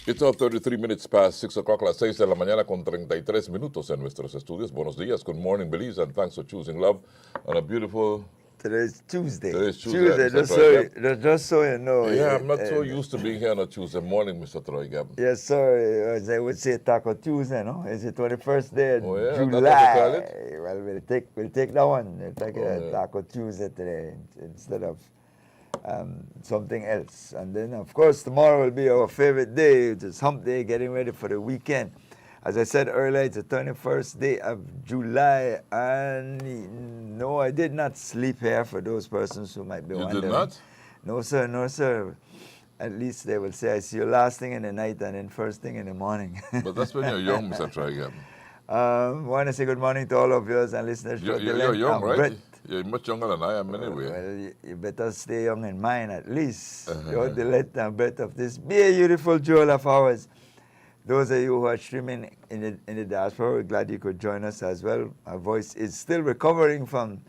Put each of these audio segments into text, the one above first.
It's 33 minutes past 6 o'clock, las 6 de la mañana con 33 minutos en nuestros estudios. Buenos días, good morning, Belize, and thanks for choosing love on a beautiful... Today's Tuesday. Today's Tuesday, Mr. just, Troy just so you know. Yeah, I'm not so used to being here on a Tuesday morning, Mr. Troy Gab. Yes, sir. As I would say, Taco Tuesday, no? It's the 21st day of Oh, yeah, July. that's what they call it? Well, we'll take that one. We'll take yeah. Taco Tuesday today instead of something else. And then, of course, tomorrow will be our favorite day. It's hump day, getting ready for the weekend. As I said earlier, it's the 21st day of July, and no, I did not sleep here for those persons who might be wondering. You did not? No, sir, no, sir. At least they will say, I see you last thing in the night and then first thing in the morning. But that's when you're young, Mr. Troy Gab. I want to say good morning to all of yours and listeners. You're young, right? You're much younger than I am anyway. Well, you better stay young in mind at least. You're the length and breadth of this beautiful jewel of ours. Those of you who are streaming in the diaspora, we're glad you could join us as well. Our voice is still recovering from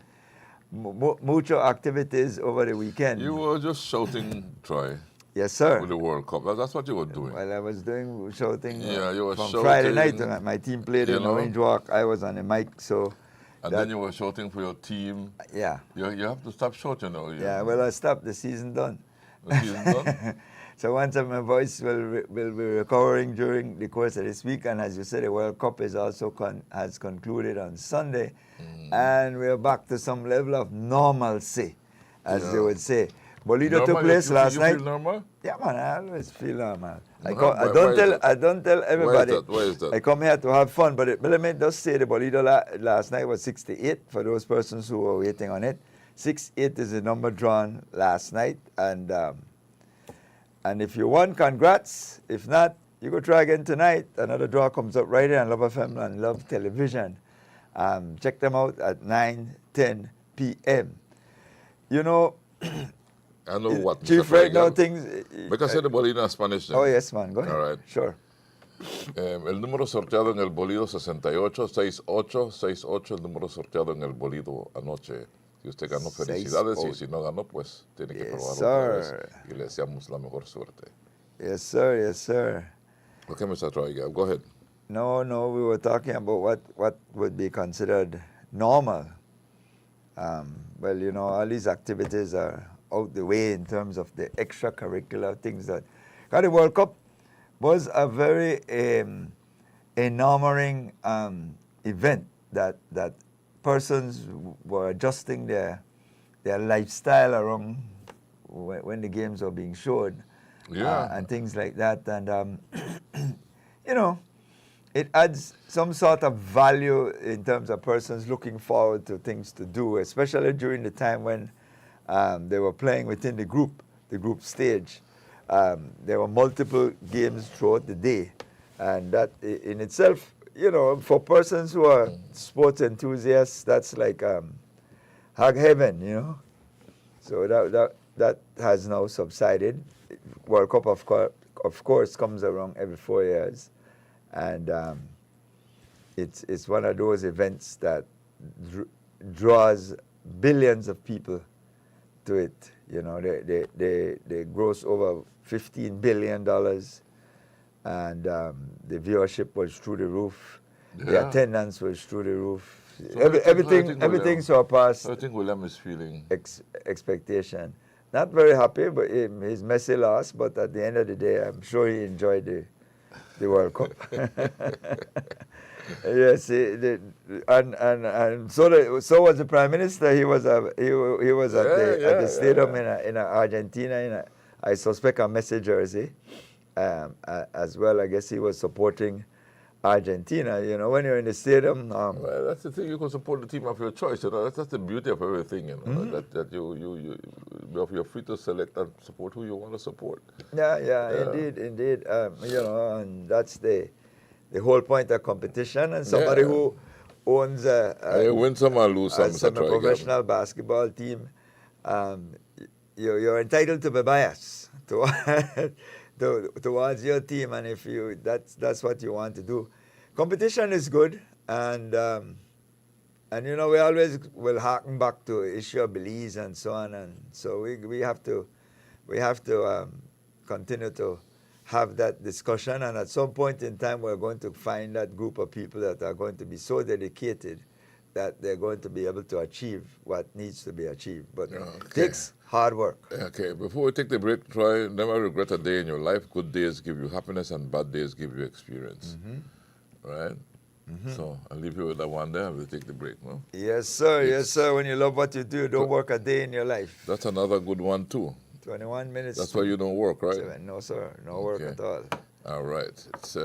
mucho activities over the weekend. You were just shouting, Troy. Yes, sir. With the World Cup. That's what you were doing. Well, I was shouting you were from shouting, Friday night. My team played in Orange Walk. I was on the mic, so... And then you were shouting for your team. Yeah. You have to stop shouting now. Yeah, well, I stopped. The season done. The season done? So once my voice will be recovering during the course of this week, and as you said, the World Cup is also has concluded on Sunday, and we're back to some level of normalcy, as they would say. Bolido took place last night. You feel normal? Yeah, man, I always feel normal. I don't tell everybody. Why is that? I come here to have fun, but let me just say the Bolido last night was 68 for those persons who were waiting on it. 68 is the number drawn last night, and if you won, congrats. If not, you go try again tonight. Another draw comes up right here on Love FM and Love Television. Check them out at 9:10 p.m. You know, I know what. Chief, right now things... Because I said the Bolido in Spanish. Oh, yes, man. Go ahead. All right. Sure. El número sorteado en el Bolido 68, 68, 68, el número sorteado en el Bolido anoche. Si usted ganó, felicidades, y si no ganó, pues tiene que probar otra vez. Y le deseamos la mejor suerte. Yes, sir. Yes, sir. Okay, Mr. Troy, go ahead. No, we were talking about what would be considered normal. Well, you know, all these activities are out the way in terms of the extracurricular things that... The World Cup was a very enamoring event that persons were adjusting their lifestyle around when the games were being showed, and things like that. And you know, it adds some sort of value in terms of persons looking forward to things to do, especially during the time when they were playing within the group stage. There were multiple games throughout the day, and that in itself, you know, for persons who are sports enthusiasts, that's like hug heaven, you know. So that has now subsided. World Cup, of course, comes around every 4 years, and it's one of those events that draws billions of people to it. You know, they gross over $15 billion. And the viewership was through the roof. Yeah. The attendance was through the roof. So everything surpassed. I think William is feeling expectation. Not very happy, but his Messi lost. But at the end of the day, I'm sure he enjoyed the World Cup. Yes, and so was the Prime Minister. He was at the stadium in Argentina. I suspect a Messi jersey. As well, I guess he was supporting Argentina. You know, when you're in the stadium. Well, that's the thing. You can support the team of your choice. You know, that's the beauty of everything. You know, that you're free to select and support who you want to support. Yeah. Indeed. You know, and that's the whole point of competition. And somebody who owns win some or lose some, semi-professional basketball team, you're entitled to be biased towards your team, and if that's what you want to do. Competition is good, and you know, we always will harken back to issue of Belize and so on, and so we have to continue to have that discussion, and at some point in time we're going to find that group of people that are going to be so dedicated that they're going to be able to achieve what needs to be achieved. But it takes hard work. Okay, before we take the break, Troy, never regret a day in your life. Good days give you happiness and bad days give you experience. Right? So I'll leave you with that one there and we'll take the break, no? Yes, sir. Yes, sir. When you love what you do, don't work a day in your life. That's another good one, too. 21 minutes. That's why you don't work, right? No, sir. No work at all. All right. It's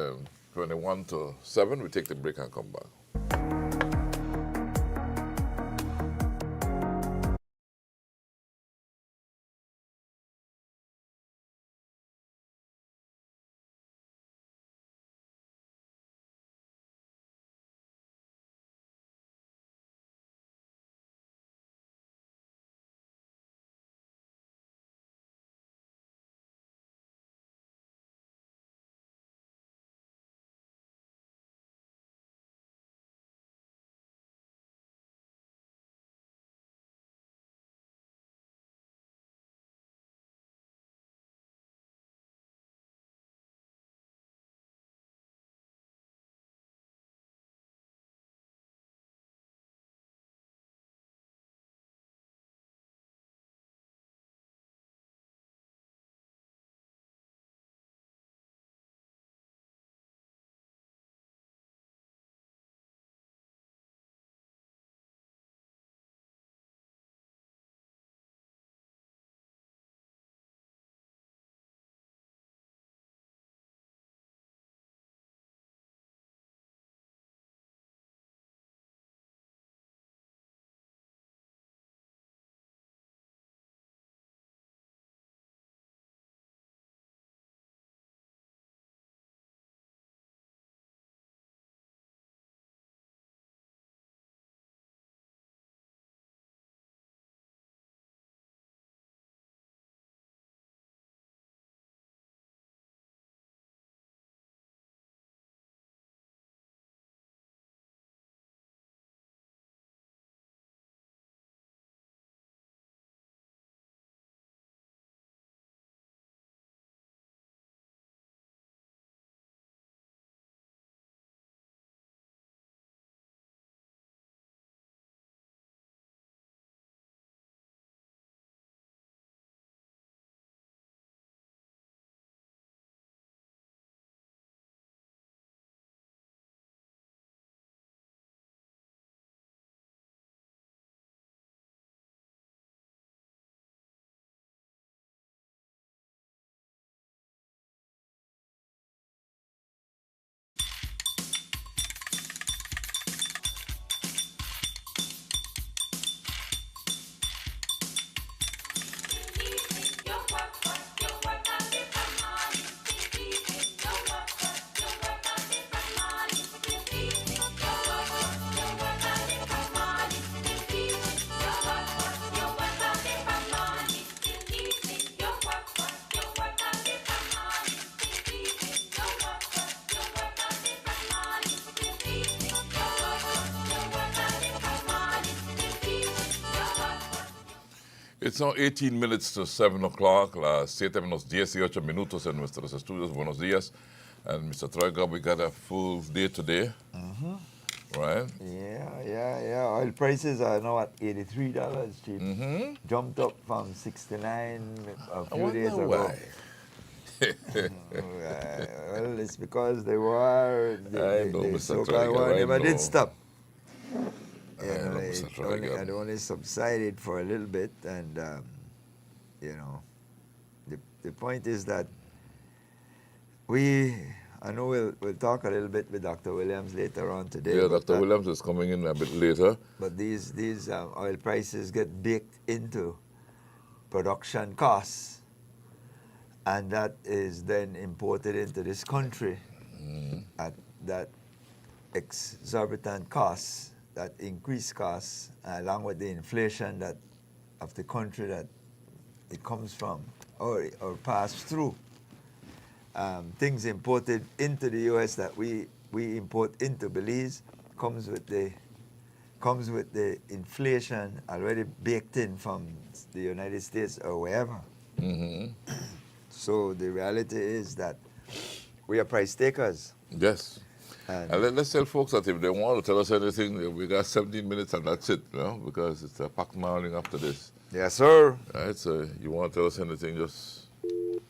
21 to 7. We take the break and come back. It's now 18 minutes to 7 o'clock, las 7:18 minutos en nuestros estudios. Buenos días. And Mr. Troy Gubb, we got a full day today, right? Yeah. Oil prices are now at $83, Chief. Jumped up from 69 a few days ago. Why? Well, it's because the war, the so-called war never did stop. It only subsided for a little bit, and the point is that I know we'll talk a little bit with Dr. Williams later on today. Yeah, Dr. Williams is coming in a bit later. But these oil prices get baked into production costs, and that is then imported into this country at that exorbitant costs, that increased costs, along with the inflation that of the country that it comes from or passed through. Things imported into the U.S. that we import into Belize comes with the inflation already baked in from the United States or wherever. So the reality is that we are price takers. Yes. And let's tell folks that if they want to tell us anything, we got 17 minutes and that's it, because it's a packed morning after this. Yes, sir. Right, so you want to tell us anything, just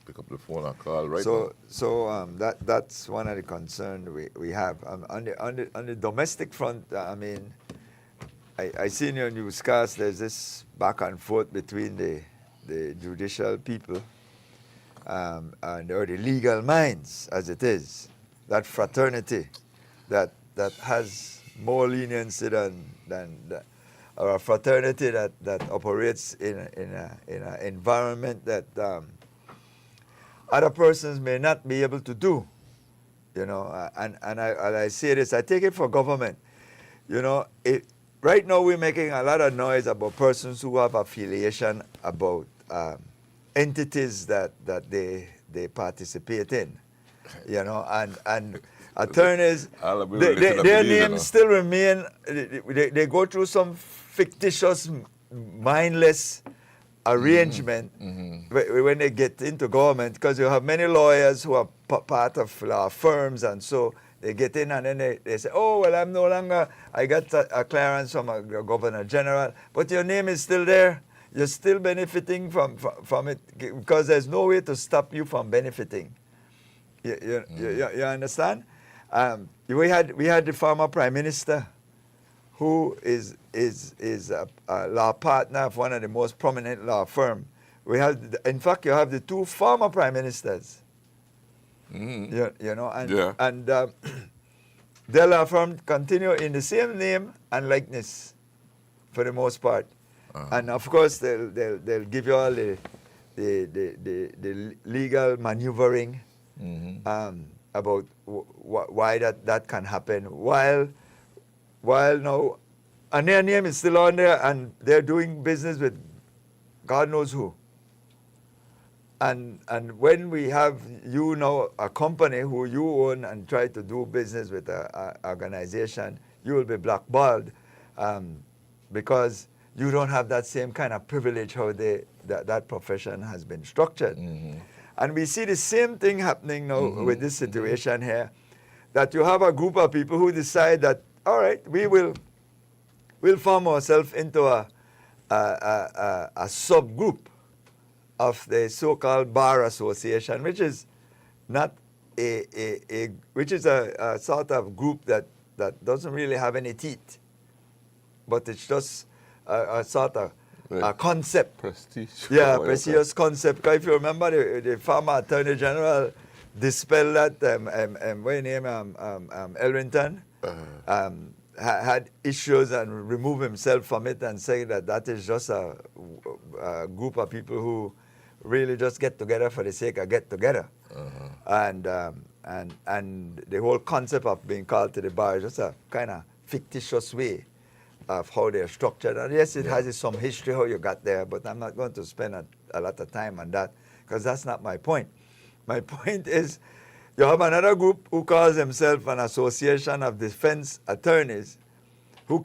pick up the phone and call now. So that's one of the concerns we have. On the domestic front, I mean, I see in your newscast there's this back and forth between the judicial people or the legal minds, as it is, that fraternity that has more leniency than or a fraternity that operates in an environment that other persons may not be able to do, and I say this, I take it for government, right now we're making a lot of noise about persons who have affiliation, about entities that they participate in, and attorneys, their names still remain, they go through some fictitious, mindless arrangement when they get into government, because you have many lawyers who are part of law firms, and so they get in and then they say, oh, well, I'm no longer, I got a clearance from a governor general, but your name is still there. You're still benefiting from it, because there's no way to stop you from benefiting. You understand? We had the former prime minister, who is a law partner of one of the most prominent law firms. In fact, you have the two former prime ministers. And their law firm continue in the same name and likeness, for the most part. And of course, they'll give you all the legal maneuvering about why that can happen, while now, and their name is still on there, and they're doing business with God knows who. And when we have a company who you own and try to do business with an organization, you will be blackballed because you don't have that same kind of privilege how that profession has been structured. And we see the same thing happening now with this situation here, that you have a group of people who decide that, all right, we'll form ourselves into a subgroup of the so-called bar association, which is not which is a sort of group that doesn't really have any teeth, but it's just a sort of a concept. Prestige. Yeah, prestigious concept. Because if you remember, the former Attorney General dispelled that, what name, Elrington, had issues and removed himself from it and saying that is just a group of people who really just get together for the sake of get together. And the whole concept of being called to the bar is just a kind of fictitious way of how they're structured. And yes, it has some history how you got there, but I'm not going to spend a lot of time on that, because that's not my point. My point is, you have another group who calls themselves an association of defense attorneys, who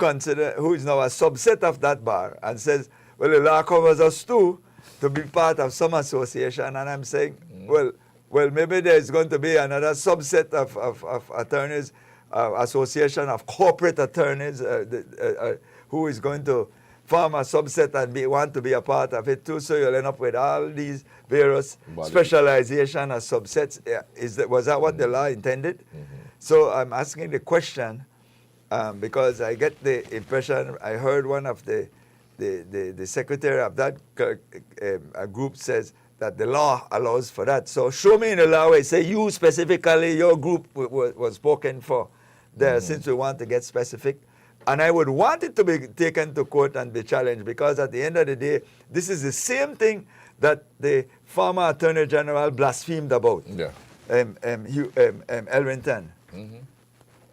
is now a subset of that bar, and says, well, the law covers us too, to be part of some association. And I'm saying, well, maybe there's going to be another subset of attorneys, association of corporate attorneys, who is going to form a subset and want to be a part of it too. So you'll end up with all these various specialization as subsets. Was that what the law intended? So I'm asking the question because I get the impression, I heard one of the secretary of that group says that the law allows for that. So show me in the law where it say you specifically, your group was spoken for there, since we want to get specific. And I would want it to be taken to court and be challenged, because at the end of the day, this is the same thing that the former Attorney General blasphemed about, Elrington.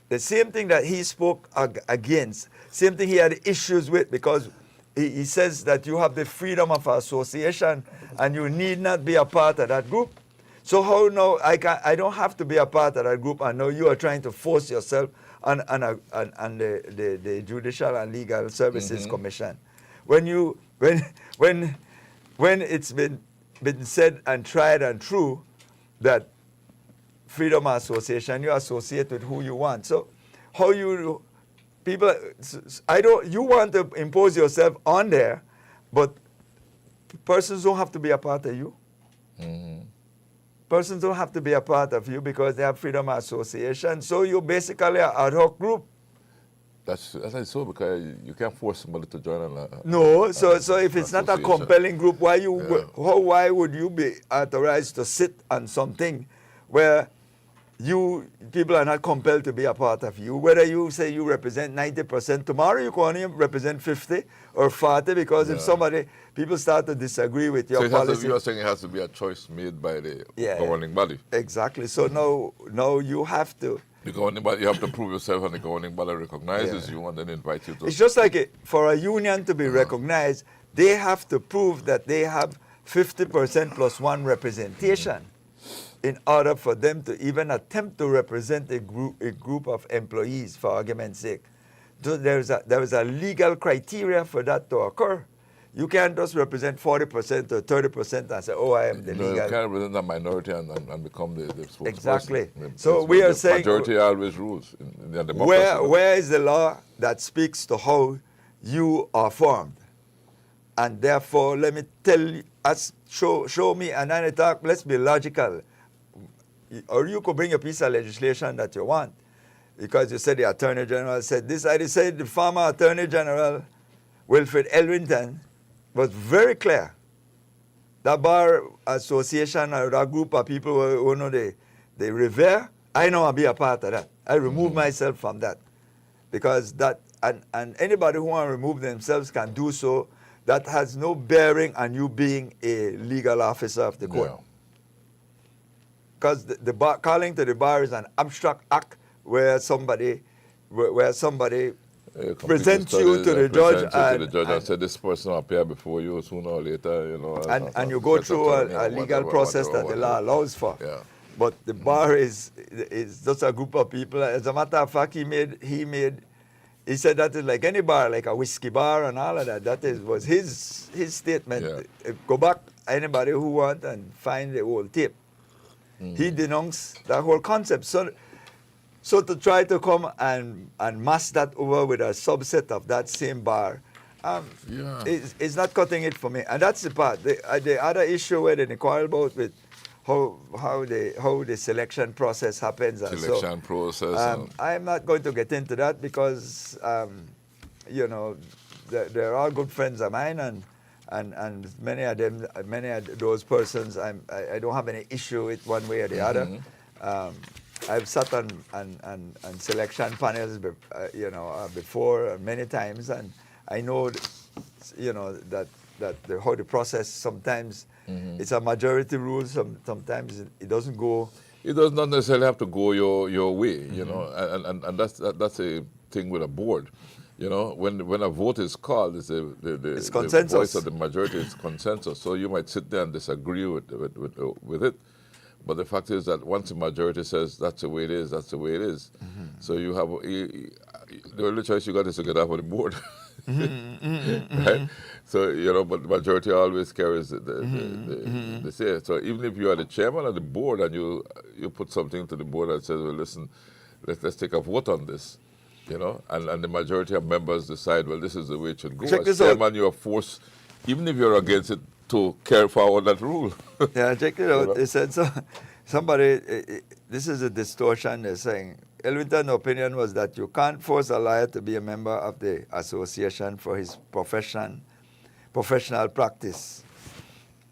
The same thing that he spoke against, same thing he had issues with, because he says that you have the freedom of association and you need not be a part of that group. So how now I don't have to be a part of that group, and now you are trying to force yourself on the Judicial and Legal Services Commission. When it's been said and tried and true that freedom of association, you associate with who you want. So how you people, you want to impose yourself on there, but persons don't have to be a part of you. Mm-hmm. Persons don't have to be a part of you because they have freedom of association. So you're basically an ad hoc group. That's so, because you can't force somebody to join So if it's not a compelling group, why would you be authorized to sit on something where people are not compelled to be a part of you? Whether you say you represent 90%, tomorrow you can only represent 50 or 40, because if people start to disagree with your policy. You are saying it has to be a choice made by the governing body. Exactly. So now you have to. The governing body, you have to prove yourself, and the governing body recognizes you and then invite you to. It's just like for a union to be recognized, they have to prove that they have 50% plus one representation in order for them to even attempt to represent a group of employees, for argument's sake. So there is a legal criteria for that to occur. You can't just represent 40% or 30% and say, oh, I am the legal. You can't represent a minority and become the spokesperson. Exactly. So we are saying majority always rules in the democracy. Where is the law that speaks to how you are formed? And therefore, let me tell you, show me, and then talk, let's be logical. Or you could bring a piece of legislation that you want, because you said the Attorney General said this. I said the former Attorney General, Wilfred Elwington, was very clear. The Bar Association or that group of people who know they revere, I know I'll be a part of that. I remove myself from that. Because that, and anybody who want to remove themselves can do so. That has no bearing on you being a legal officer of the court. Because the bar, calling to the bar is an abstract act where somebody presents you to the judge and say this person will appear before you sooner or later, and you go through a legal process that the law allows for. Yeah. But the bar is just a group of people. As a matter of fact, he said that is like any bar, like a whiskey bar and all of that. That was his statement. Yeah. Go back, anybody who want, and find the whole tape. He denounced that whole concept. So to try to come and mask that over with a subset of that same bar, it's not cutting it for me. And that's the part. The other issue where they quarrel about with how the selection process happens. Selection process. I'm not going to get into that because, they're all good friends of mine, and many of those persons, I don't have any issue with one way or the other. I've sat on selection panels, before many times, and I know, that how the process sometimes it's a majority rule. Sometimes it doesn't go. It does not necessarily have to go your way, and that's a thing with a board. When a vote is called, it's the voice of the majority is consensus. So you might sit there and disagree with it. But the fact is that once the majority says that's the way it is, that's the way it is. So you have the only choice you got is to get off of the board, right? So but the majority always carries the say. So even if you are the chairman of the board and you put something to the board that says, well, listen, let's take a vote on this, and the majority of members decide, well, this is the way it should go. As chairman, you are forced, even if you're against it, to carry forward that rule. Yeah, check it out. They said somebody, this is a distortion. They're saying, Elwington's opinion was that you can't force a lawyer to be a member of the association for his professional practice.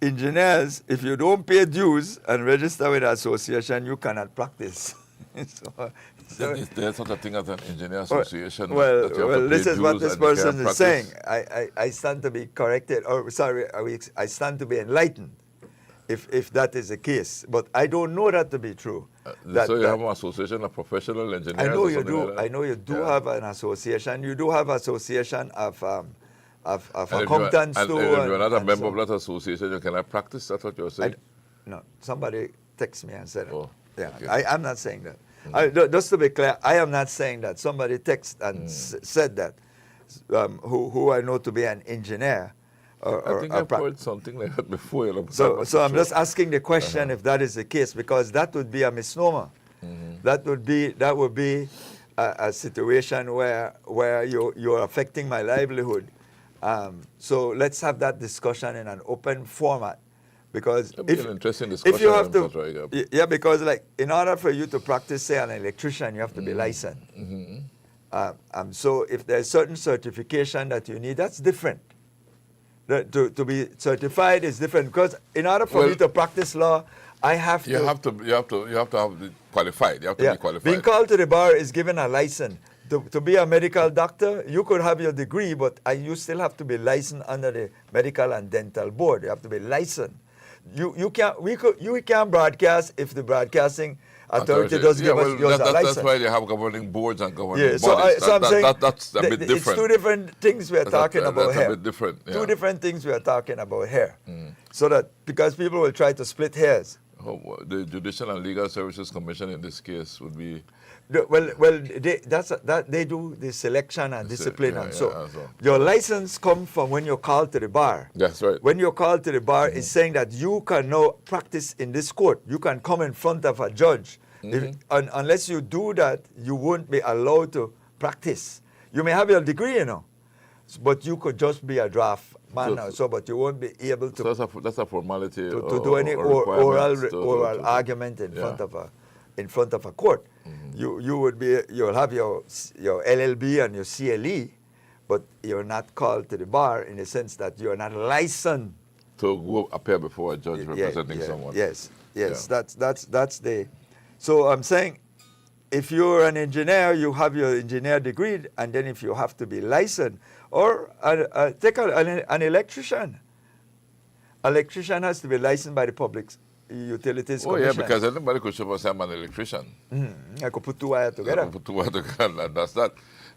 Engineers, if you don't pay dues and register with the association, you cannot practice. There's such a thing as an engineer association. Well, this is what this person is saying. I stand to be corrected, I stand to be enlightened if that is the case. But I don't know that to be true. So you have an association of professional engineers? I know you do. Like I know you do have an association. You do have association of accountants too. And if you're not a member of that association, you cannot practice? That's what you're saying? No. Somebody texted me and said it. Oh, yeah, okay. I'm not saying that. Just to be clear, I am not saying that. Somebody texted and said that, who I know to be an engineer. I think I've heard something like that before. So I'm just asking the question if that is the case, because that would be a misnomer. That would be a situation where you're affecting my livelihood. So let's have that discussion in an open format, because if an interesting discussion, if you have to, yeah, because like in order for you to practice, say, an electrician, you have to be licensed. So if there's certain certification that you need, that's different. To be certified is different, because in order for me to practice law, I have to. You have to have qualified. You have to be qualified. Being called to the bar is given a license. To be a medical doctor, you could have your degree, but you still have to be licensed under the Medical and Dental Board. You have to be licensed. You can't broadcast if the broadcasting authority doesn't give us a license. That's why they have governing boards and governing bodies. So I'm saying that's a bit different. It's two different things we are talking about here. That's a bit different. Yeah. Two different things we are talking about here. So that, because people will try to split hairs. The Judicial and Legal Services Commission in this case would be. Well, they do the selection and discipline, and so your license comes from when you're called to the bar. That's right. When you're called to the bar, it's saying that you can now practice in this court. You can come in front of a judge. Unless you do that, you won't be allowed to practice. You may have your degree, but you could just be a draft man, but you won't be able to. So that's a formality to do any oral argument in front of a court. You'll have your LLB and your CLE, but you're not called to the bar in the sense that you're not licensed to go appear before a judge representing someone. Yes. That's the. So I'm saying, if you're an engineer, you have your engineer degree, and then if you have to be licensed, or take an electrician. Electrician has to be licensed by the Public Utilities Commission. Yeah, because anybody could show up and say I'm an electrician. I could put two wires together. And that's that.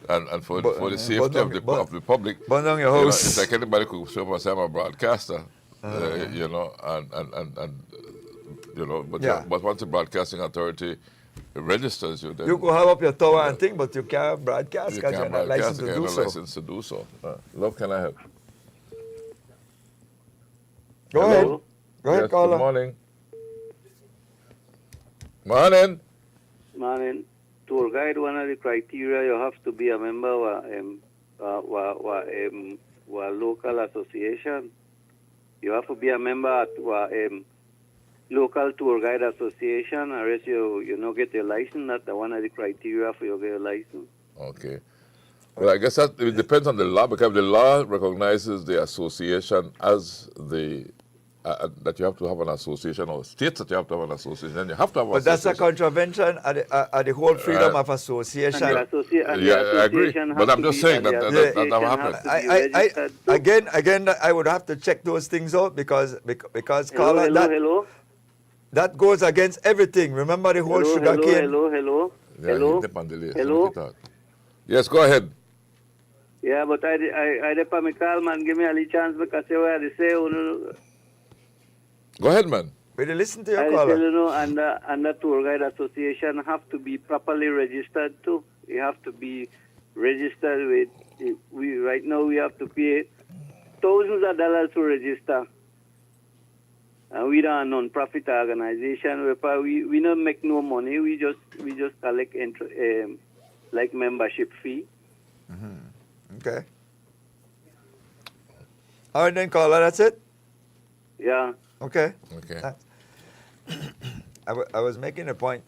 And for the safety of the public, burn down your house. It's like anybody could show up and say I'm a broadcaster, but once the broadcasting authority registers you, then you could have up your tower and thing, but you can't broadcast because you're not licensed to do so. Love, can I help? Go ahead. Go ahead, caller. Good morning. Morning. Tour guide, one of the criteria, you have to be a member of a local association. You have to be a member of local tour guide association, or else you not get your license. That's one of the criteria for you to get a license. Okay. Well, I guess it depends on the law, because the law recognizes the association as that you have to have an association, or states that you have to have an association, and you have to have an association. But that's a contravention of the whole freedom of association. I agree. But I'm just saying that happened. Again, I would have to check those things out, because hello. That goes against everything. Remember the whole sugarcane. Hello. Yes, go ahead. Yeah, but I depend me call, man. Give me a little chance, because you were to say. Go ahead, man. Will you listen to your caller? And the tour guide association have to be properly registered too. You have to be registered with. Right now we have to pay thousands of dollars to register. And we are a non-profit organization. We don't make no money. We just collect like membership fee. Okay. All right then, caller. That's it. Yeah. Okay. I was making a point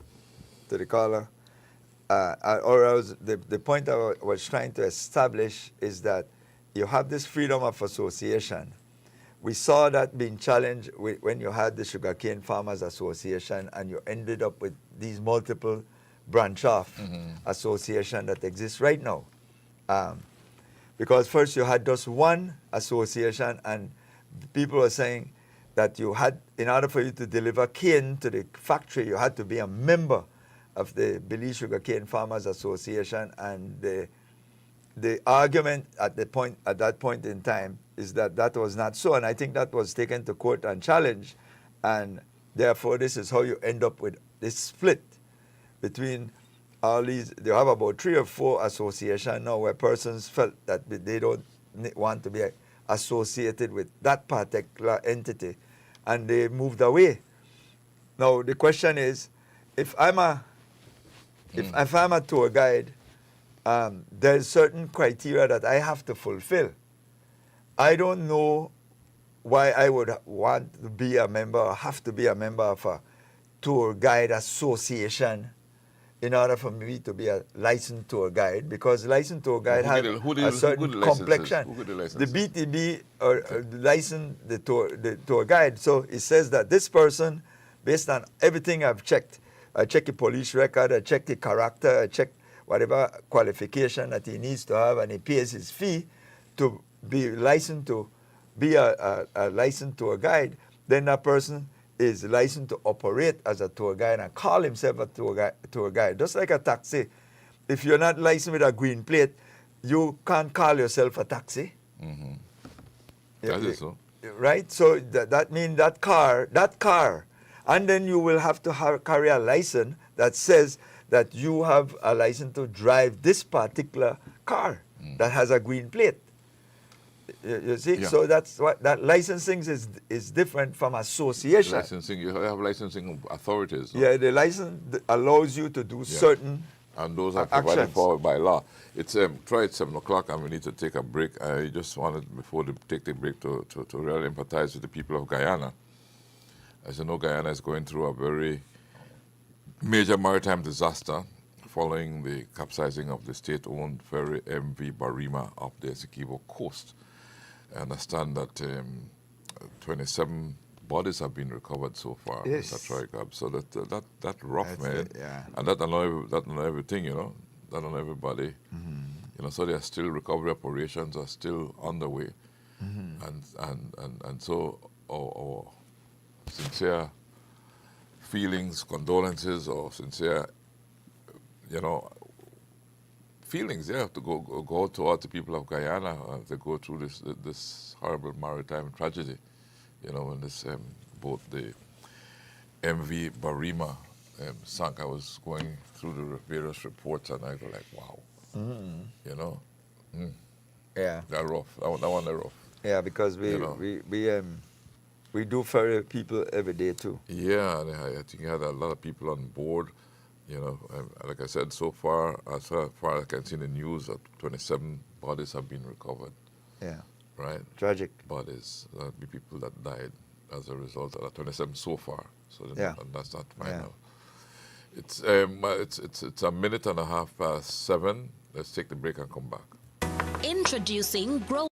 to the caller, the point I was trying to establish is that you have this freedom of association. We saw that being challenged when you had the Sugarcane Farmers Association, and you ended up with these multiple branch-off association that exists right now. Because first you had just one association, and people were saying that you had, in order for you to deliver cane to the factory, you had to be a member of the Belize Sugarcane Farmers Association, and the argument at that point in time is that was not so, and I think that was taken to court and challenged, and therefore this is how you end up with this split between all these. You have about 3 or 4 associations now where persons felt that they don't want to be associated with that particular entity, and they moved away. Now the question is, if I'm a tour guide, there's certain criteria that I have to fulfill. I don't know why I would want to be a member or have to be a member of a tour guide association in order for me to be a licensed tour guide, because licensed tour guide has a certain complexion. The BTB license the tour guide, so it says that this person, based on everything I've checked, I check the police record, I check the character, I check whatever qualification that he needs to have, and he pays his fee to be licensed to be a licensed tour guide, then that person is licensed to operate as a tour guide and call himself a tour guide. Just like a taxi. If you're not licensed with a green plate, you can't call yourself a taxi. Mm-hmm. That is so. Right? So that means that car, and then you will have to carry a license that says that you have a license to drive this particular car that has a green plate. You see, Yeah. so that's what that licensing is different from association. Licensing, you have licensing authorities. Yeah, the license allows you to do certain and those are provided actions. for by law. It's try at 7 o'clock, and we need to take a break. I just wanted, before we take the break, to really empathize with the people of Guyana. As you know, Guyana is going through a very major maritime disaster following the capsizing of the state-owned ferry MV Barima off the Essequibo coast. I understand that 27 bodies have been recovered so far. Yes. Mr. Troy Cobb. So that rough, That's man. it, yeah. And that on everything, you know, that on everybody. Mm-hmm. You know, so there are still recovery operations are still underway. Mm-hmm. And so our sincere feelings, condolences, or sincere, you know, feelings, yeah, to go toward the people of Guyana to go through this horrible maritime tragedy. You know, when this boat, the MV Barima, sank. I was going through the various reports, and I was like, wow. Mm-hmm. You know, Yeah. they're rough. That one they're rough. Yeah, because we do ferry people every day too. Yeah, and I think you had a lot of people on board. You know, like I said, so far as far as I can see in the news, 27 bodies have been recovered. Yeah. Right? Tragic. Bodies. There'll be people that died as a result of that. 27 so far. So Yeah. and that's not final. Yeah. It's a minute and a half past 7. Let's take the break and come back. Introducing Grow.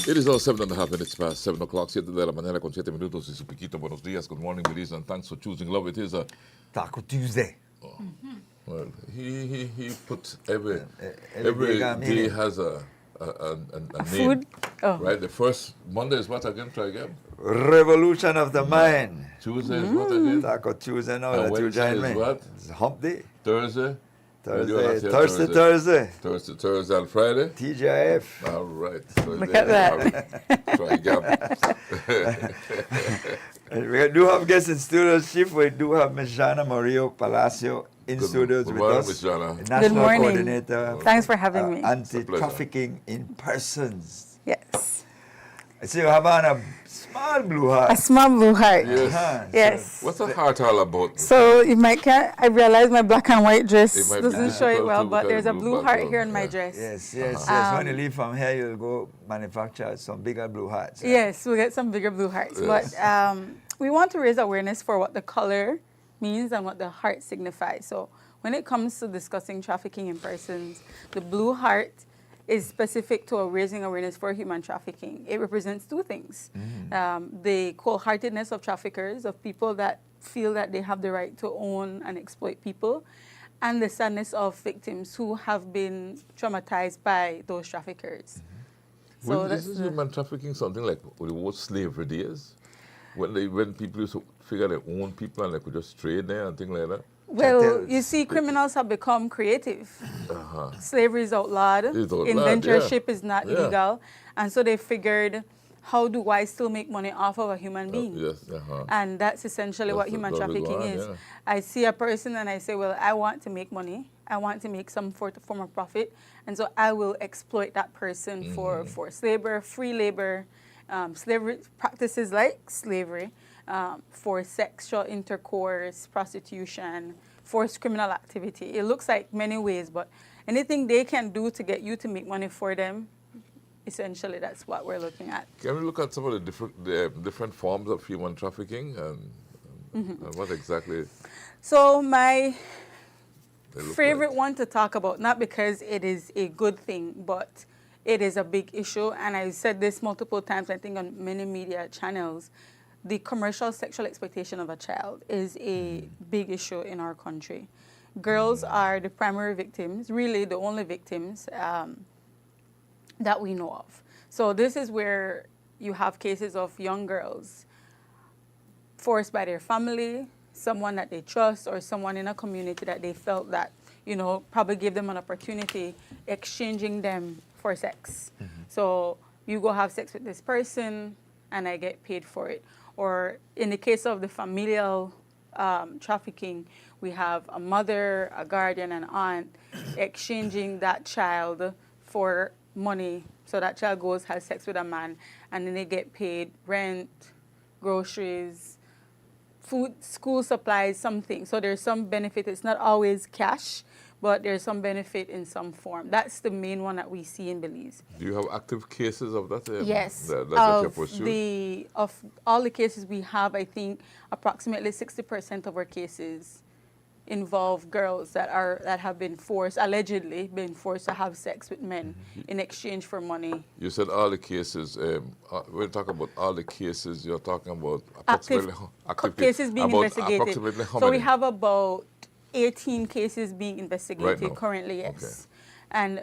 It is now 7.5 minutes past 7 o'clock, 7 de la mañana con 7 minutos y su piquito. Buenos días, good morning, ladies, and thanks for choosing love. It is a Taco Tuesday. well. He put every Every day day has a name, Food? Oh. right? The first Monday is what again? Try again. Revolution of the mind. Tuesday is what again? Taco Tuesday now And that you Wednesday join is me. what? It's hump day. Thursday. Thursday, Thursday and Friday. TGIF. All right. So Look there at you have it. Try again. We do have guests in studio, Chief. We do have Ms. Jana Mario Palacio in studios good with morning, us. Ms. Jana. National morning. Coordinator. Thanks for having me. Anti-trafficking in persons. Yes. I see you have on a small blue A heart. small blue heart. Yes. Uh-huh. Yes. What's the heart all about? So you might can't. I realize my black and white dress It might be doesn't show it difficult well, to but because there's a blue blue heart background, here in my yeah. dress. Yes. When you leave from here, you'll go manufacture some bigger blue hearts. Yes, we'll get some bigger blue hearts. Yes. But we want to raise awareness for what the color means and what the heart signifies. So when it comes to discussing trafficking in persons, the blue heart is specific to raising awareness for human trafficking. It represents two things. The cold-heartedness of traffickers, of people that feel that they have the right to own and exploit people, and the sadness of victims who have been traumatized by those traffickers. Well, that's is the- human trafficking something like the old slavery days? When people used to figure their own people and they could just trade there and things like that? Well, Cartels. you see, criminals have become creative. Slavery is outlawed. It's outlawed, Indentureship yeah. is not Yeah. illegal. And so they figured, how do I still make money off of a human being? Yes. And that's essentially what That's human what it trafficking was, is. yeah. I see a person and I say, well, I want to make money. I want to make some form of profit. And so I will exploit that person for forced labor, free labor, slavery practices like slavery, for sexual intercourse, prostitution, forced criminal activity. It looks like many ways, but anything they can do to get you to make money for them, essentially that's what we're looking at. Can we look at some of the different forms of human trafficking and what exactly So my they look favorite like? one to talk about, not because it is a good thing, but it is a big issue, and I said this multiple times, I think on many media channels. The commercial sexual exploitation of a child is a big issue in our country. Girls are the primary victims, really the only victims that we know of. So this is where you have cases of young girls forced by their family, someone that they trust, or someone in a community that they felt that, probably gave them an opportunity, exchanging them for sex. So you go have sex with this person and I get paid for it. Or in the case of the familial trafficking, we have a mother, a guardian, an aunt exchanging that child for money. So that child goes, has sex with a man, and then they get paid rent, groceries, food, school supplies, something. So there's some benefit. It's not always cash, but there's some benefit in some form. That's the main one that we see in Belize. Do you have active cases of that? Yes. That you're pursuing? Of all the cases we have, I think approximately 60% of our cases involve girls that have been allegedly been forced to have sex with men in exchange for money. You said all the cases. When you talk about all the cases, you're talking about Active approximately cases being about investigated. Approximately how So many? we have about 18 cases being investigated Right now. currently, yes. Okay. And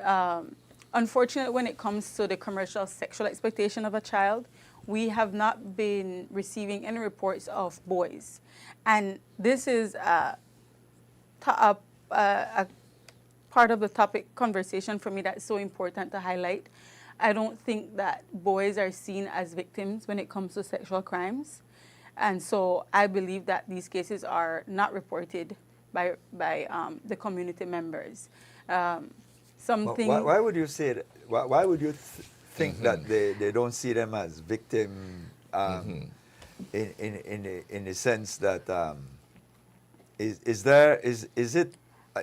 unfortunately, when it comes to the commercial sexual exploitation of a child, we have not been receiving any reports of boys. And this is a part of the topic conversation for me that's so important to highlight. I don't think that boys are seen as victims when it comes to sexual crimes. And so I believe that these cases are not reported by the community members. Why would you say that? Why would you think that they don't see them as victim in the sense that is it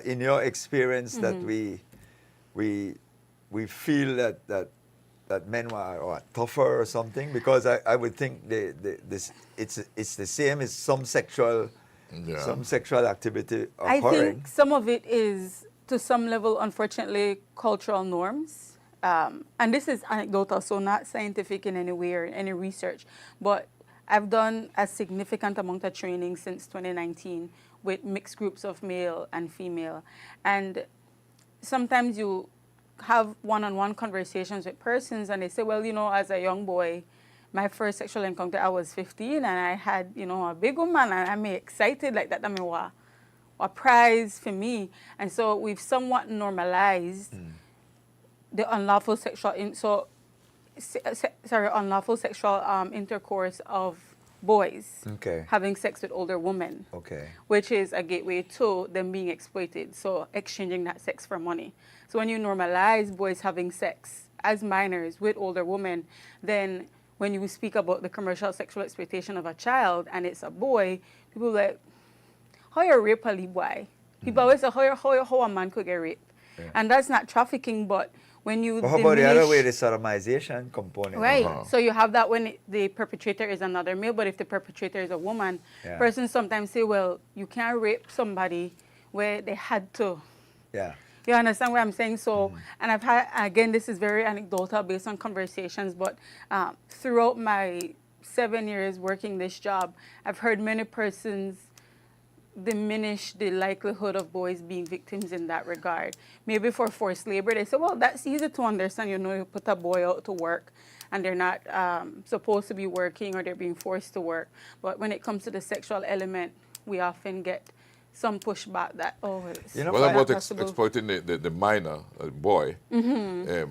in your experience that we feel that men are tougher or something? Because I would think it's the same as some sexual activity occurring. I think some of it is, to some level, unfortunately, cultural norms. and this is anecdotal, so not scientific in any way or any research, but I've done a significant amount of training since 2019 with mixed groups of male and female. And sometimes you have one-on-one conversations with persons and they say, well, you know, as a young boy, my first sexual encounter, I was 15 and I had, you know, a big woman and I'm excited like that. I mean, a prize for me. And so we've somewhat normalized the unlawful sexual, unlawful sexual intercourse of boys having sex with older women, which is a gateway to them being exploited, so exchanging that sex for money. So when you normalize boys having sex as minors with older women, then when you speak about the commercial sexual exploitation of a child and it's a boy, people are like, how you rape a boy? People always say, how a man could get raped? Yeah. And that's not trafficking, but when you how about the other way, the sodomization component? Right. So you have that when the perpetrator is another male, but if the perpetrator is a woman, persons sometimes say, well, you can't rape somebody where they had to. Yeah. You understand what I'm saying? So, and I've had, again, this is very anecdotal based on conversations, but throughout my 7 years working this job, I've heard many persons diminish the likelihood of boys being victims in that regard. Maybe for forced labor, they say, well, that's easy to understand. You know, you put a boy out to work and they're not supposed to be working or they're being forced to work. But when it comes to the sexual element, we often get some pushback that, oh, it's what about exploiting the minor boy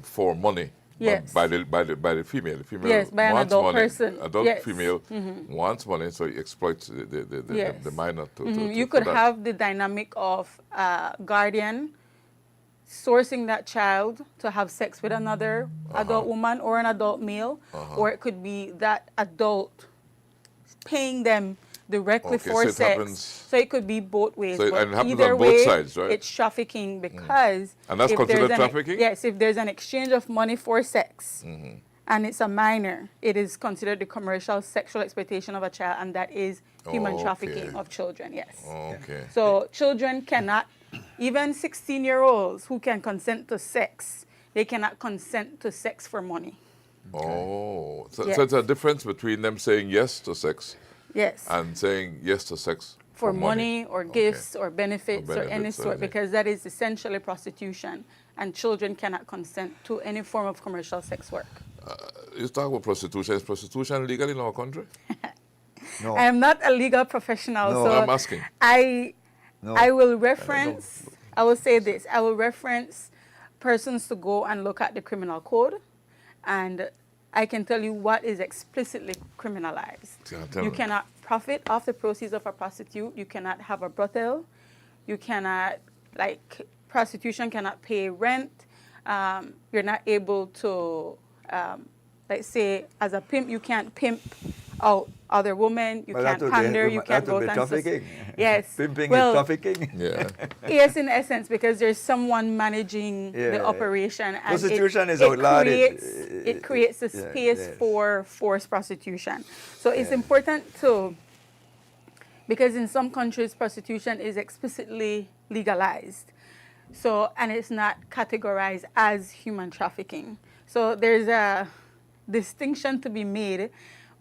for money? Yes. By the female. The female yes, by an wants adult money. person. Adult female wants money, so he exploits the minor to you could have the dynamic of guardian sourcing that child to have sex with another adult woman or an adult male, or it could be that adult paying them directly for so sex. So it could be both ways. So but it happens either on way, both sides, right? It's trafficking because and that's considered trafficking? Yes, if there's an exchange of money for sex and it's a minor, it is considered the commercial sexual exploitation of a child, and that is human trafficking of children, yes. Okay. So children cannot, even 16-year-olds who can consent to sex, they cannot consent to sex for money. Oh, so, yes. So it's a difference between them saying yes to sex and saying yes to sex for money or gifts or benefits or any sort, because that is essentially prostitution, and children cannot consent to any form of commercial sex work. You talk about prostitution. Is prostitution legal in our country? No. I am not a legal professional, No. so I'm asking. I will reference, I will say this, I will reference persons to go and look at the criminal code, and I can tell you what is explicitly criminalized. You cannot profit off the proceeds of a prostitute. You cannot have a brothel. You cannot, prostitution cannot pay rent. You're not able to, let's say, as a pimp, you can't pimp out other women. You can't pander. You can't go and trafficking. Yes. Pimping is trafficking. Yeah. Yes, in essence, because there's someone managing the operation. And prostitution is outlawed. It creates a space for forced prostitution. So it's important to, because in some countries prostitution is explicitly legalized. So, and it's not categorized as human trafficking. So there's a distinction to be made,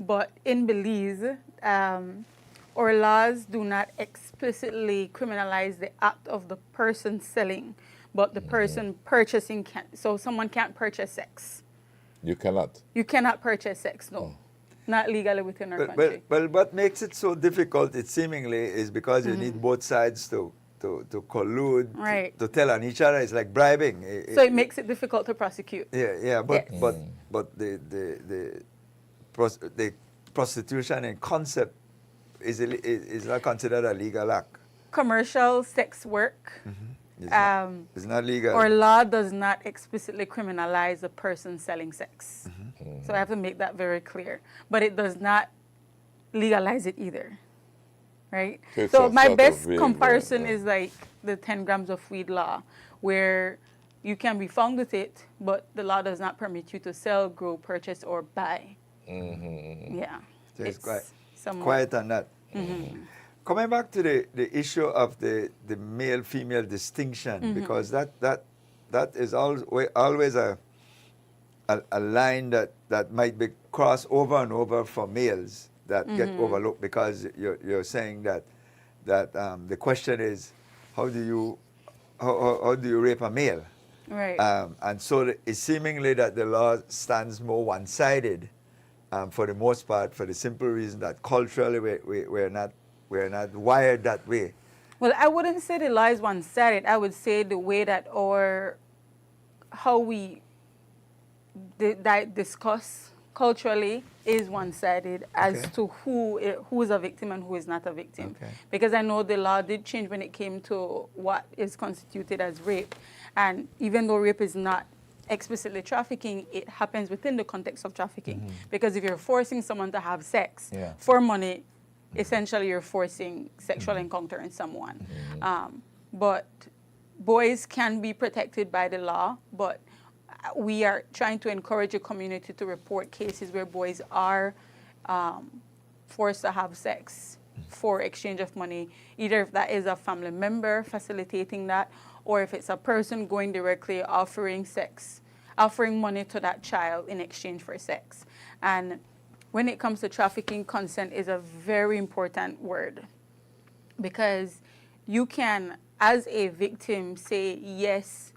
but in Belize, our laws do not explicitly criminalize the act of the person selling, but the person purchasing can. So someone can't purchase sex. You cannot? You cannot purchase sex, no. Not legally within our country. Well, what makes it so difficult, it seemingly, is because you need both sides to collude, to tell on each other. It's like bribing. So it makes it difficult to prosecute. But the prostitution in concept is not considered a legal act. Commercial sex work. It's not legal. Our law does not explicitly criminalize a person selling sex. So I have to make that very clear. But it does not legalize it either. Right? So my best comparison is like the 10 grams of weed law, where you can be found with it, but the law does not permit you to sell, grow, purchase, or buy. Yeah. So it's quiet on that. Coming back to the issue of the male-female distinction, because that is always a a line that might be crossed over and over for males that get overlooked, because you're saying that the question is, how do you rape a male? Right. And so it's seemingly that the law stands more one-sided for the most part, for the simple reason that culturally we're not wired that way. Well, I wouldn't say the law is one-sided. I would say the way that how we discuss culturally is one-sided as to who is a victim and who is not a victim. Okay. Because I know the law did change when it came to what is constituted as rape. And even though rape is not explicitly trafficking, it happens within the context of trafficking. Because if you're forcing someone to have sex for money, essentially you're forcing sexual encounter in someone. But boys can be protected by the law, but we are trying to encourage the community to report cases where boys are forced to have sex for exchange of money, either if that is a family member facilitating that, or if it's a person going directly offering money to that child in exchange for sex. And when it comes to trafficking, consent is a very important word, because you can, as a victim, say, yes,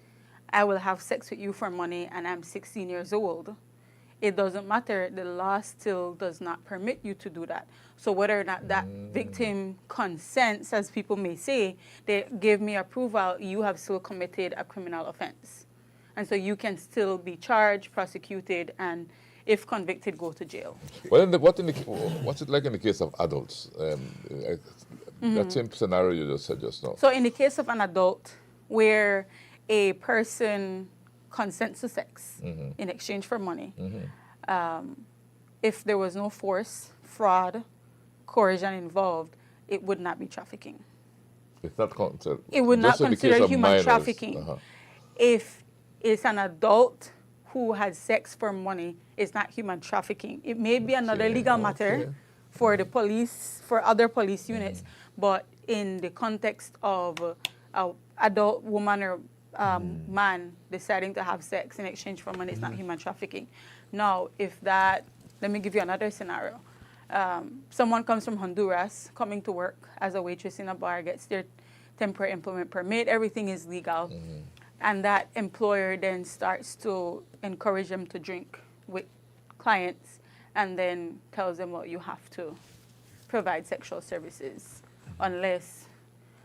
I will have sex with you for money and I'm 16 years old. It doesn't matter. The law still does not permit you to do that. So whether or not that victim consents, as people may say, they give me approval, you have still committed a criminal offense. And so you can still be charged, prosecuted, and if convicted, go to jail. Well, what's it like in the case of adults? That same scenario you just said just now. So in the case of an adult where a person consents to sex in exchange for money, if there was no force, fraud, coercion involved, it would not be trafficking. It's not it would not consider human trafficking. If it's an adult who has sex for money, it's not human trafficking. It may be another legal matter for the police, for other police units, but in the context of an adult woman or man deciding to have sex in exchange for money, it's not human trafficking. Now, let me give you another scenario. Someone comes from Honduras, coming to work as a waitress in a bar, gets their temporary employment permit, everything is legal, and that employer then starts to encourage them to drink with clients and then tells them, well, you have to provide sexual services unless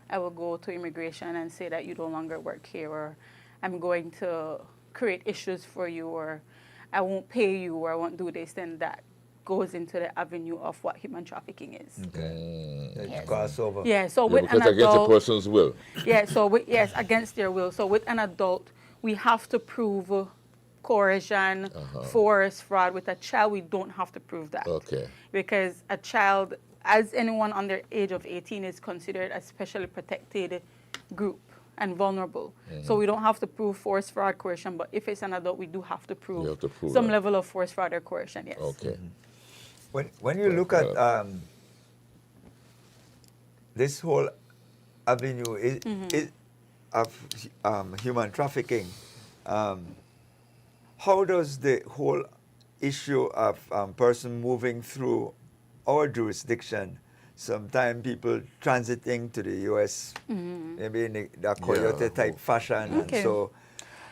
I will go to immigration and say that you no longer work here, or I'm going to create issues for you, or I won't pay you, or I won't do this, then that goes into the avenue of what human trafficking is. Yes. Crossover. Yeah, so with an adult, against a person's will. Yeah, so yes, against their will. So with an adult, we have to prove coercion, force, fraud. With a child, we don't have to prove that. Okay. Because a child, as anyone under the age of 18, is considered a specially protected group and vulnerable. So we don't have to prove force, fraud, coercion, but if it's an adult, we do have to prove, some level of force, fraud, or coercion, yes. Okay. When you look at this whole avenue of human trafficking, how does the whole issue of person moving through our jurisdiction, sometimes people transiting to the U.S., maybe in the coyote type fashion, and so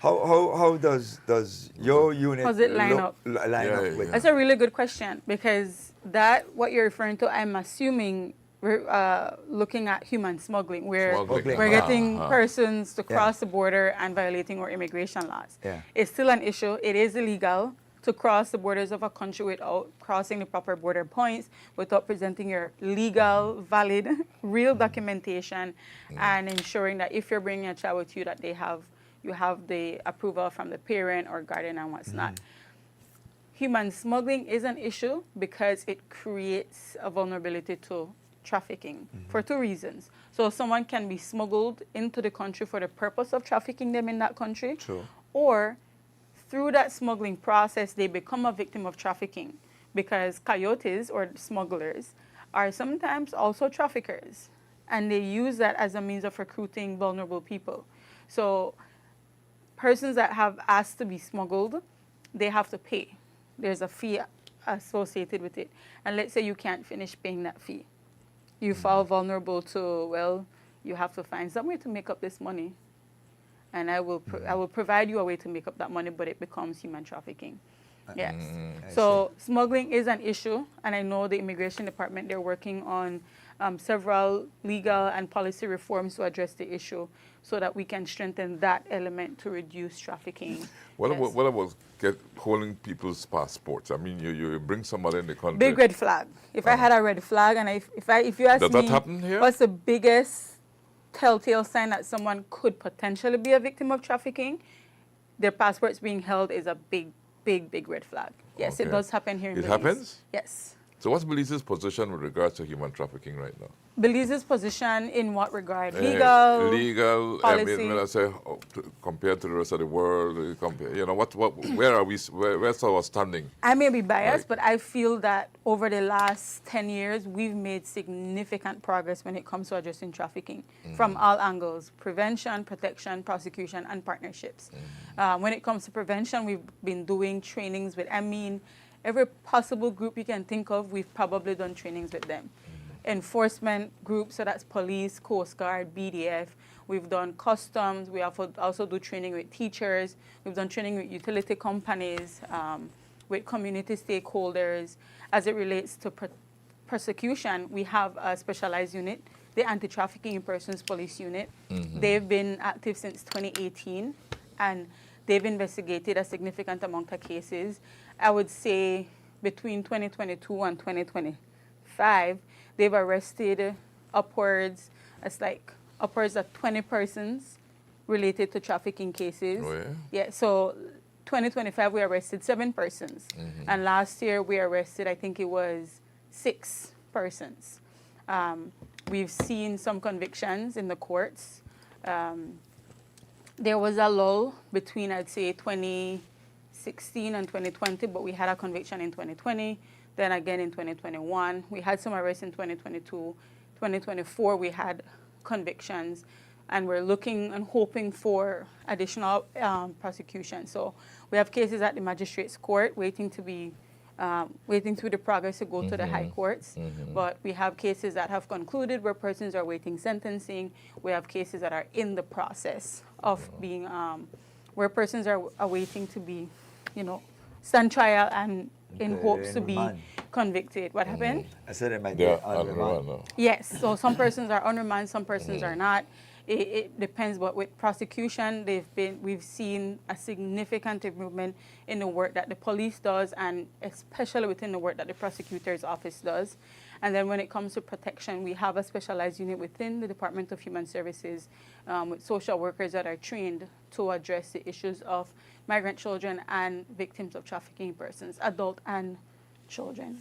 how does your unit line up with That's a really good question, because what you're referring to, I'm assuming we're looking at human smuggling, where we're getting persons to cross the border and violating our immigration laws. It's still an issue. It is illegal to cross the borders of a country without crossing the proper border points, without presenting your legal, valid, real documentation, and ensuring that if you're bringing a child with you, that you have the approval from the parent or guardian and what's not. Human smuggling is an issue because it creates a vulnerability to trafficking for two reasons. So someone can be smuggled into the country for the purpose of trafficking them in that country, or through that smuggling process, they become a victim of trafficking, because coyotes or smugglers are sometimes also traffickers, and they use that as a means of recruiting vulnerable people. So persons that have asked to be smuggled, they have to pay. There's a fee associated with it. And let's say you can't finish paying that fee. You fall vulnerable to, well, you have to find some way to make up this money. And I will provide you a way to make up that money, but it becomes human trafficking. Yes. So smuggling is an issue, and I know the Immigration Department, they're working on several legal and policy reforms to address the issue so that we can strengthen that element to reduce trafficking. What about holding people's passports? I mean, you bring somebody in the country. Big red flag. If I had a red flag, and if you ask me, does that happen here? What's the biggest telltale sign that someone could potentially be a victim of trafficking? Their passports being held is a big red flag. Yes, it does happen here in Belize. It happens? Yes. So what's Belize's position with regards to human trafficking right now? Belize's position in what regard? Legal, policy. I say, compared to the rest of the world, where are we? Where's our standing? I may be biased, but I feel that over the last 10 years, we've made significant progress when it comes to addressing trafficking from all angles: prevention, protection, prosecution, and partnerships. When it comes to prevention, we've been doing trainings with, every possible group you can think of, we've probably done trainings with them. Enforcement groups, so that's police, Coast Guard, BDF. We've done customs. We also do training with teachers. We've done training with utility companies, with community stakeholders. As it relates to prosecution, we have a specialized unit, the Anti-Trafficking in Persons Police Unit. They've been active since 2018, and they've investigated a significant amount of cases. I would say between 2022 and 2025, they've arrested upwards of 20 persons related to trafficking cases. Oh, yeah? Yeah, so 2025 we arrested 7 persons. And last year we arrested, I think it was 6 persons. We've seen some convictions in the courts. There was a lull between, I'd say, 2016 and 2020, but we had a conviction in 2020. Then again in 2021, we had some arrests in 2022. 2024, we had convictions, and we're looking and hoping for additional prosecution. So we have cases at the magistrate's court waiting through the progress to go to the high courts. But we have cases that have concluded where persons are waiting sentencing. We have cases that are in the process of being, where persons are awaiting to be, stand trial and in hopes to be convicted. What happened? I said it might be on remand. Yes, so some persons are on remand, some persons are not. It depends, but with prosecution, we've seen a significant improvement in the work that the police does, and especially within the work that the prosecutor's office does. And then when it comes to protection, we have a specialized unit within the Department of Human Services with social workers that are trained to address the issues of migrant children and victims of trafficking persons, adult and children.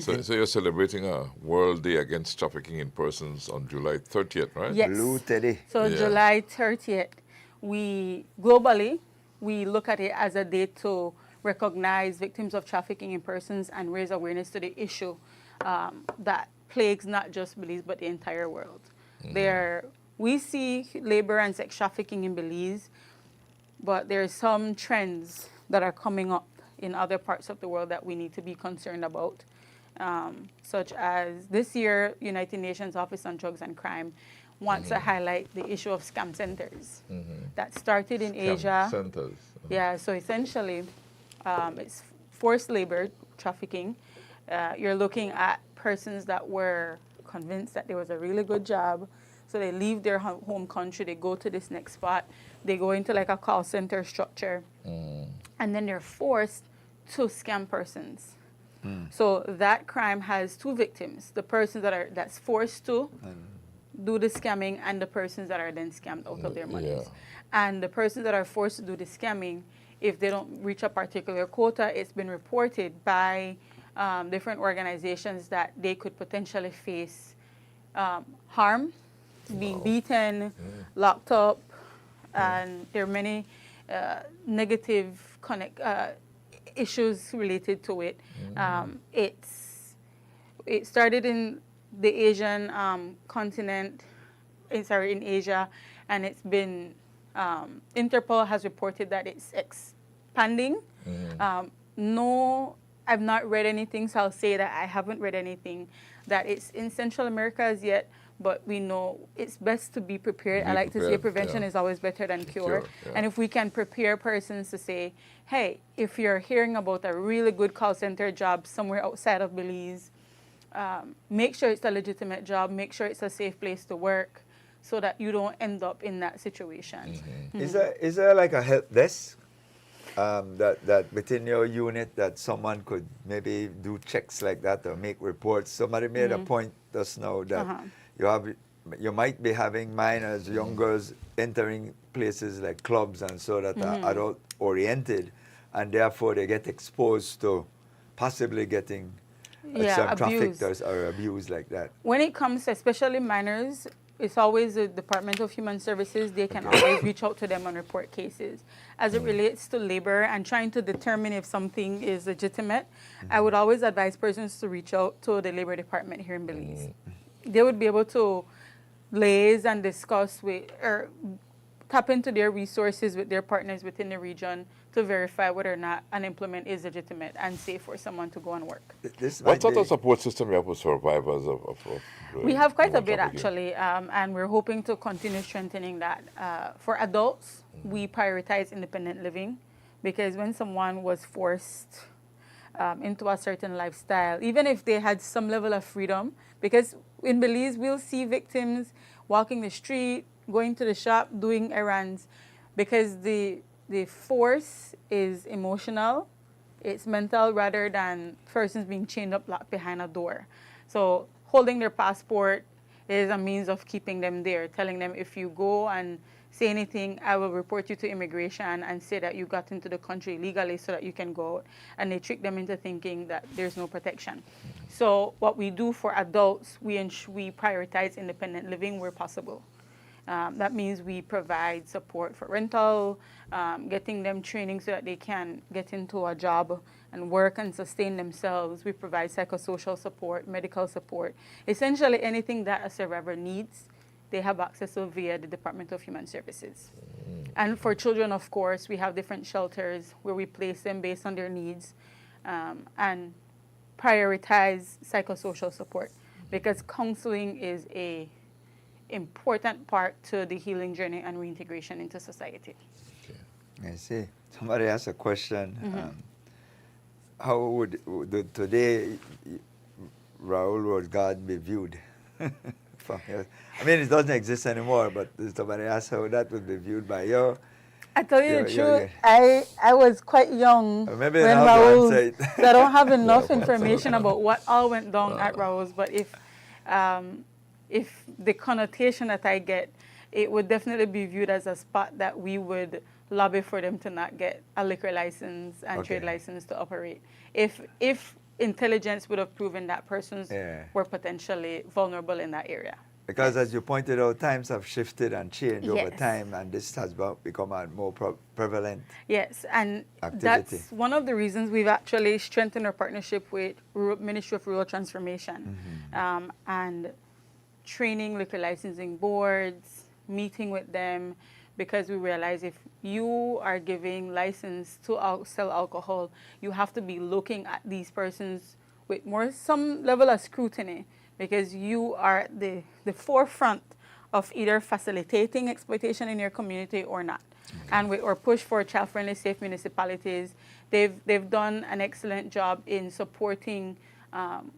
So you're celebrating a World Day Against Trafficking in Persons on July 30th, right? Yes. Blue Teddy. So July 30th, globally, we look at it as a day to recognize victims of trafficking in persons and raise awareness to the issue that plagues not just Belize, but the entire world. We see labor and sex trafficking in Belize, but there are some trends that are coming up in other parts of the world that we need to be concerned about, such as this year, United Nations Office on Drugs and Crime wants to highlight the issue of scam centers that started in Asia. Centers. Yeah, so essentially, it's forced labor trafficking. You're looking at persons that were convinced that there was a really good job, so they leave their home country, they go to this next spot, they go into like a call center structure, and then they're forced to scam persons. So that crime has 2 victims: the persons that's forced to do the scamming, and the persons that are then scammed out of their monies. And the persons that are forced to do the scamming, if they don't reach a particular quota, it's been reported by different organizations that they could potentially face harm, being beaten, locked up, and there are many negative issues related to it. It started in the Asian continent, in Asia, and it's been, Interpol has reported that it's expanding No, I've not read anything, so I'll say that I haven't read anything that it's in Central America as yet, but we know it's best to be prepared. I like to say prevention is always better than cure. And if we can prepare persons to say, hey, if you're hearing about a really good call center job somewhere outside of Belize, make sure it's a legitimate job, make sure it's a safe place to work, so that you don't end up in that situation. Is there like a help desk that within your unit that someone could maybe do checks like that or make reports? Somebody made a point just now that you might be having minors, young girls entering places like clubs and so that are adult oriented, and therefore they get exposed to possibly getting some trafficked or abused like that. When it comes to especially minors, it's always the Department of Human Services. They can always reach out to them and report cases. As it relates to labor and trying to determine if something is legitimate, I would always advise persons to reach out to the Labor Department here in Belize. They would be able to liaise and discuss with, or tap into their resources with their partners within the region to verify whether or not an employment is legitimate and safe for someone to go and work. What sort of support system you have for survivors of we have quite a bit actually, and we're hoping to continue strengthening that. For adults, we prioritize independent living, because when someone was forced into a certain lifestyle, even if they had some level of freedom, because in Belize we'll see victims walking the street, going to the shop, doing errands, because the force is emotional, it's mental, rather than persons being chained up locked behind a door. So holding their passport is a means of keeping them there, telling them if you go and say anything, I will report you to immigration and say that you got into the country illegally so that you can go out. And they trick them into thinking that there's no protection. So what we do for adults, we prioritize independent living where possible. That means we provide support for rental, getting them training so that they can get into a job and work and sustain themselves. We provide psychosocial support, medical support. Essentially anything that a survivor needs, they have access to via the Department of Human Services. And for children, of course, we have different shelters where we place them based on their needs and prioritize psychosocial support, because counseling is a important part to the healing journey and reintegration into society. I see. Somebody asked a question. How would today Raul Rodgard be viewed? From here? I mean, it doesn't exist anymore, but somebody asked how that would be viewed by you. I tell you the truth, I was quite young maybe when Raul's, so I don't have enough information about what all went down at Raul's, but if the connotation that I get, it would definitely be viewed as a spot that we would lobby for them to not get a liquor license and trade license to operate. If intelligence would have proven that persons were potentially vulnerable in that area. Because as you pointed out, times have shifted and changed over time, and this has become a more prevalent and activity. That's one of the reasons we've actually strengthened our partnership with Ministry of Rural Transformation and training liquor licensing boards, meeting with them, because we realize if you are giving license to sell alcohol, you have to be looking at these persons with some level of scrutiny, because you are the forefront of either facilitating exploitation in your community or not. And with our push for child-friendly safe municipalities, they've done an excellent job in supporting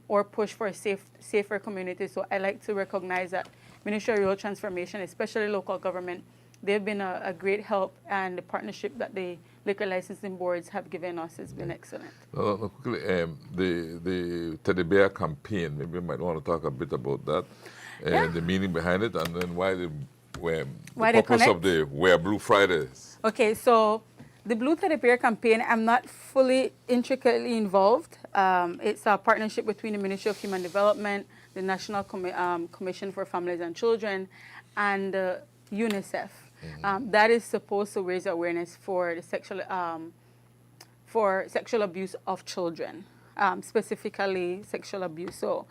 or push for a safer community. So I like to recognize that Ministry of Rural Transformation, especially local government, they've been a great help, and the partnership that the liquor licensing boards have given us has been excellent. Quickly, the Teddy Bear campaign, maybe you might want to talk a bit about that, and the meaning behind it, and then why the purpose of the Wear Blue Fridays. Okay, so the Blue Teddy Bear campaign, I'm not fully intricately involved. It's a partnership between the Ministry of Human Development, the National Commission for Families and Children, and UNICEF. That is supposed to raise awareness for the sexual abuse of children, specifically sexual abuse. So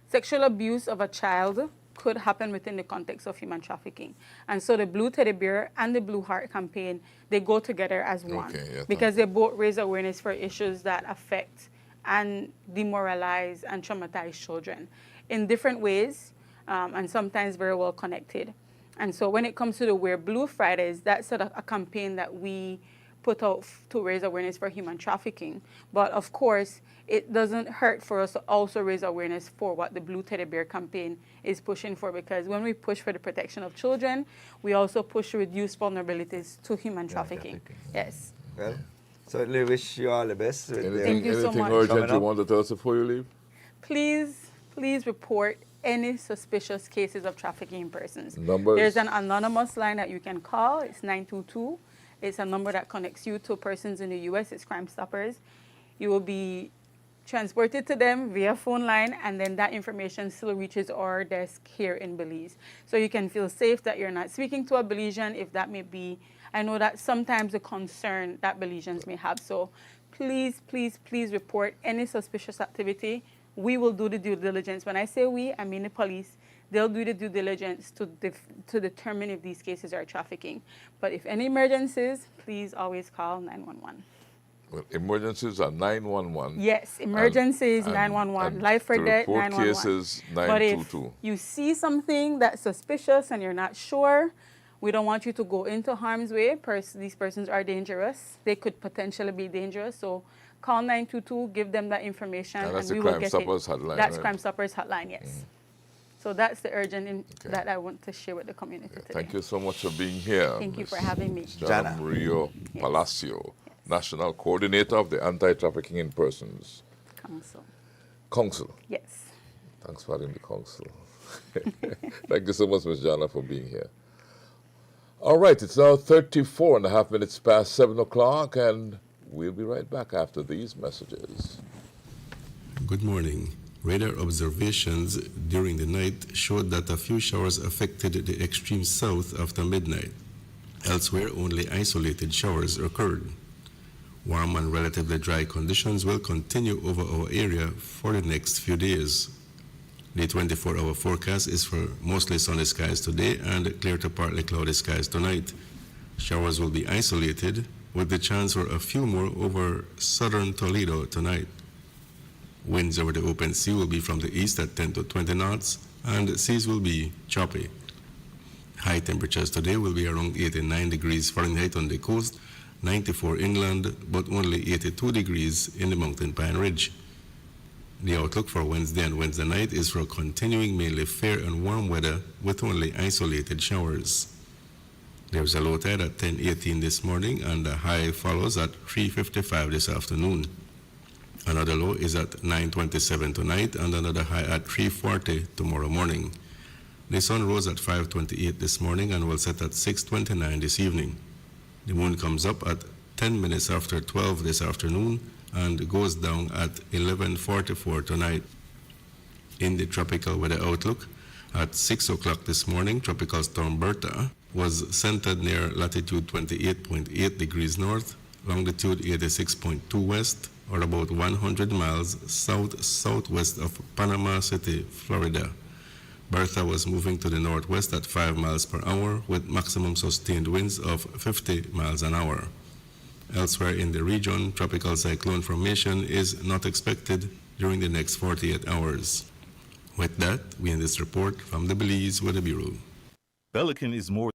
sexual abuse of a child could happen within the context of human trafficking. And so the Blue Teddy Bear and the Blue Heart campaign, they go together as one, because they both raise awareness for issues that affect and demoralize and traumatize children in different ways, and sometimes very well connected. And so when it comes to the Wear Blue Fridays, that's a campaign that we put out to raise awareness for human trafficking. But of course, it doesn't hurt for us to also raise awareness for what the Blue Teddy Bear campaign is pushing for, because when we push for the protection of children, we also push to reduce vulnerabilities to human trafficking. Yes. Well, certainly wish you all the best. Thank you so much. Anything urgent you want to tell us before you leave? Please report any suspicious cases of trafficking in persons. Numbers? There's an anonymous line that you can call. It's 922. It's a number that connects you to persons in the U.S. It's Crime Stoppers. You will be transported to them via phone line, and then that information still reaches our desk here in Belize. So you can feel safe that you're not speaking to a Belizean, if that may be. I know that sometimes a concern that Belizeans may have. So please report any suspicious activity. We will do the due diligence. When I say we, I mean the police. They'll do the due diligence to determine if these cases are trafficking. But if any emergencies, please always call 911. Well, emergencies are 911. Yes, emergencies, 911. Life or death, 911. Cases, 922. But if you see something that's suspicious and you're not sure, we don't want you to go into harm's way. These persons are dangerous. They could potentially be dangerous. So call 922, give them that information, and we will get it. That's the Crime Stoppers hotline. That's Crime Stoppers hotline, yes. So that's the urgent that I want to share with the community today. Thank you so much for being here. Thank you for having me. Jana Murillo Palacio, National Coordinator of the Anti-Trafficking in Persons Council. Yes. Thanks for having the council. Thank you so much, Ms. Jana, for being here. All right, it's now 34 and a half minutes past 7 o'clock, and we'll be right back after these messages. Good morning. Radar observations during the night showed that a few showers affected the extreme south after midnight. Elsewhere, only isolated showers occurred. Warm and relatively dry conditions will continue over our area for the next few days. The 24-hour forecast is for mostly sunny skies today and clear to partly cloudy skies tonight. Showers will be isolated, with the chance for a few more over southern Toledo tonight. Winds over the open sea will be from the east at 10 to 20 knots, and seas will be choppy. High temperatures today will be around 89 degrees Fahrenheit on the coast, 94 inland, but only 82 degrees in the Mountain Pine Ridge. The outlook for Wednesday and Wednesday night is for continuing mainly fair and warm weather with only isolated showers. There's a low tide at 10:18 this morning, and a high follows at 3:55 this afternoon. Another low is at 9:27 tonight, and another high at 3:40 tomorrow morning. The sun rose at 5:28 this morning and will set at 6:29 this evening. The moon comes up at 10 minutes after 12 this afternoon and goes down at 11:44 tonight. In the tropical weather outlook, at 6 o'clock this morning, Tropical Storm Bertha was centered near latitude 28.8 degrees north, longitude 86.2 west, or about 100 miles south-southwest of Panama City, Florida. Bertha was moving to the northwest at 5 miles per hour with maximum sustained winds of 50 miles an hour. Elsewhere in the region, tropical cyclone formation is not expected during the next 48 hours. With that, we end this report from the Belize Weather Bureau. Pelican is more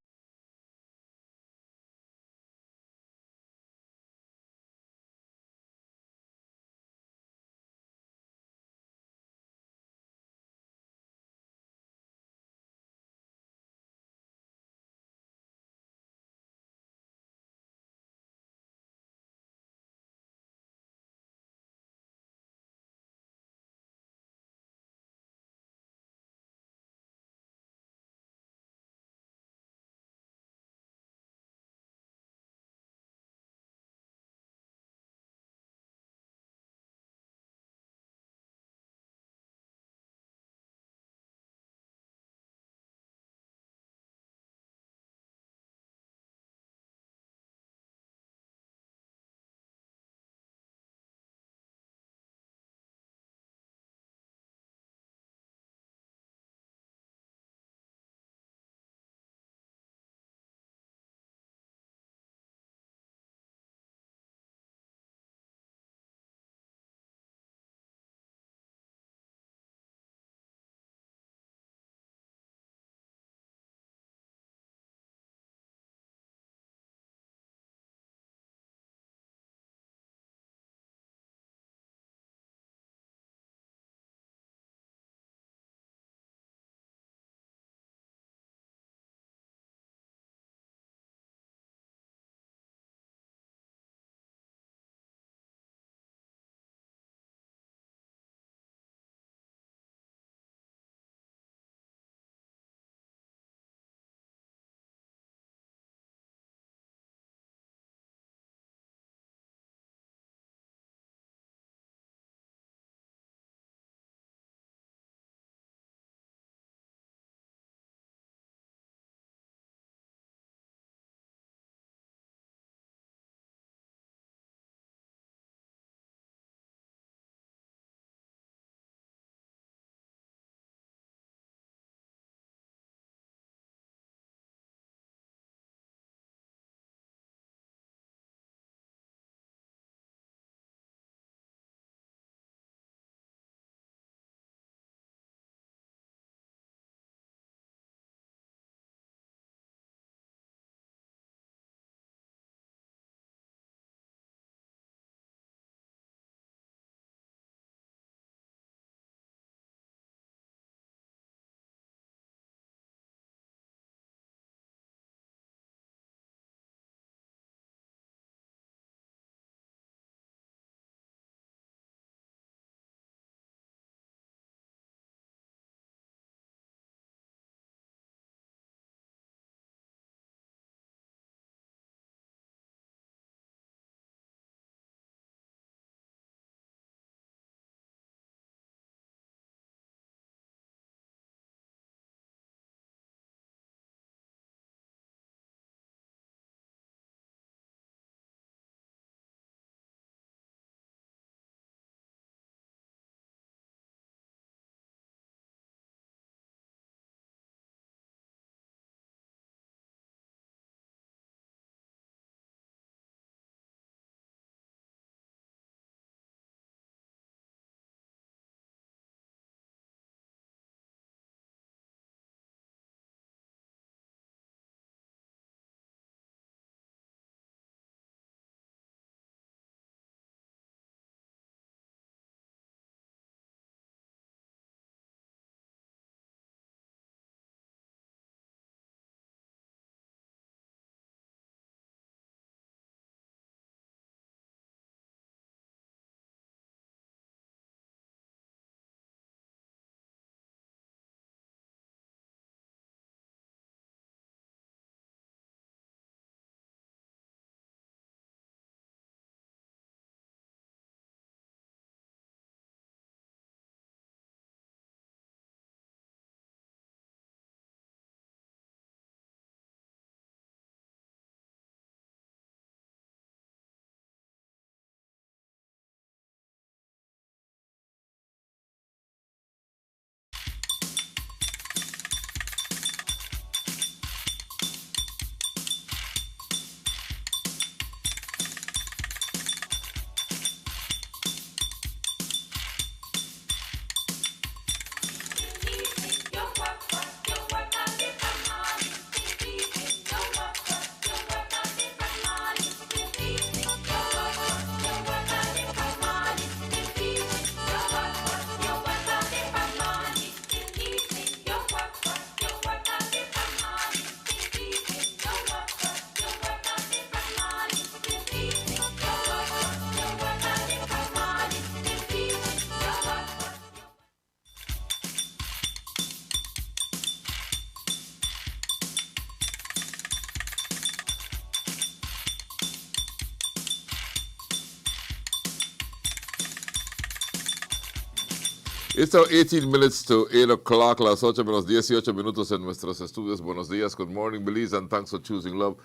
It's now 18 minutes to 8 o'clock, las 8 menos 18 minutos en nuestros estudios. Buenos días, good morning, Belize, and thanks for choosing love.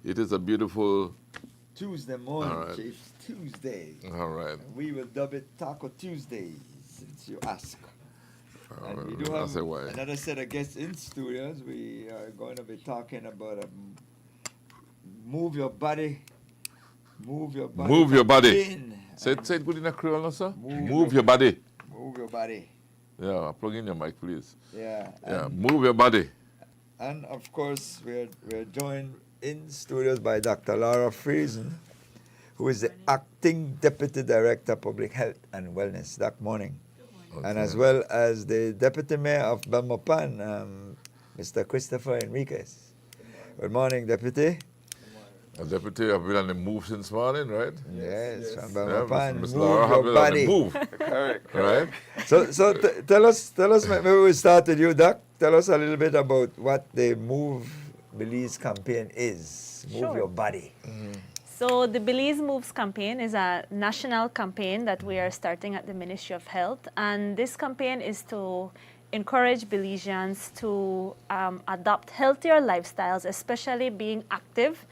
It is a beautiful... Tuesday morning, All right. Chief. Tuesday. All right. We will dub it Taco Tuesday, since you ask. And we do I have say why. another set of guests in studios. We are going to be talking about move your body. Move your body. Move your body. campaign. Say it good in a Creole, sir. Move Move your body. Move your body. Yeah, plug in your mic, please. Yeah. Yeah, And, move your body. and of course, we're joined in studios by Dr. Laura Friesen, who is the Acting Deputy Director of Public Health and Wellness that morning. And as well as the Deputy Mayor of Belmopan, Mr. Christopher Enriquez. Good morning, Deputy. Deputy, I've been on the move since morning, right? Yes, from Yeah, Belmopan. Miss Move Laura have your been on the body. move. Correct. Right? So tell us, maybe we'll start with you, Doc. Tell us a little bit about what the Move Belize campaign is. Move Sure. your body. So the Belize Moves campaign is a national campaign that we are starting at the Ministry of Health. And this campaign is to encourage Belizeans to adopt healthier lifestyles, especially being active.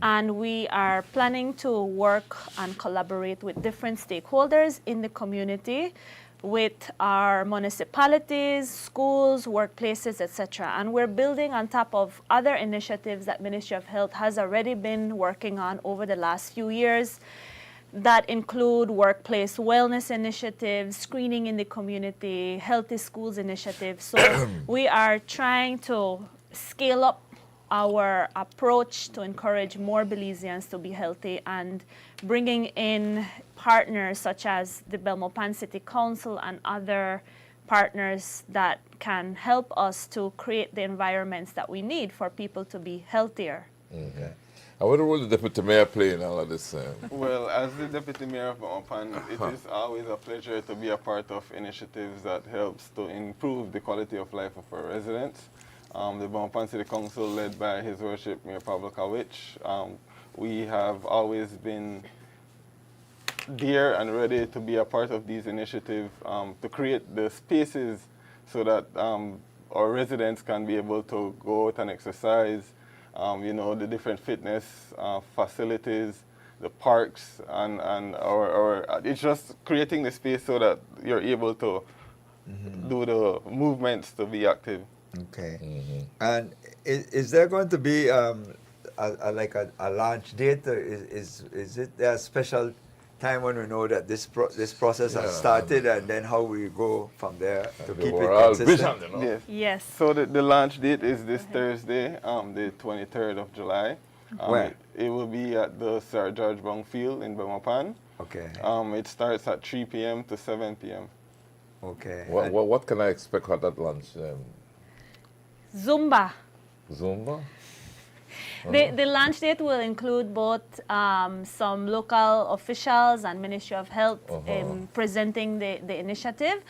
And we are planning to work and collaborate with different stakeholders in the community, with our municipalities, schools, workplaces, etc. And we're building on top of other initiatives that Ministry of Health has already been working on over the last few years that include workplace wellness initiatives, screening in the community, healthy schools initiatives. So we are trying to scale up our approach to encourage more Belizeans to be healthy and bringing in partners such as the Belmopan City Council and other partners that can help us to create the environments that we need for people to be healthier. Okay. And what role the Deputy Mayor play in all of this? Well, as the Deputy Mayor of Belmopan, it is always a pleasure to be a part of initiatives that helps to improve the quality of life of our residents. The Belmopan City Council, led by His Worship Mayor Pablo Kawich, we have always been there and ready to be a part of these initiatives to create the spaces so that our residents can be able to go out and exercise, the different fitness facilities, the parks, and it's just creating the space so that you're able to do the movements to be active. Okay. And is there going to be a launch date? Or is it there a special time when we know that this process has started, and then how we go from there to keep it consistent? Vision, Yes. Yes. So the launch date is this Thursday, the 23rd of July. Where? It will be at the Sir George Brown Field in Belmopan. Okay. It starts at 3 p.m. to 7 p.m. Okay. What can I expect at that lunch? Zumba. Zumba? The launch date will include both some local officials and Ministry of Health in presenting the initiative.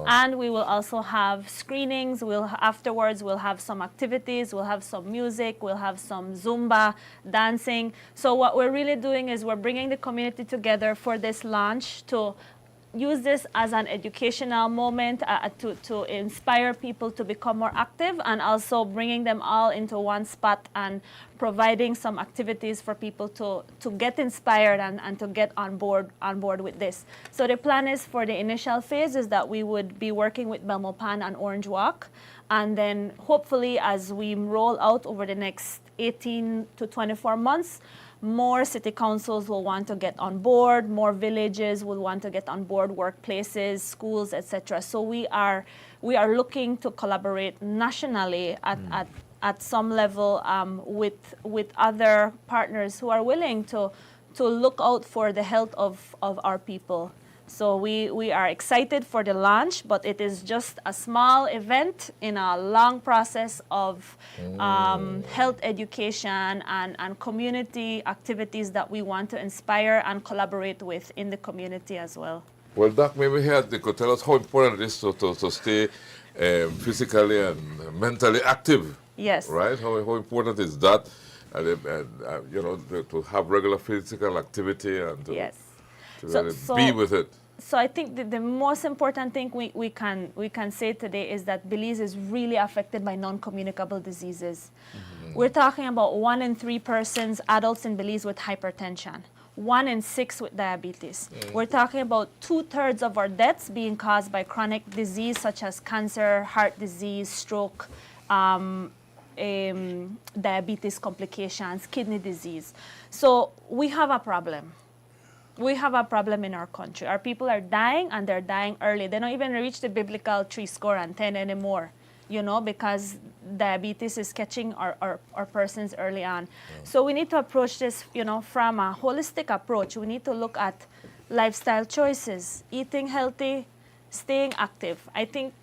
And we will also have screenings. Afterwards, we'll have some activities. We'll have some music. We'll have some Zumba dancing. So what we're really doing is we're bringing the community together for this launch to use this as an educational moment to inspire people to become more active, and also bringing them all into one spot and providing some activities for people to get inspired and to get on board with this. So the plan is for the initial phase is that we would be working with Belmopan and Orange Walk, and then hopefully as we roll out over the next 18 to 24 months, more city councils will want to get on board, more villages will want to get on board, workplaces, schools, etc. So we are looking to collaborate nationally at some level with other partners who are willing to look out for the health of our people. So we are excited for the launch, but it is just a small event in a long process of health education and community activities that we want to inspire and collaborate with in the community as well. Well, Doc, maybe here they could tell us how important it is to stay physically and mentally active. Yes. Right? How important is that? To have regular physical activity and to, Yes. to really be with it. so I think the most important thing we can say today is that Belize is really affected by non-communicable diseases. We're talking about 1 in 3 persons, adults in Belize, with hypertension. 1 in 6 with diabetes. We're talking about 2/3 of our deaths being caused by chronic disease such as cancer, heart disease, stroke, diabetes complications, kidney disease. So we have a problem. We have a problem in our country. Our people are dying, and they're dying early. They don't even reach the biblical 70 anymore, you know, because diabetes is catching our persons early on. So we need to approach this, you know, from a holistic approach. We need to look at lifestyle choices, eating healthy, staying active. I think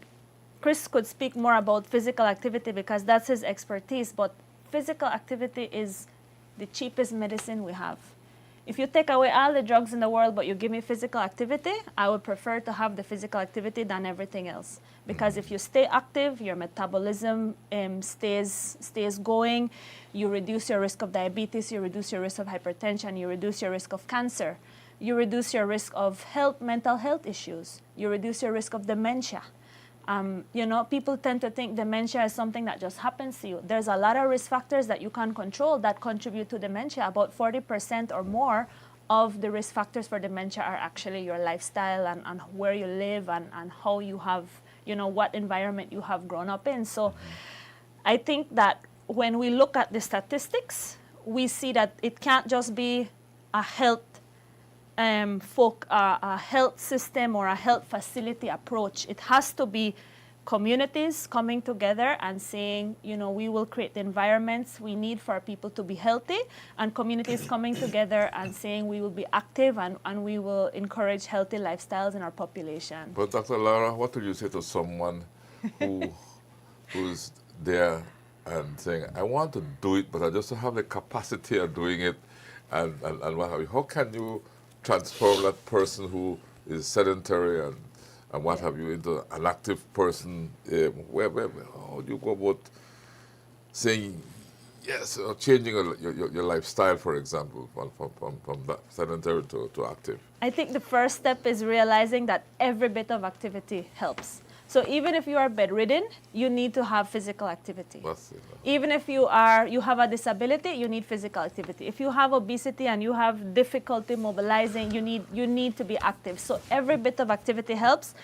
Chris could speak more about physical activity because that's his expertise, but physical activity is the cheapest medicine we have. If you take away all the drugs in the world, but you give me physical activity, I would prefer to have the physical activity than everything else. Because if you stay active, your metabolism stays going, you reduce your risk of diabetes, you reduce your risk of hypertension, you reduce your risk of cancer, you reduce your risk of mental health issues, you reduce your risk of dementia. You know, people tend to think dementia is something that just happens to you. There's a lot of risk factors that you can control that contribute to dementia. About 40% or more of the risk factors for dementia are actually your lifestyle and where you live and how you have, you know, what environment you have grown up in. So I think that when we look at the statistics, we see that it can't just be a health a health system or a health facility approach. It has to be communities coming together and saying, you know, we will create the environments we need for our people to be healthy, and communities coming together and saying we will be active and we will encourage healthy lifestyles in our population. But Dr. Lara, what would you say to someone who's there and saying, I want to do it, but I just don't have the capacity of doing it, and what have you? How can you transform that person who is sedentary and what have you into an active person? How do you go about saying yes, or changing your lifestyle, for example, from that sedentary to active? I think the first step is realizing that every bit of activity helps. So even if you are bedridden, you need to have physical activity. Even if you have a disability, you need physical activity. If you have obesity and you have difficulty mobilizing, you need to be active. So every bit of activity helps.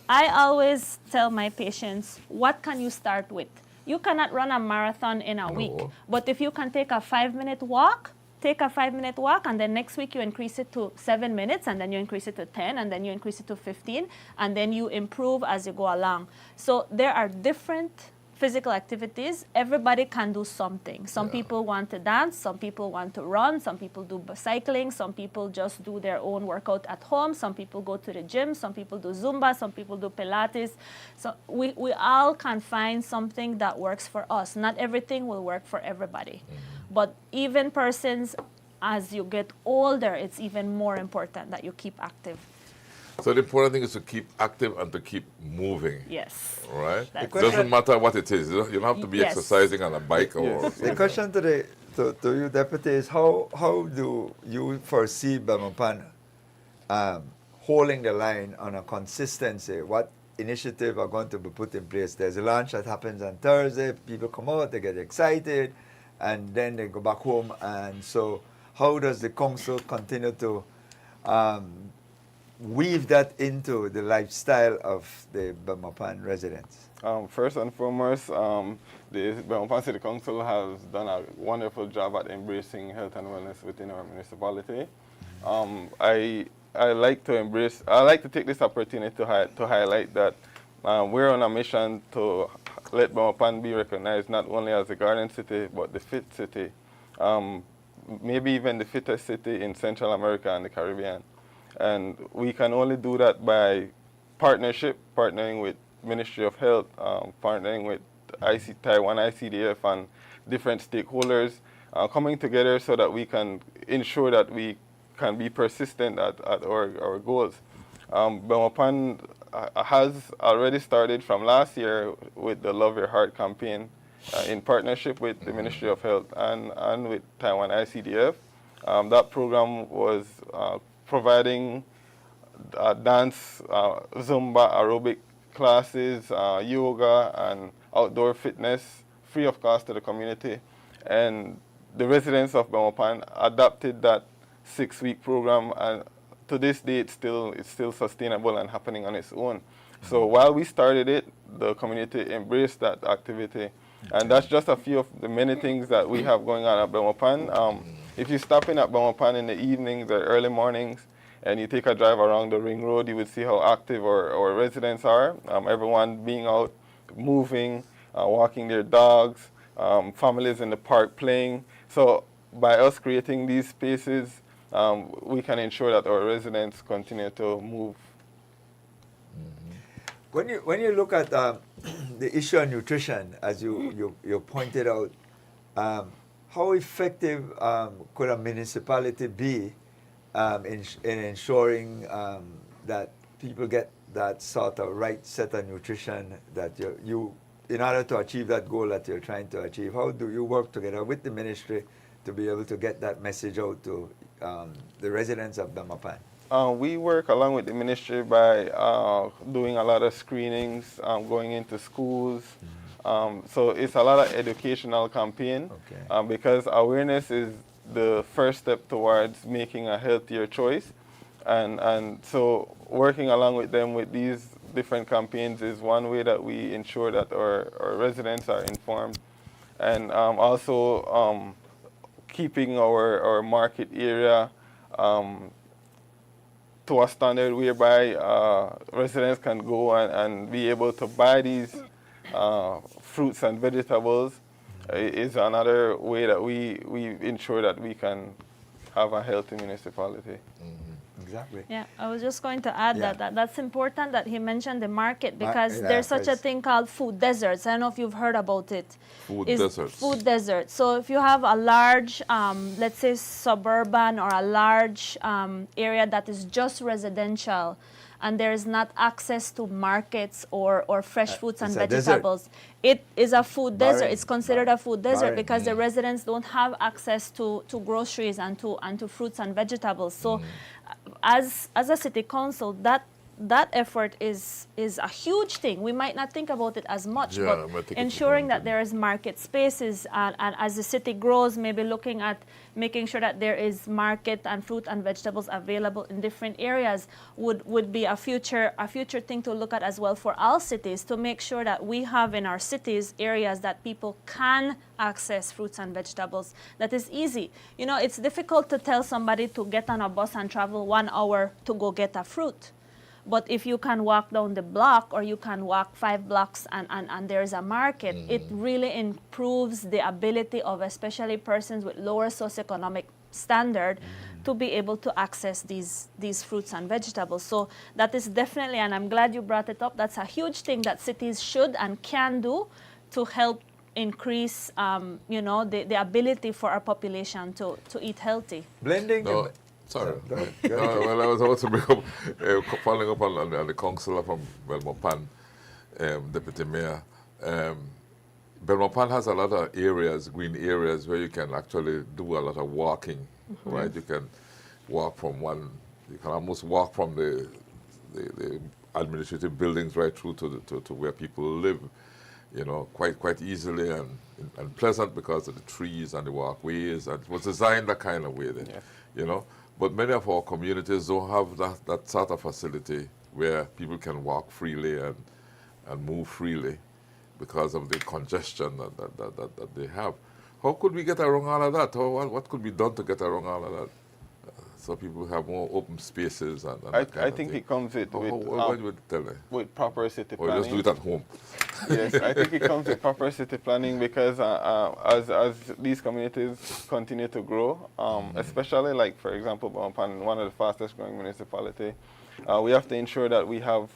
I always tell my patients, what can you start with? You cannot run a marathon in a week, but if you can take a 5-minute walk, take a 5-minute walk, and then next week you increase it to 7 minutes, and then you increase it to 10, and then you increase it to 15, and then you improve as you go along. So there are different physical activities. Everybody can do something. Some people want to dance, some people want to run, some people do cycling, some people just do their own workout at home, some people go to the gym, some people do Zumba, some people do Pilates. So we all can find something that works for us. Not everything will work for everybody. But even persons, as you get older, it's even more important that you keep active. So the important thing is to keep active and to keep moving. Yes. Right? It doesn't matter what it is. You don't have to be exercising on a bike or The question to you, Deputy, is how do you foresee Belmopan holding the line on a consistency? What initiative are going to be put in place? There's a launch that happens on Thursday. People come out, they get excited, and then they go back home. And so how does the council continue to weave that into the lifestyle of the Belmopan residents? First and foremost, the Belmopan City Council has done a wonderful job at embracing health and wellness within our municipality. I like to take this opportunity to highlight that we're on a mission to let Belmopan be recognized not only as a garden city, but the fit city, maybe even the fittest city in Central America and the Caribbean. And we can only do that by partnering with Ministry of Health, partnering with Taiwan ICDF and different stakeholders, coming together so that we can ensure that we can be persistent at our goals. Belmopan has already started from last year with the Love Your Heart campaign in partnership with the Ministry of Health and with Taiwan ICDF. That program was providing dance, Zumba, aerobic classes, yoga, and outdoor fitness, free of cost to the community. And the residents of Belmopan adopted that 6-week program, and to this day it's still sustainable and happening on its own. So while we started it, the community embraced that activity. And that's just a few of the many things that we have going on at Belmopan. If you stop in at Belmopan in the evenings or early mornings and you take a drive around the ring road, you would see how active our residents are. Everyone being out, moving, walking their dogs, families in the park playing. So by us creating these spaces, we can ensure that our residents continue to move. When you look at the issue of nutrition, as you pointed out, how effective could a municipality be in ensuring that people get that sort of right set of nutrition that you in order to achieve that goal that you're trying to achieve? How do you work together with the ministry to be able to get that message out to the residents of Belmopan? We work along with the ministry by doing a lot of screenings, going into schools. So it's a lot of educational campaign, because awareness is the first step towards making a healthier choice. And so working along with them with these different campaigns is one way that we ensure that our residents are informed. And also keeping our market area to a standard whereby residents can go and be able to buy these fruits and vegetables is another way that we ensure that we can have a healthy municipality. Exactly. Yeah, I was just going to add that's important that he mentioned the market, because there's such a thing called food deserts. I don't know if you've heard about it. Food deserts. Food deserts. So if you have a large, let's say suburban or a large area that is just residential, and there is not access to markets or fresh fruits and vegetables, it is a food desert. It's considered a food desert because the residents don't have access to groceries and to fruits and vegetables. So as a city council, that effort is a huge thing. We might not think about it as much, but ensuring that there is market spaces, and as the city grows, maybe looking at making sure that there is market and fruit and vegetables available in different areas would be a future thing to look at as well for all cities, to make sure that we have in our cities areas that people can access fruits and vegetables. That is easy. You know, it's difficult to tell somebody to get on a bus and travel 1 hour to go get a fruit. But if you can walk down the block, or you can walk 5 blocks and there's a market, it really improves the ability of especially persons with lower socioeconomic standard to be able to access these fruits and vegetables. So that is definitely, and I'm glad you brought it up, that's a huge thing that cities should and can do to help increase the ability for our population to eat healthy. Blending. Sorry. Well, I was about to bring up, following up on the councillor from Belmopan, Deputy Mayor. Belmopan has a lot of areas, green areas, where you can actually do a lot of walking, right? You can walk from you can almost walk from the administrative buildings right through to where people live, quite easily and pleasant because of the trees and the walkways. And it was designed that kind of way then, But many of our communities don't have that sort of facility where people can walk freely and move freely because of the congestion that they have. How could we get around all of that? What could be done to get around all of that? So people have more open spaces and that kind I of think thing. it comes with proper city planning. Or just do it at home. Yes, I think it comes with proper city planning because as these communities continue to grow, especially like, for example, Belmopan, one of the fastest growing municipality, we have to ensure that we have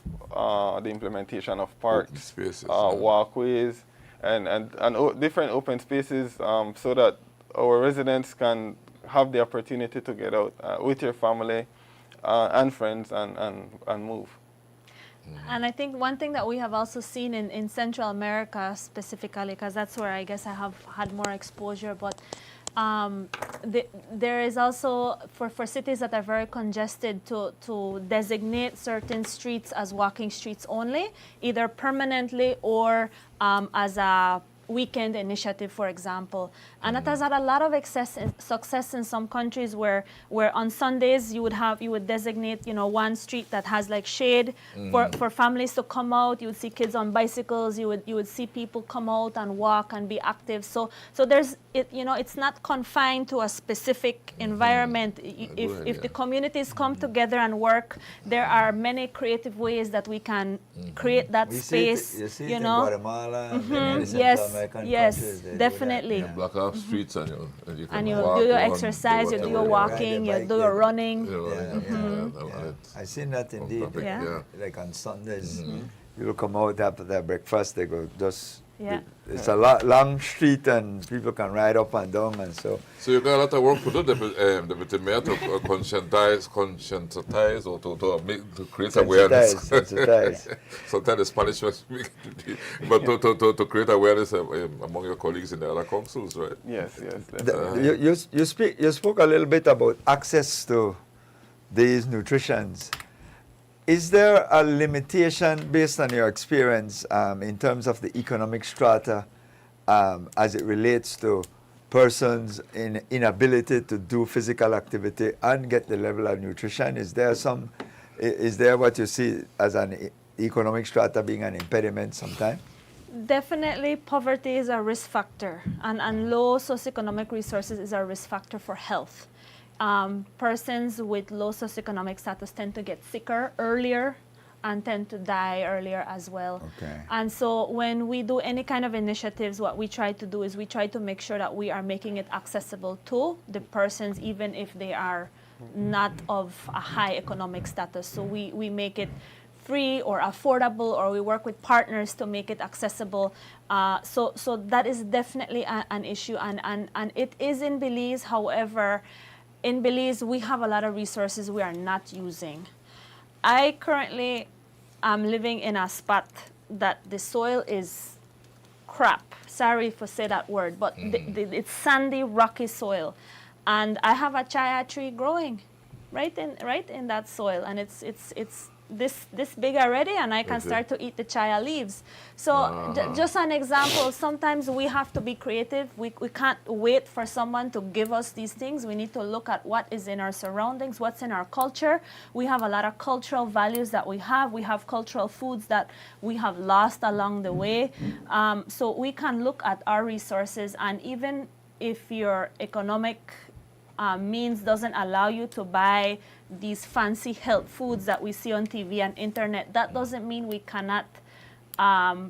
the implementation of parks, spaces, walkways, and different open spaces so that our residents can have the opportunity to get out with your family and friends and move. And I think one thing that we have also seen in Central America specifically, because that's where I guess I have had more exposure, but there is also, for cities that are very congested, to designate certain streets as walking streets only, either permanently or as a weekend initiative, for example. And it has had a lot of success in some countries where on Sundays you would designate, one street that has like shade for families to come out. You would see kids on bicycles. You would see people come out and walk and be active. So there's it's not confined to a specific environment. If the communities come together and work, there are many creative ways that we can create that space. You see it in Guatemala, yes, definitely. Block off streets and you can you walk, do your run, exercise, you do your walking, you do your running. I've seen that indeed. Yeah. Like on Sundays, people come out after their breakfast, they go just. Yeah. It's a long street and people can ride up and down and so. So you got a lot of work to do, the mayor, to conscientize or to create awareness. Sensitize. Sometimes the Spanish will speak, but to create awareness among your colleagues in the other councils, right? Yes. You spoke a little bit about access to these nutritions. Is there a limitation based on your experience in terms of the economic strata as it relates to persons' inability to do physical activity and get the level of nutrition? Is there what you see as an economic strata being an impediment sometimes? Definitely poverty is a risk factor, and low socioeconomic resources is a risk factor for health. Persons with low socioeconomic status tend to get sicker earlier and tend to die earlier as well. Okay. And so when we do any kind of initiatives, what we try to do is we try to make sure that we are making it accessible to the persons, even if they are not of a high economic status. So we make it free or affordable, or we work with partners to make it accessible. So that is definitely an issue, and it is in Belize. However, in Belize, we have a lot of resources we are not using. I currently am living in a spot that the soil is crap. Sorry for say that word, but it's sandy, rocky soil. And I have a chaya tree growing right in that soil, and it's this big already, and I can start to eat the chaya leaves. So just an example, sometimes we have to be creative. We can't wait for someone to give us these things. We need to look at what is in our surroundings, what's in our culture. We have a lot of cultural values that we have. We have cultural foods that we have lost along the way. So we can look at our resources, and even if your economic means doesn't allow you to buy these fancy health foods that we see on TV and internet, that doesn't mean we cannot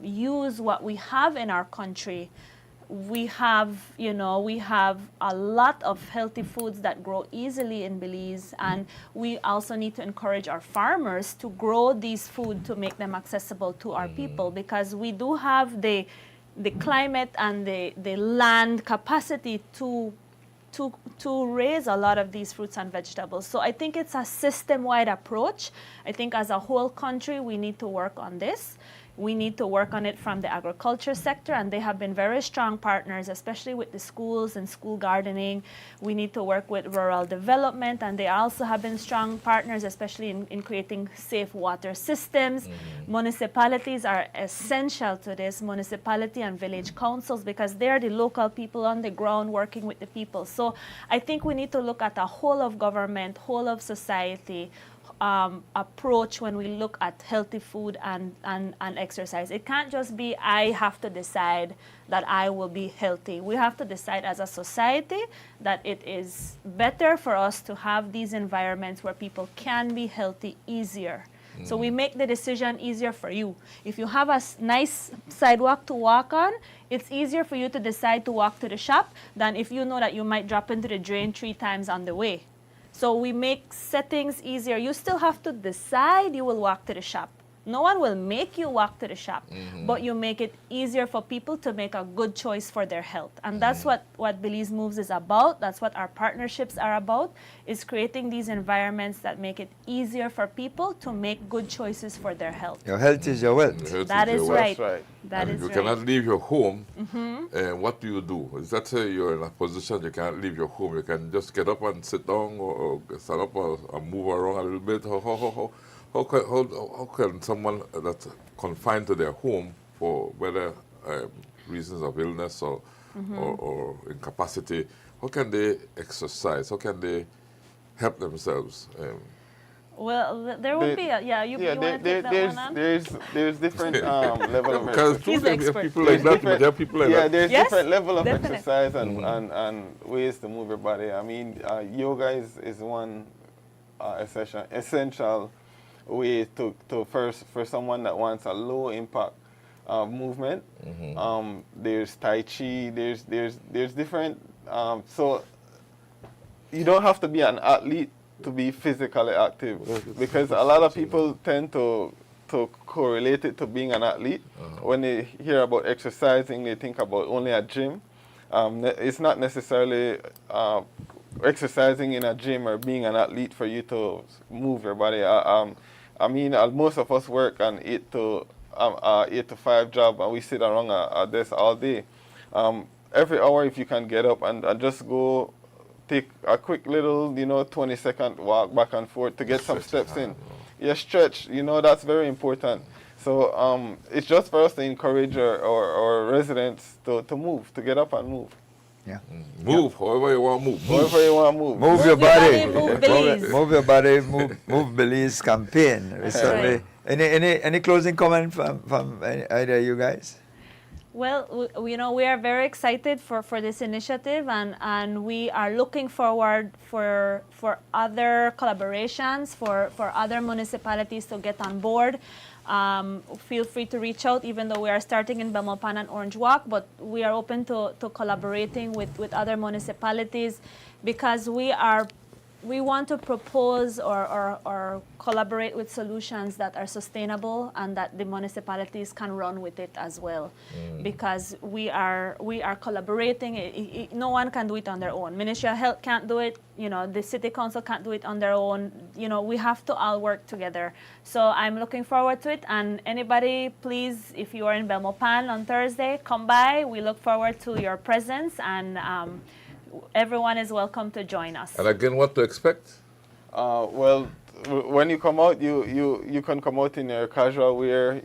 use what we have in our country. We have a lot of healthy foods that grow easily in Belize, and we also need to encourage our farmers to grow these foods to make them accessible to our people, because we do have the climate and the land capacity to raise a lot of these fruits and vegetables. So I think it's a system-wide approach. I think as a whole country, we need to work on this. We need to work on it from the agriculture sector, and they have been very strong partners, especially with the schools and school gardening. We need to work with rural development, and they also have been strong partners, especially in creating safe water systems. Municipalities are essential to this, municipality and village councils, because they're the local people on the ground working with the people. So I think we need to look at a whole of government, whole of society approach when we look at healthy food and exercise. It can't just be I have to decide that I will be healthy. We have to decide as a society that it is better for us to have these environments where people can be healthy easier. So we make the decision easier for you. If you have a nice sidewalk to walk on, it's easier for you to decide to walk to the shop than if you know that you might drop into the drain 3 times on the way. So we make settings easier. You still have to decide you will walk to the shop, No one will make you walk to the shop, but you make it easier for people to make a good choice for their health. And that's what Belize Moves is about. That's what our partnerships are about, is creating these environments that make it easier for people to make good choices for their health. Your health is your wealth. That is right. That's right. That And is if you right. cannot leave your home, what do you do? Is that say you're in a position you can't leave your home? You can just get up and sit down or stand up or move around a little bit? How can someone that's confined to their home for whether reasons of illness or incapacity, how can they exercise? How can they help themselves? Well, there will be a, you want to take that one on? There's different level of Because exercise. He's the expert. people like that, but there are people like that. There's Yes, different level of definitely. exercise and ways to move your body. I mean, yoga is one essential way to first for someone that wants a low impact movement. There's Tai Chi. There's different. So you don't have to be an athlete to be physically active, because a lot of people tend to correlate it to being an athlete. When they hear about exercising, they think about only a gym. It's not necessarily exercising in a gym or being an athlete for you to move your body. I mean, most of us work an 8 to 5 job, and we sit around a desk all day. Every hour, if you can get up and just go take a quick little, 20-second walk back and forth to get some steps in. You stretch, that's very important. So it's just for us to encourage our residents to move, to get up and move. Yeah. Move, however you want to move. However you want to move. Move your body. Move Belize. Move your body. Move Belize campaign. Recently. Any closing comment from either of you guys? Well, we are very excited for this initiative, and we are looking forward for other collaborations, for other municipalities to get on board. Feel free to reach out, even though we are starting in Belmopan and Orange Walk, but we are open to collaborating with other municipalities, because we want to propose or collaborate with solutions that are sustainable and that the municipalities can run with it as well. Because we are collaborating. No one can do it on their own. Ministry of Health can't do it. The City Council can't do it on their own. We have to all work together. So I'm looking forward to it. And anybody, please, if you are in Belmopan on Thursday, come by. We look forward to your presence, and everyone is welcome to join us. And again, what to expect? Well, when you come out, you can come out in your casual wear,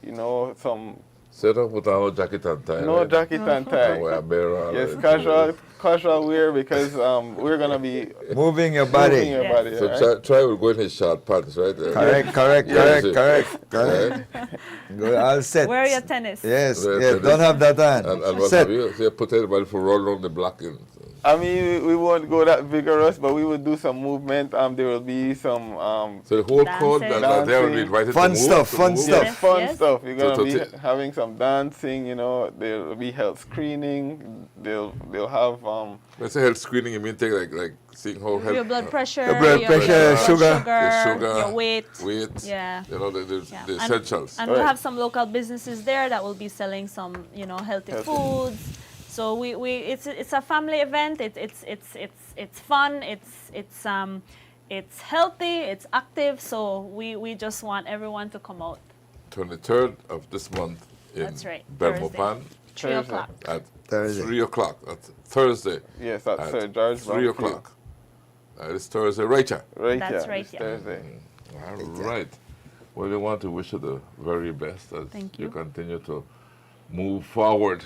some... Set up with our jacket and tie. No right? jacket and tie. Wear a bearer, Yes, right? casual wear, because we're going to be... Moving your body. Moving your Yes. body, So right? try will go in his short pants, right? Correct. Right? Go all set. Wear your tennis. Yes, Wear yes. tennis. Don't have that on. And what Set. have you? So you put everybody for roll on the block in. I mean, we won't go that vigorous, but we will do some movement. There will be some... So the whole crowd Dancing. that they will be invited Fun to move. stuff, to fun move. stuff. Yes, fun Yes. stuff. You're So going to to be having some dancing, there will be health screening. They'll have... When I say health screening, you mean take like seeing how health... Your blood pressure, Your blood pressure, blood sugar. your weight. Weight. Yeah. The Yeah. essentials. And we'll have some local businesses there that will be selling some, healthy foods. So it's a family event. It's fun. It's healthy. It's active. So we just want everyone to come out. 23rd of this month in That's right, Belmopan 3 o'clock. at Thursday. 3 o'clock. That's Thursday. Yes, that's at Sir George 3 Brown o'clock. This Thursday, right here. Right, That's yeah, right, this yeah. Thursday. All right. Well, we want to wish you the very best as Thank you you. continue to move forward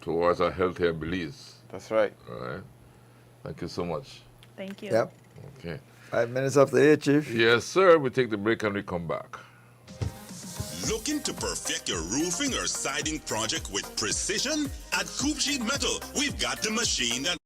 towards a healthier Belize. That's right. All right. Thank you so much. Thank you. Yep. Okay. 5 minutes after 8, Chief. Yes, sir. We take the break and we come back. Looking to perfect your roofing or siding project with precision? At Coop Sheet Metal, we've got the machine that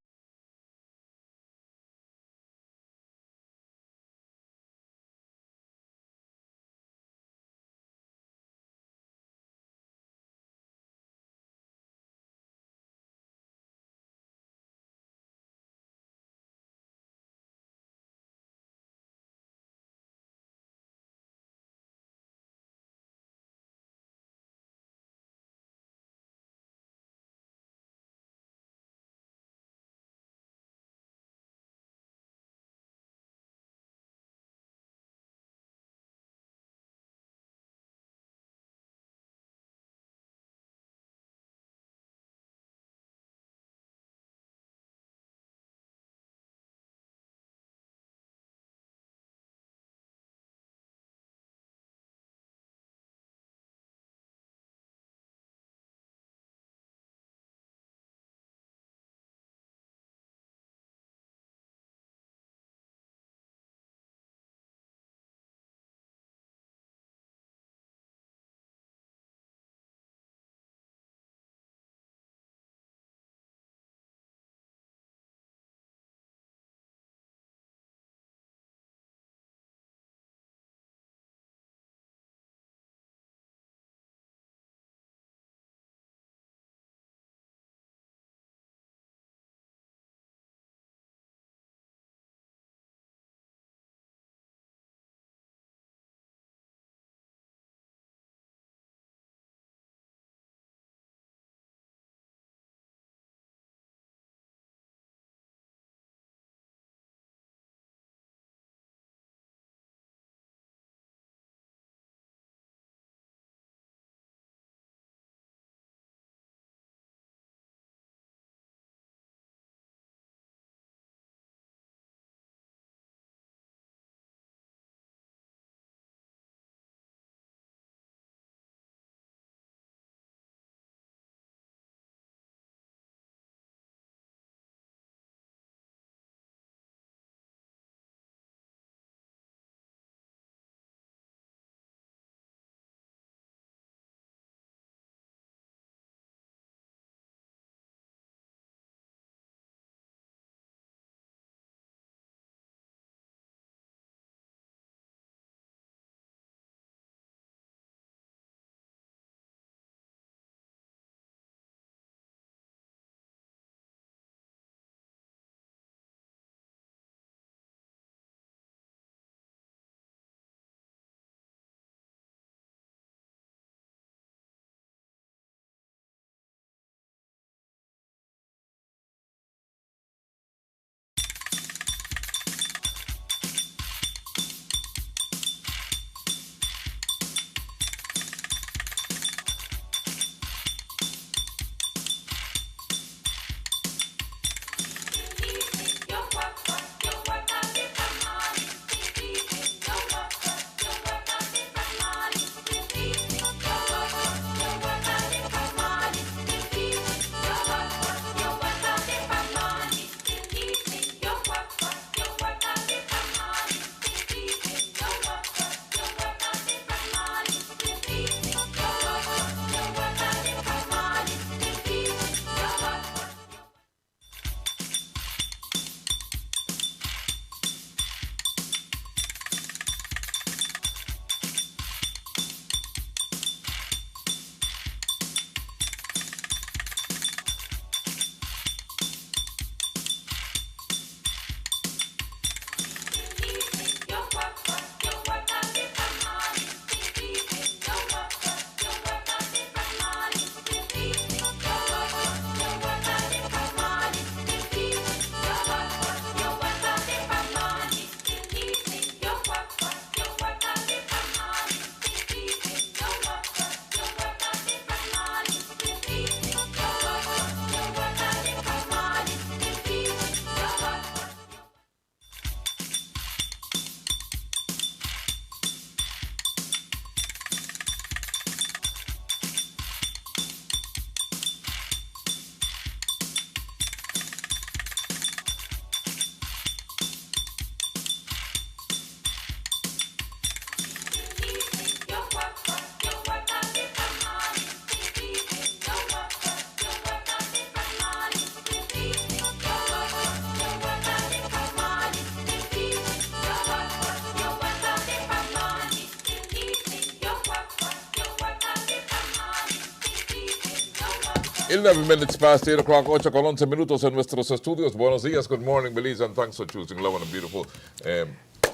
11 minutes past 8 o'clock, 8 con 11 minutos en nuestros estudios. Buenos días, good morning, Belize, and thanks for choosing Love and Beautiful.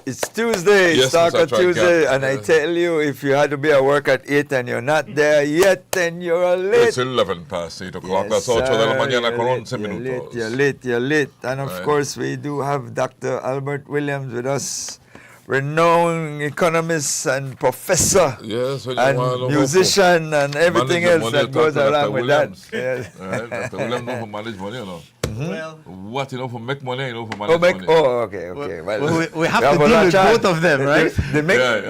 It's Tuesday, Yes, Taco Mr. Tuesday, Tricap. and I tell you, if you had to be at work at 8 and you're not there yet, then you're late. It's 11 past 8 o'clock. Yes, That's 8 de la sir, mañana you're con late, 11 you're minutos. You're late. And of Right. course, we do have Dr. Albert Williams with us, renowned economist and professor Yes, when you and want to know musician and everything manage else money, that goes talk to along Dr. with that. Williams. Yes. Right? Dr. Williams know for manage money, you know. Well, What, you know, for make money, you know, for manage money. Okay. well, we have to deal with both of them, right? The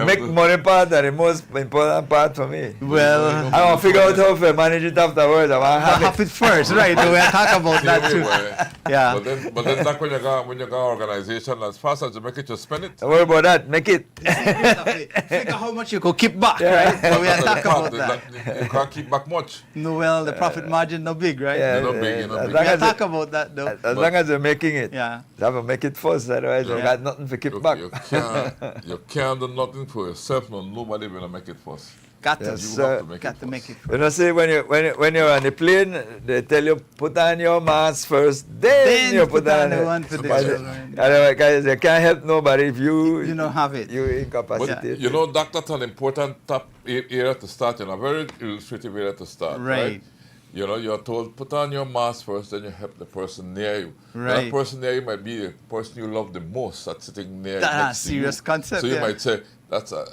make money part are the most important part for me. Well, I want to figure out how to manage it afterwards. I want to have it first, right? We'll talk about that too. Yeah. But then that when you got organization, as fast as you make it, you spend it. Don't worry about that. Make it. Figure how much you could keep back, right? But we'll talk about that. You can't keep back much. No, well, the profit margin no big, right? Yeah, You're not big, you're not big. We'll talk about that though. As long as you're making it. Yeah. You have to make it first, otherwise you got nothing to keep back. You can't do nothing for yourself, no, nobody will make it first. Got to, Yes, You have to make it first. You know, see, when you're on the plane, they tell you put on your mask first, then you put on the it. one for the Because children. otherwise, guys, you can't help nobody if you don't have it. You But incapacitated. you know, that's an important top area to start, and a very illustrative area to start, right? You know, you're told, put on your mask first, then you help the person near you. Right. That person near you might be the person you love the most that's sitting near That's next a to you. serious concept, So you yeah. might say, that's a,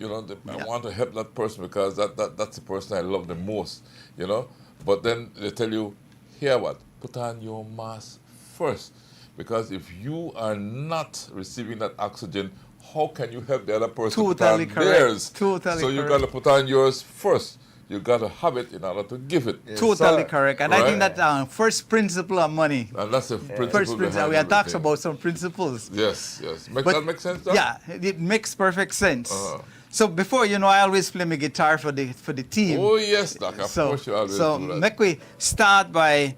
you know, I want to help that person because that's the person I love the most, you know. But then they tell you, here what, put on your mask first. Because if you are not receiving that oxygen, how can you help the other person Totally put on correct. theirs? Totally So you correct. got to put on yours first. You got to have it in order to give it. Totally correct. And I think Right? that first principle of money. And that's the principle First principle. behind We have talked everything. about some principles. Yes. But- That makes sense, Doc? Yeah, it makes perfect sense. Uh-huh. So before, you know, I always play my guitar for the team. Oh, yes, Doc. Of course you always so do that. make we start by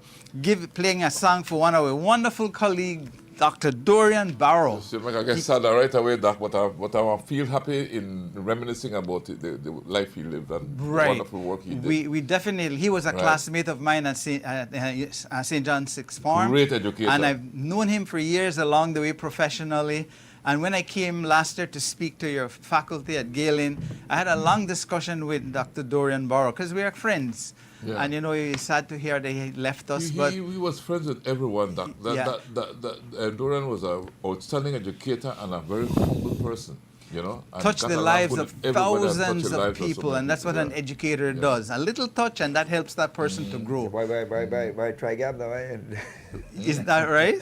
playing a song for one of our wonderful colleague, Dr. Dorian Barrow. So I get sad right away, Doc, but I feel happy in reminiscing about the life he lived and the wonderful work he did. We definitely, he was a Right. classmate of mine at St. John's Sixth Form. Great educator. And I've known him for years along the way professionally. And when I came last year to speak to your faculty at Galen, I had a long discussion with Dr. Dorian Barrow because we are friends. Yeah. And you know, it's sad to hear that he left us. But He was friends with everyone, Doc. Dorian was an outstanding educator and a very humble person, you know. And touch got the along lives with of everybody and touch thousands the of lives so people, many and that's what people, an educator does. A little touch, and that helps that person to grow. Why try gap now? Is that right?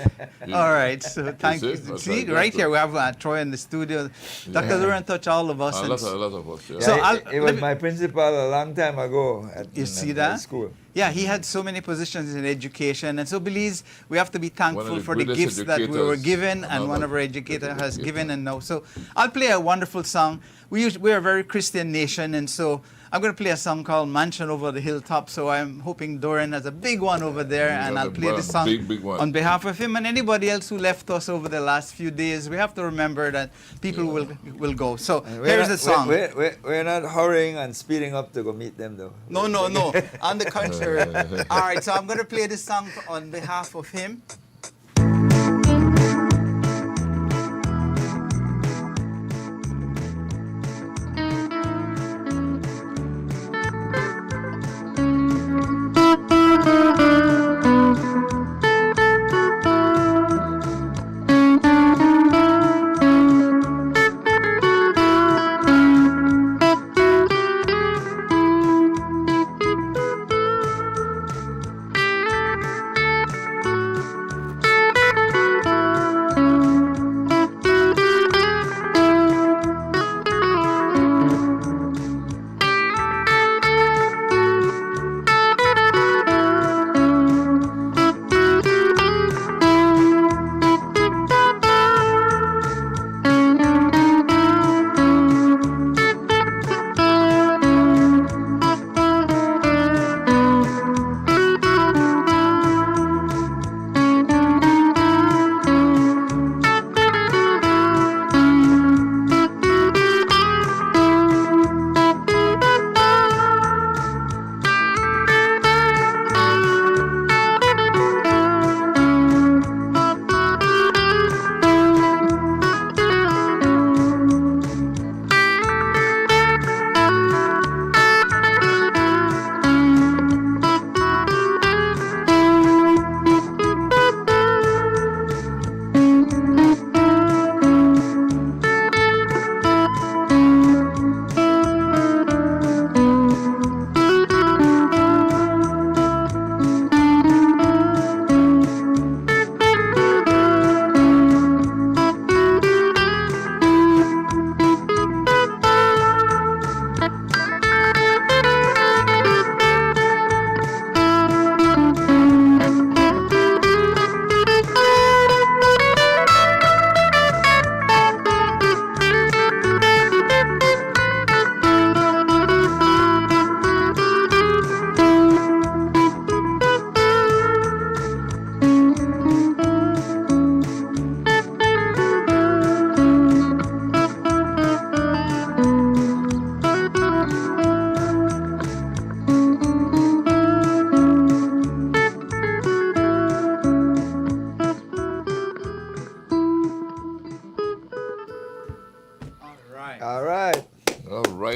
All right. So thank you. That's See, right, right that's here we have Troy in the studio. Dr. Yeah. Dorian touched all of us. A and lot of us, yeah. So it was my principal a long time ago You see at that? school. Yeah, he had so many positions in education, and so Belize, we have to be thankful the for the greatest gifts that we were educators, given, and one of our educators has given, and now. So I'll play a wonderful song. We're a very Christian nation, and so I'm going to play a song called Mansion Over the Hilltop. So I'm hoping Dorian has a big one over there, and I'll play the song big one. on behalf of him and anybody else who left us over the last few days. We have to remember that people will go. So here's the song. We're not hurrying and speeding up to go meet them, though. No. On the contrary. All right, so I'm going to play this song on behalf of him.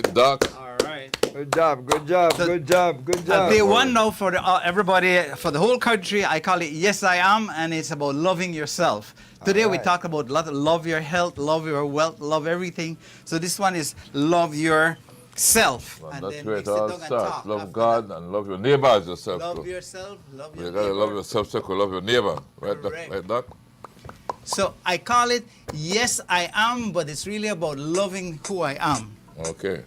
right, Doc. All right. Good job, good job, good job, good job. I'll play one now for everybody, for the whole country. I call it Yes I Am, and it's about loving yourself. Today we talk about love your health, love your wealth, love everything. So this one is love yourself. Well, and that's then where we it sit all down and starts. talk Love after God that. and love your neighbor as yourself. Love too. yourself, love your You gotta neighbor. love yourself so you can love your neighbor. Right, Correct. right, Doc? So I call it Yes I Am, but it's really about loving who I am. Okay.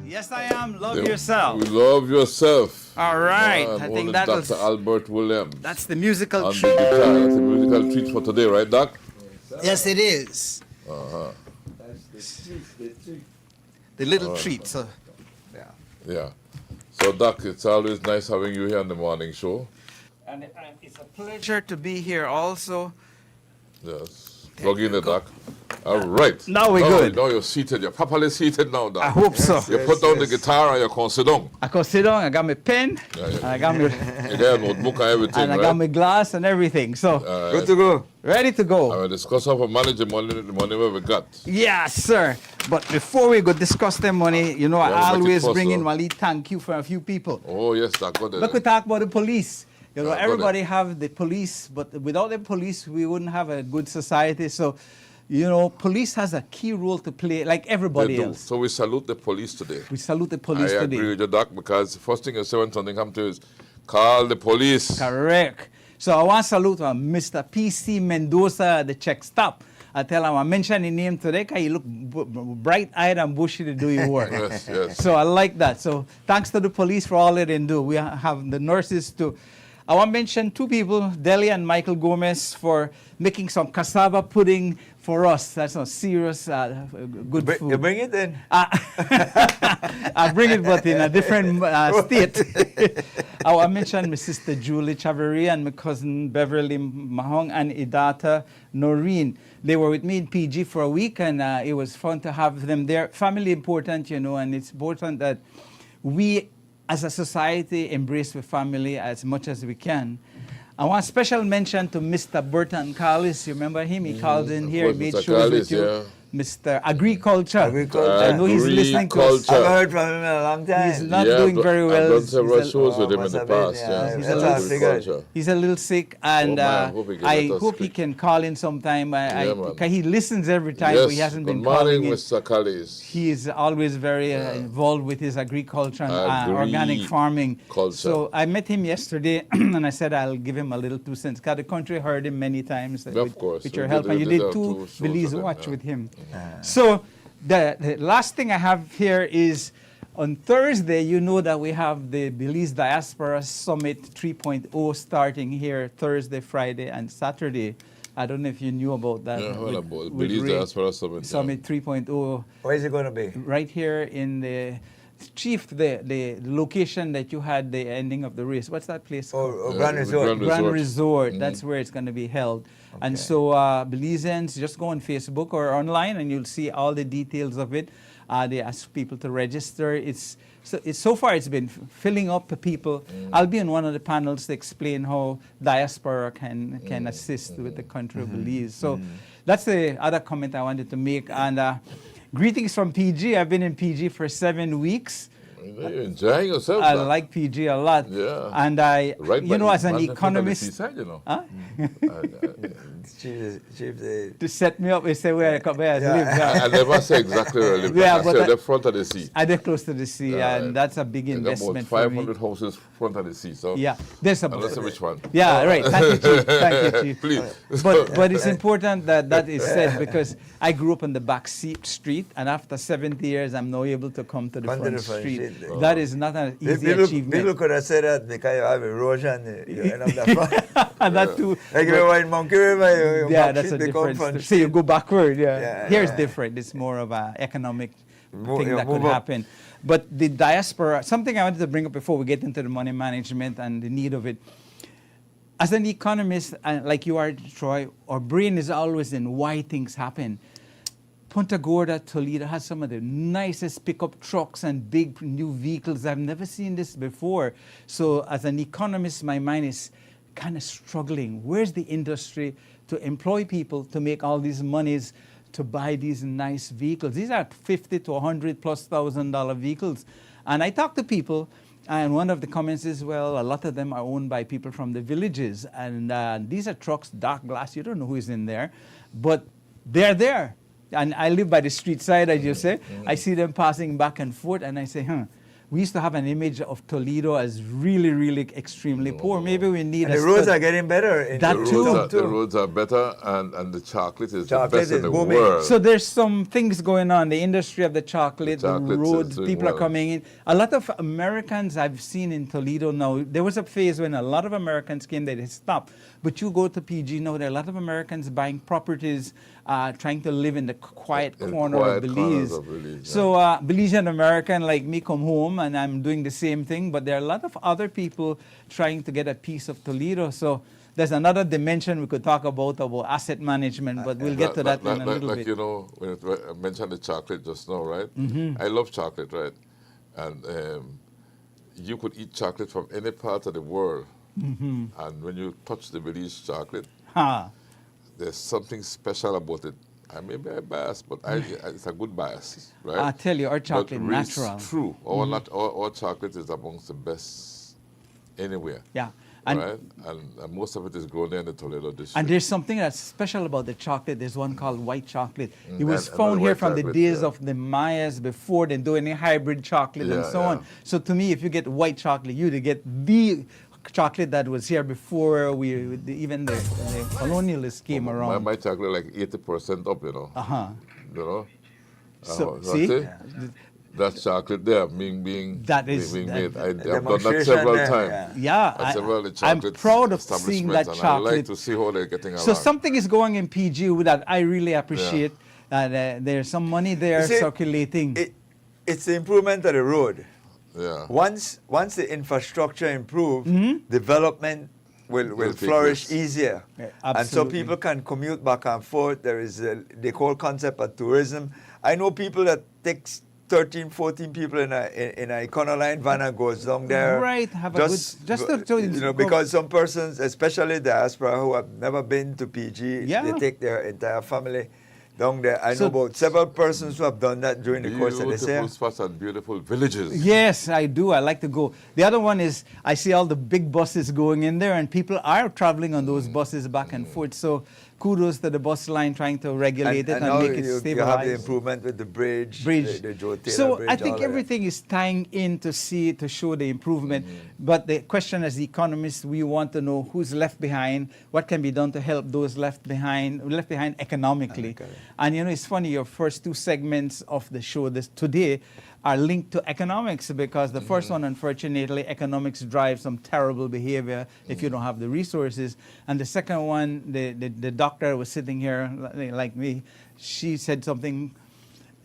Yes, I am. Love yourself. Love yourself. All right. And I think only that Dr. was. Albert Williams. That's the musical on the treat. guitar. That's the musical treat for today, right, Doc? Yes, it is. Uh-huh. The little All right. treat. So, Yeah. So, Doc, it's always nice having you here on the morning show. and it's a pleasure to be here also. Yes. Plug in the Doc. All right. Now we're good. Now you're seated. You're properly seated now, Doc. I hope so. You put down the guitar and you can sit down. I can sit down. I got my pen. And I got my. You got your notebook and everything, And I right? got my glass and everything. So, Good to go. ready to go. I will discuss how to manage the money where we got. Yes, sir. But before we go discuss the money, you know, Yeah, I we'll make it always first, bring in though. Waleed thank you for a few people. Oh, yes, Doc. Go there. Look, we talk about the police. You know, Yeah, go everybody have the police, but without the police, we wouldn't have a good society. So, you know, police has a key role to play, like everybody They do. else. So we salute the police today. We salute the police I today. agree with you, Doc, because the first thing you say when something comes to you is call the police. Correct. So I want to salute Mr. P.C. Mendoza, the check stop. I tell him, I mention his name today because he look bright-eyed and bushy to do your work. Yes, yes. So I like that. So thanks to the police for all that they do. We have the nurses too. I want to mention two people, Deli and Michael Gomez, for making some cassava pudding for us. That's not serious, good food. You bring it in? I bring it, but in a different state. I want to mention my sister Julie Chavarria and my cousin Beverly Mahong and Idata Noreen. They were with me in PG for a week, and it was fun to have them there. Family important, you know, and it's important that we as a society embrace the family as much as we can. I want a special mention to Mr. Burton Callis. You remember him? He called in here, he made shows with you. Yeah. Mr. Agriculture. I know he's listening to us. I've heard from him in a long time. He's not doing very well. I've done several shows with him in the past. He's a little sick, and I hope he can call in sometime. He listens every time, but he hasn't been calling in. Mr. Callis. He is always very involved with his agriculture and organic farming. So I met him yesterday, and I said I'll give him a little 2 cents. Because the country heard him many times with your help, and you did 2 Belize Watch with him. So the last thing I have here is on Thursday, you know that we have the Belize Diaspora Summit 3.0 starting here Thursday, Friday, and Saturday. I don't know if you knew about that. Yeah, what about Belize Diaspora Summit? Summit 3.0. Where is it going to be? Right here in the the location that you had the ending of the race. What's that place called? Grand Resort. Grand Resort. That's where it's going to be held. Okay. And so Belizeans, just go on Facebook or online and you'll see all the details of it. They ask people to register. So far it's been filling up the people. I'll be in one of the panels to explain how diaspora can assist with the country of Belize. So that's the other comment I wanted to make. And greetings from PG. I've been in PG for 7 weeks. You're enjoying yourself. I like PG a lot. Yeah. And as an economist, to set me up, they say where I live. I never say exactly where I live. I say at the front of the sea. I live close to the sea, and that's a big investment for me. About 500 houses front of the sea. So yeah, there's about. Let's see which one. Yeah, right. Thank you, Chief. Thank you, Chief. Please. But it's important that is said because I grew up on the back street, and after 70 years, I'm now able to come to the front street. That is not an easy achievement. People could have said that because you have erosion, you end up the front. That too. Like if you were in Monkey River, that's a different story. So you go backward, Here it's different. It's more of an economic thing that could happen. But the diaspora, something I wanted to bring up before we get into the money management and the need of it. As an economist, like you are, Troy, our brain is always in why things happen. Punta Gorda, Toledo has some of the nicest pickup trucks and big new vehicles. I've never seen this before. So as an economist, my mind is kind of struggling. Where's the industry to employ people to make all these monies to buy these nice vehicles? These are $50,000 to $100,000+ vehicles. And I talk to people, and one of the comments is, well, a lot of them are owned by people from the villages. And these are trucks, dark glass, you don't know who is in there, but they're there. And I live by the street side, as you say. I see them passing back and forth, and I say, we used to have an image of Toledo as really, really extremely poor. Maybe we need the roads are getting better. The roads are better, and the chocolate is the best in the world. So there's some things going on. The industry of the chocolate, the roads, people are coming in. A lot of Americans I've seen in Toledo now, there was a phase when a lot of Americans came, they stopped. But you go to PG now, there are a lot of Americans buying properties, trying to live in the quiet corner of Belize. So Belizean American like me come home and I'm doing the same thing, but there are a lot of other people trying to get a piece of Toledo. So there's another dimension we could talk about asset management, but we'll get to that in a little bit. You know, when I mentioned the chocolate just now, right? I love chocolate, right? And you could eat chocolate from any part of the world. And when you touch the Belize chocolate, there's something special about it. I may be biased, but it's a good bias, right? I tell you, our chocolate natural. It's true. Our chocolate is amongst the best anywhere. Yeah. And most of it is grown there in the Toledo district. And there's something that's special about the chocolate. There's one called white chocolate. It was found here from the days of the Mayas before they do any hybrid chocolate and so on. So to me, if you get white chocolate, you get the chocolate that was here before even the colonialists came around. My chocolate like 80% up, you know. You know. So see, That chocolate there being made. I've done that demonstration several there, times. I'm proud of seeing that chocolate. I like to see how they're getting along. So something is going in PGU that I really appreciate. There's some money there circulating. It's the improvement of the road. Yeah. Once the infrastructure improves, development will flourish easier. And so people can commute back and forth. There is the whole concept of tourism. I know people that takes 13, 14 people in a Econoline van and goes down there. Right, because some persons, especially diaspora who have never been to PG, they take their entire family down there. I know about several persons who have done that during the course of this year. Beautiful spots and beautiful villages. Yes, I do. I like to go. The other one is I see all the big buses going in there, and people are traveling on those buses back and forth. So kudos to the bus line trying to regulate it and make it stabilized. You have the improvement with the bridge. The Joe Taylor so bridge, I think everything is tying in to show the improvement. But the question as economists, we want to know who's left behind, what can be done to help those left behind economically. And it's funny, your first two segments of the show today are linked to economics, because the first one, unfortunately, economics drives some terrible behavior if you don't have the resources. And the second one, the doctor was sitting here like me, she said something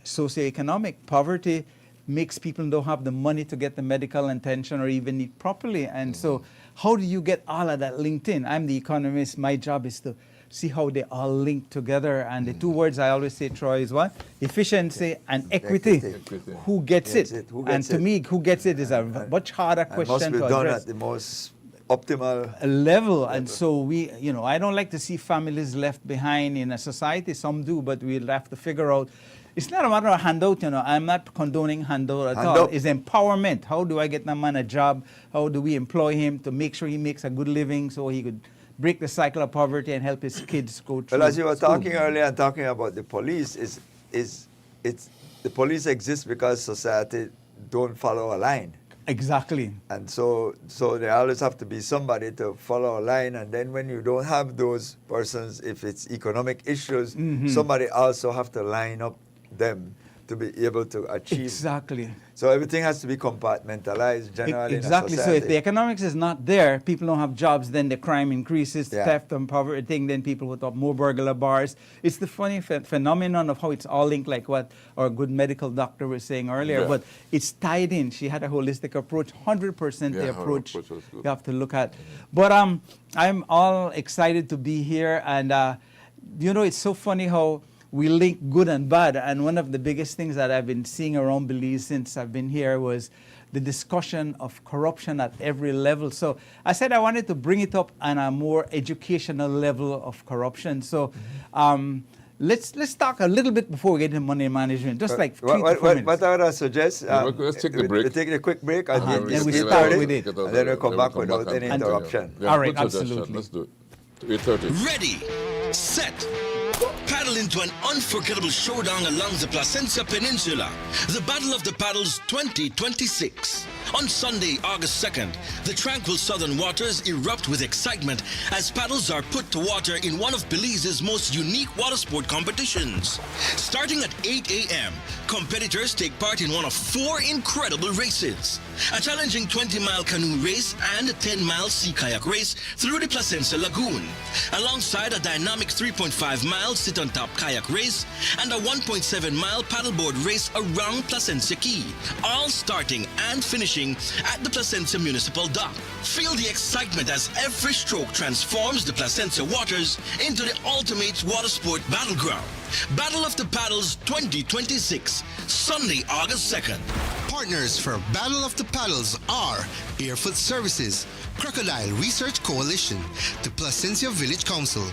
socioeconomic. Poverty makes people don't have the money to get the medical attention or even eat properly. And so how do you get all of that linked in? I'm the economist. My job is to see how they all link together. And the two words I always say, Troy, is what? Efficiency and equity. Who gets it? And to me, who gets it is a much harder question to address. Must be done at the most optimal level. And so I don't like to see families left behind in a society. Some do, but we'll have to figure out. It's not a matter of handout, I'm not condoning handout at all. It's empowerment. How do I get that man a job? How do we employ him to make sure he makes a good living so he could break the cycle of poverty and help his kids go through. Well, as you were talking earlier and talking about the police, the police exists because society don't follow a line. Exactly. And so there always have to be somebody to follow a line, and then when you don't have those persons, if it's economic issues, somebody also have to line up them to be able to achieve. Exactly. So everything has to be compartmentalized generally. Exactly. In a so if the economics is not there, people don't have jobs, then the crime increases, theft and poverty, then people put up more burglar bars. It's the funny phenomenon of how it's all linked, like what our good medical doctor was saying earlier, but it's tied in. She had a holistic approach, 100% the approach you have to look at. But I'm all excited to be here, and it's so funny how we link good and bad. And one of the biggest things that I've been seeing around Belize since I've been here was the discussion of corruption at every level. So I said I wanted to bring it up on a more educational level of corruption. So let's talk a little bit before we get into money management, just like 3 to 4 minutes. What I would suggest, let's take the break. We take a quick break, and then we start with it. And then we'll come back without any interruption. All right, absolutely. Let's do it. 8:30. Ready, set, paddle into an unforgettable showdown along the Placencia Peninsula, the Battle of the Paddles 2026. On Sunday, August 2nd, the tranquil southern waters erupt with excitement as paddles are put to water in one of Belize's most unique water sport competitions. Starting at 8 a.m., competitors take part in one of 4 incredible races: a challenging 20-mile canoe race and a 10-mile sea kayak race through the Placencia Lagoon, alongside a dynamic 3.5-mile sit-on-top kayak race and a 1.7-mile paddleboard race around Placencia Key, all starting and finishing at the Placencia Municipal Dock. Feel the excitement as every stroke transforms the Placencia waters into the ultimate water sport battleground. Battle of the Paddles 2026, Sunday, August 2nd. Partners for Battle of the Paddles are Barefoot Services, Crocodile Research Coalition, the Placencia Village Council,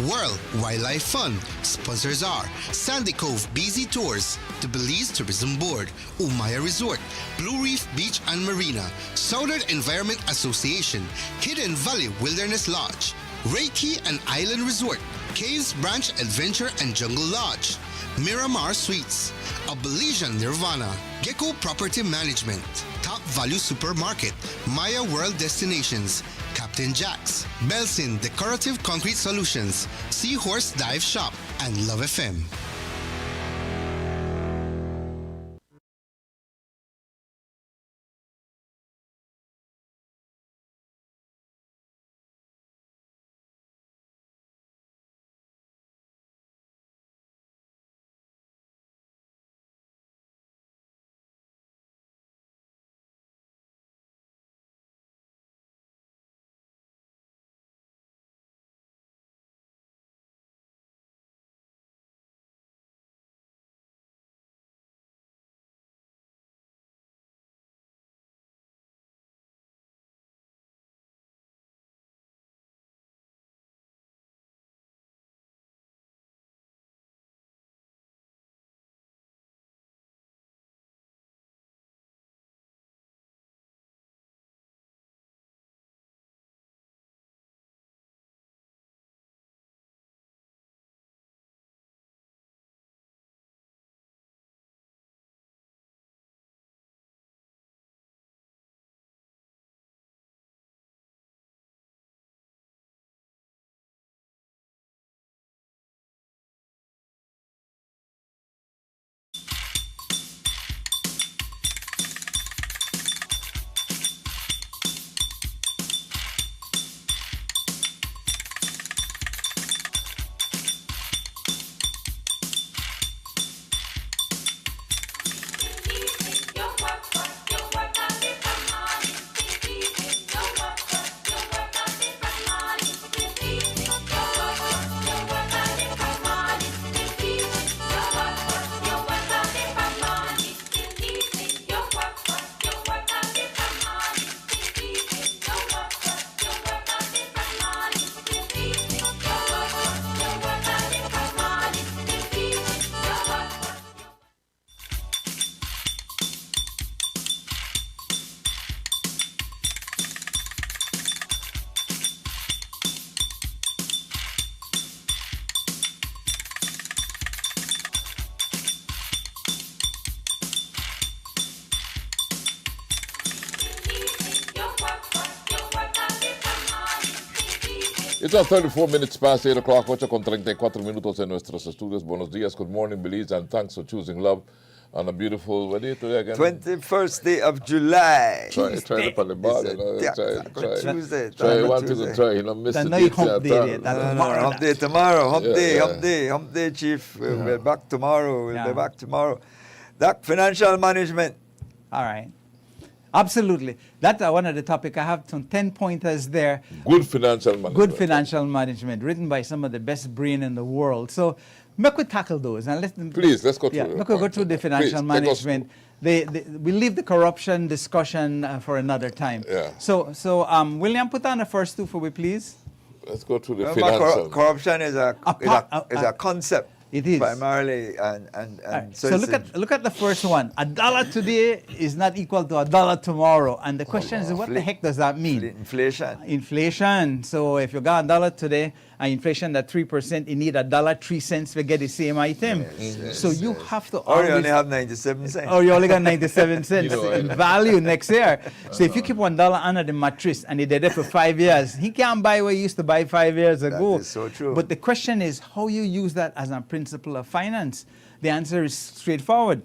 World Wildlife Fund. Sponsors are Sandy Cove BZ Tours, the Belize Tourism Board, Umaya Resort, Blue Reef Beach and Marina, Southern Environment Association, Hidden Valley Wilderness Lodge, Reiki and Island Resort, Caves Branch Adventure and Jungle Lodge, Miramar Suites, a Belizean Nirvana, Gecko Property Management, Top Value Supermarket, Maya World Destinations, Captain Jack's, Belsin Decorative Concrete Solutions, Seahorse Dive Shop, and Love FM. It's now 34 minutes past 8 o'clock, 8:34 minutos en nuestros estudios. Buenos días, good morning, Belize, and thanks for choosing love on a beautiful, what day today again? 21st day of July. Try to put the ball, you know. Tuesday. Try one to try, you know, miss the date. Hump day tomorrow. Hump day, Chief. We'll be back tomorrow. We'll be back tomorrow. That financial management. All right. Absolutely. That's one of the topics. I have some 10 pointers there. Good financial management. Good financial management, written by some of the best brain in the world. So, make we tackle those. And let's go through go through the financial management. We leave the corruption discussion for another time. Yeah. So, William, put on the first two for me, please. Let's go through the financial. Corruption is a concept. It is primarily, and so look at the first one. $1 today is not equal to $1 tomorrow, and the question is, what the heck does that mean? Inflation. So if you got $1 today, and inflation at 3%, you need $1.03 to get the same item. So you have to. Or you only have 97 cents. Or you only got 97 cents in value next year. So if you keep $1 under the mattress and you did it for 5 years, he can't buy what he used to buy 5 years ago. That is so true. But the question is how you use that as a principle of finance. The answer is straightforward.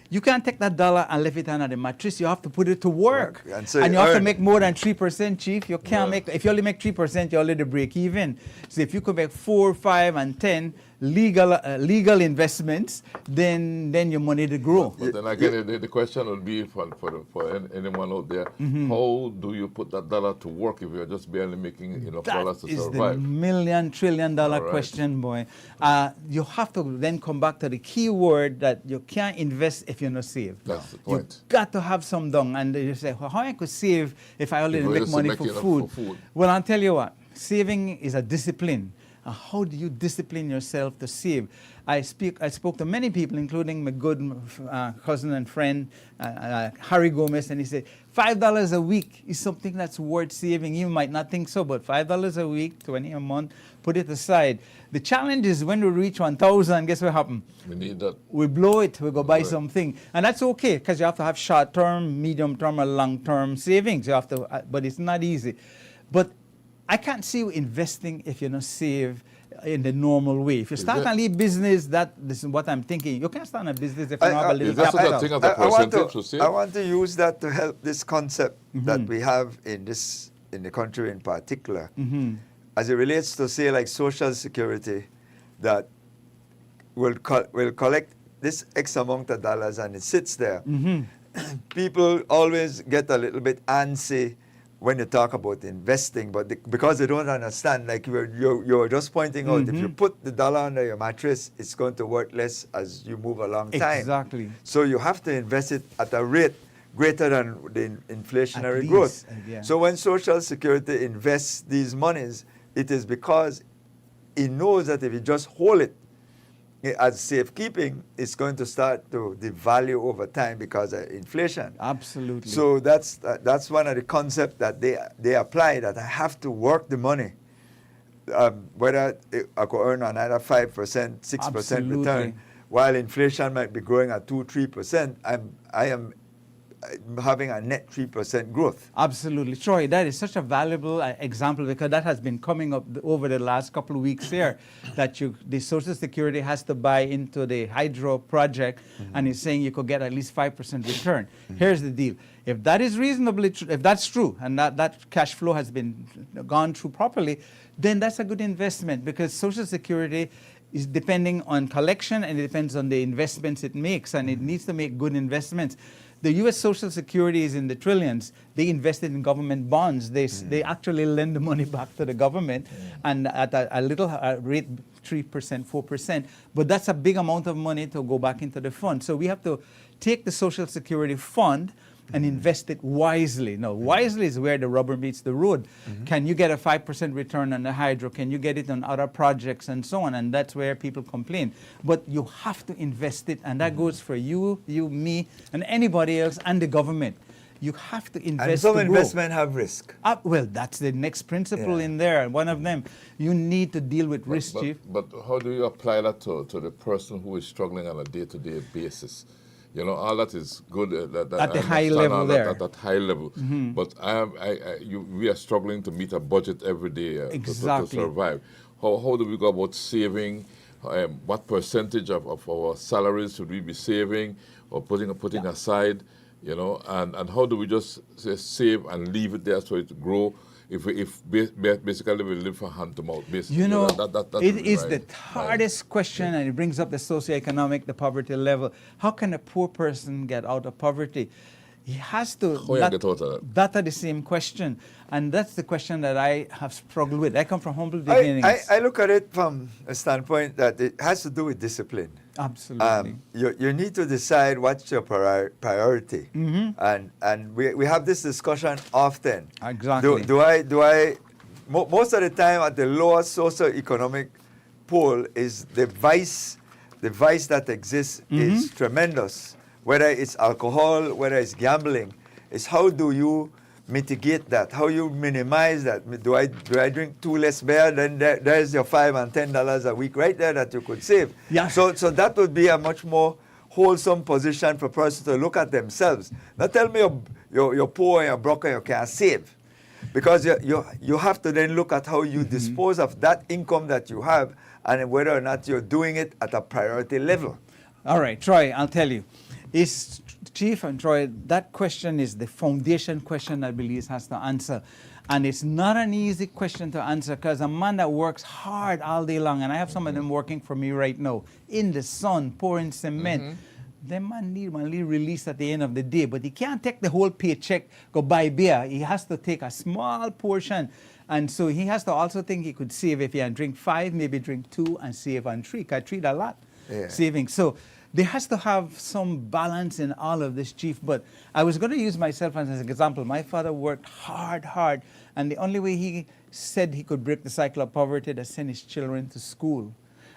You can't take that $1 and leave it under the mattress. You have to put it to work. And you have to make more than 3%, Chief. You can't make, if you only make 3%, you already break even. So if you could make 4, 5, and 10 legal investments, then your money to grow. But then again, the question would be for anyone out there, how do you put that $1 to work if you're just barely making enough dollars to survive? That is the $1 trillion question, boy. You have to then come back to the key word that you can't invest if you're not save. That's the point. You've got to have some down. And you say, well, how I could save if I only make money for food? Well, I'll tell you what. Saving is a discipline. How do you discipline yourself to save? I spoke to many people, including my good cousin and friend, Harry Gomez, and he said, $5 a week is something that's worth saving. You might not think so, but $5 a week, $20 a month, put it aside. The challenge is when we reach 1,000, guess what happens? We need that. We blow it, we go buy something. And that's okay, because you have to have short-term, medium-term, or long-term savings. You have to, but it's not easy. But I can't see you investing if you don't save in the normal way. If you start a little business, this is what I'm thinking. You can't start a business if you don't have a little capital. I want to use that to help this concept that we have in the country in particular, as it relates to, say, like Social Security, that will collect this X amount of dollars and it sits there. People always get a little bit antsy when you talk about investing, but because they don't understand, like you're just pointing out, if you put the $1 under your mattress, it's going to work less as you move along time. Exactly. So you have to invest it at a rate greater than the inflationary growth. So when Social Security invests these monies, it is because it knows that if you just hold it as safekeeping, it's going to start to devalue over time because of inflation. Absolutely. So that's one of the concepts that they apply, that I have to work the money. Whether I could earn another 5%, 6% return, while inflation might be growing at 2, 3%, I am having a net 3% growth. Absolutely. Troy, that is such a valuable example, because that has been coming up over the last couple of weeks here, that the Social Security has to buy into the hydro project, and it's saying you could get at least 5% return. Here's the deal. If that is reasonably true, if that's true, and that cash flow has been gone through properly, then that's a good investment, because Social Security is depending on collection, and it depends on the investments it makes, and it needs to make good investments. The U.S. Social Security is in the trillions. They invested in government bonds. They actually lend the money back to the government, and at a little rate, 3%, 4%. But that's a big amount of money to go back into the fund. So we have to take the Social Security fund and invest it wisely. Now, wisely is where the rubber meets the road. Can you get a 5% return on the hydro? Can you get it on other projects and so on? And that's where people complain. But you have to invest it, and that goes for you, me, and anybody else, and the government. You have to invest. And some investment have risk. Well, that's the next principle in there. One of them, you need to deal with risk, Chief. But how do you apply that to the person who is struggling on a day-to-day basis? You know, all that is good. At the high level there. At that high level. But we are struggling to meet a budget every day exactly. to survive. How do we go about saving? What percentage of our salaries should we be saving or putting aside? You know, and how do we just save and leave it there so it grow? If basically we live from hand to mouth, basically. You know, it is right. the hardest question, and it brings up the socioeconomic, the poverty level. How can a poor person get out of poverty? He has to. How you get out of that? That are the same question, and that's the question that I have struggled with. I come from humble beginnings. I look at it from a standpoint that it has to do with discipline. Absolutely. You need to decide what's your priority, and we have this discussion often. Exactly. Do I most of the time at the lower socioeconomic pole is the vice that exists is tremendous. Whether it's alcohol, whether it's gambling, it's how do you mitigate that? How you minimize that? Do I drink 2 less beer? Then there's your $5 and $10 a week right there that you could save. Yeah. So that would be a much more wholesome position for a person to look at themselves. Not tell me you're poor and you're broke and you can't save, because you have to then look at how you dispose of that income that you have and whether or not you're doing it at a priority level. All right, Troy, I'll tell you. Chief and Troy, that question is the foundation question that Belize has to answer. And it's not an easy question to answer, because a man that works hard all day long, and I have some of them working for me right now, in the sun, pouring cement, them man need release at the end of the day. But he can't take the whole paycheck, go buy beer. He has to take a small portion. And so he has to also think he could save. If he can drink 5, maybe drink 2 and save on 3. Because I treat a lot saving. So there has to have some balance in all of this, Chief. But I was going to use myself as an example. My father worked hard, and the only way he said he could break the cycle of poverty is to send his children to school.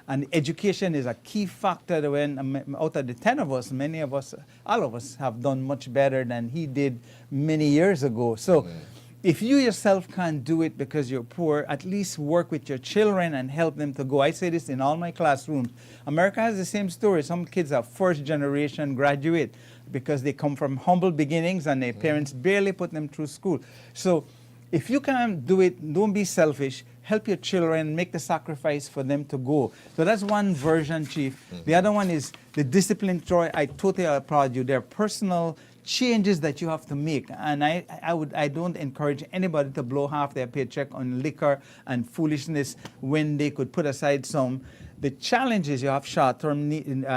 And education is a key factor. When out of the 10 of us, many of us, all of us have done much better than he did many years ago. So if you yourself can't do it because you're poor, at least work with your children and help them to go. I say this in all my classrooms. America has the same story. Some kids are first generation graduate because they come from humble beginnings and their parents barely put them through school. So if you can't do it, don't be selfish. Help your children, make the sacrifice for them to go. So that's one version, Chief. The other one is the discipline, Troy. I totally applaud you. There are personal changes that you have to make, and I don't encourage anybody to blow half their paycheck on liquor and foolishness when they could put aside some. The challenge is you have short-term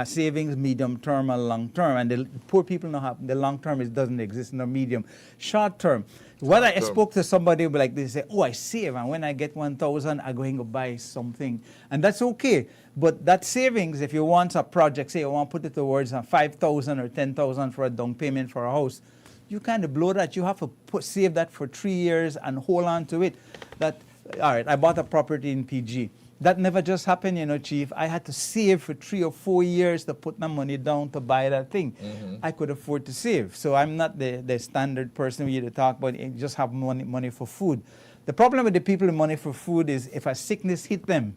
savings, medium-term, and long-term, and the poor people know how the long-term doesn't exist in the medium. Short-term. What I spoke to somebody like this, say, oh, I save, and when I get 1,000, I'm going to buy something, and that's okay. But that savings, if you want a project, say you want to put it towards 5,000 or 10,000 for a down payment for a house, you kind of blow that. You have to save that for 3 years and hold on to it. All right, I bought a property in PG. That never just happened, you know, Chief. I had to save for 3 or 4 years to put my money down to buy that thing. I could afford to save. So I'm not the standard person we to talk about, just have money for food. The problem with the people with money for food is if a sickness hit them,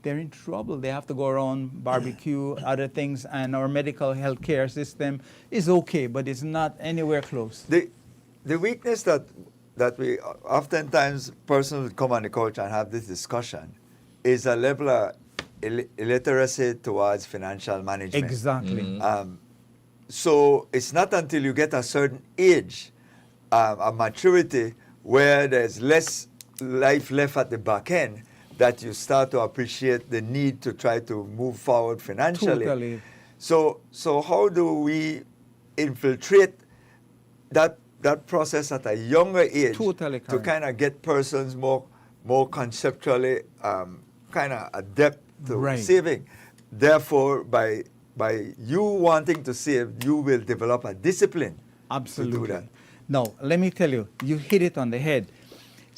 they're in trouble. They have to go around, barbecue, other things, and our medical health care system is okay, but it's not anywhere close. The weakness that we oftentimes persons come on the couch and have this discussion is a level of illiteracy towards financial management. Exactly. So it's not until you get a certain age, a maturity, where there's less life left at the back end, that you start to appreciate the need to try to move forward financially. Totally. So how do we infiltrate that process at a younger age to kind of get persons more conceptually kind of adept to saving? Therefore, by you wanting to save, you will develop a discipline to do that. No, let me tell you, you hit it on the head.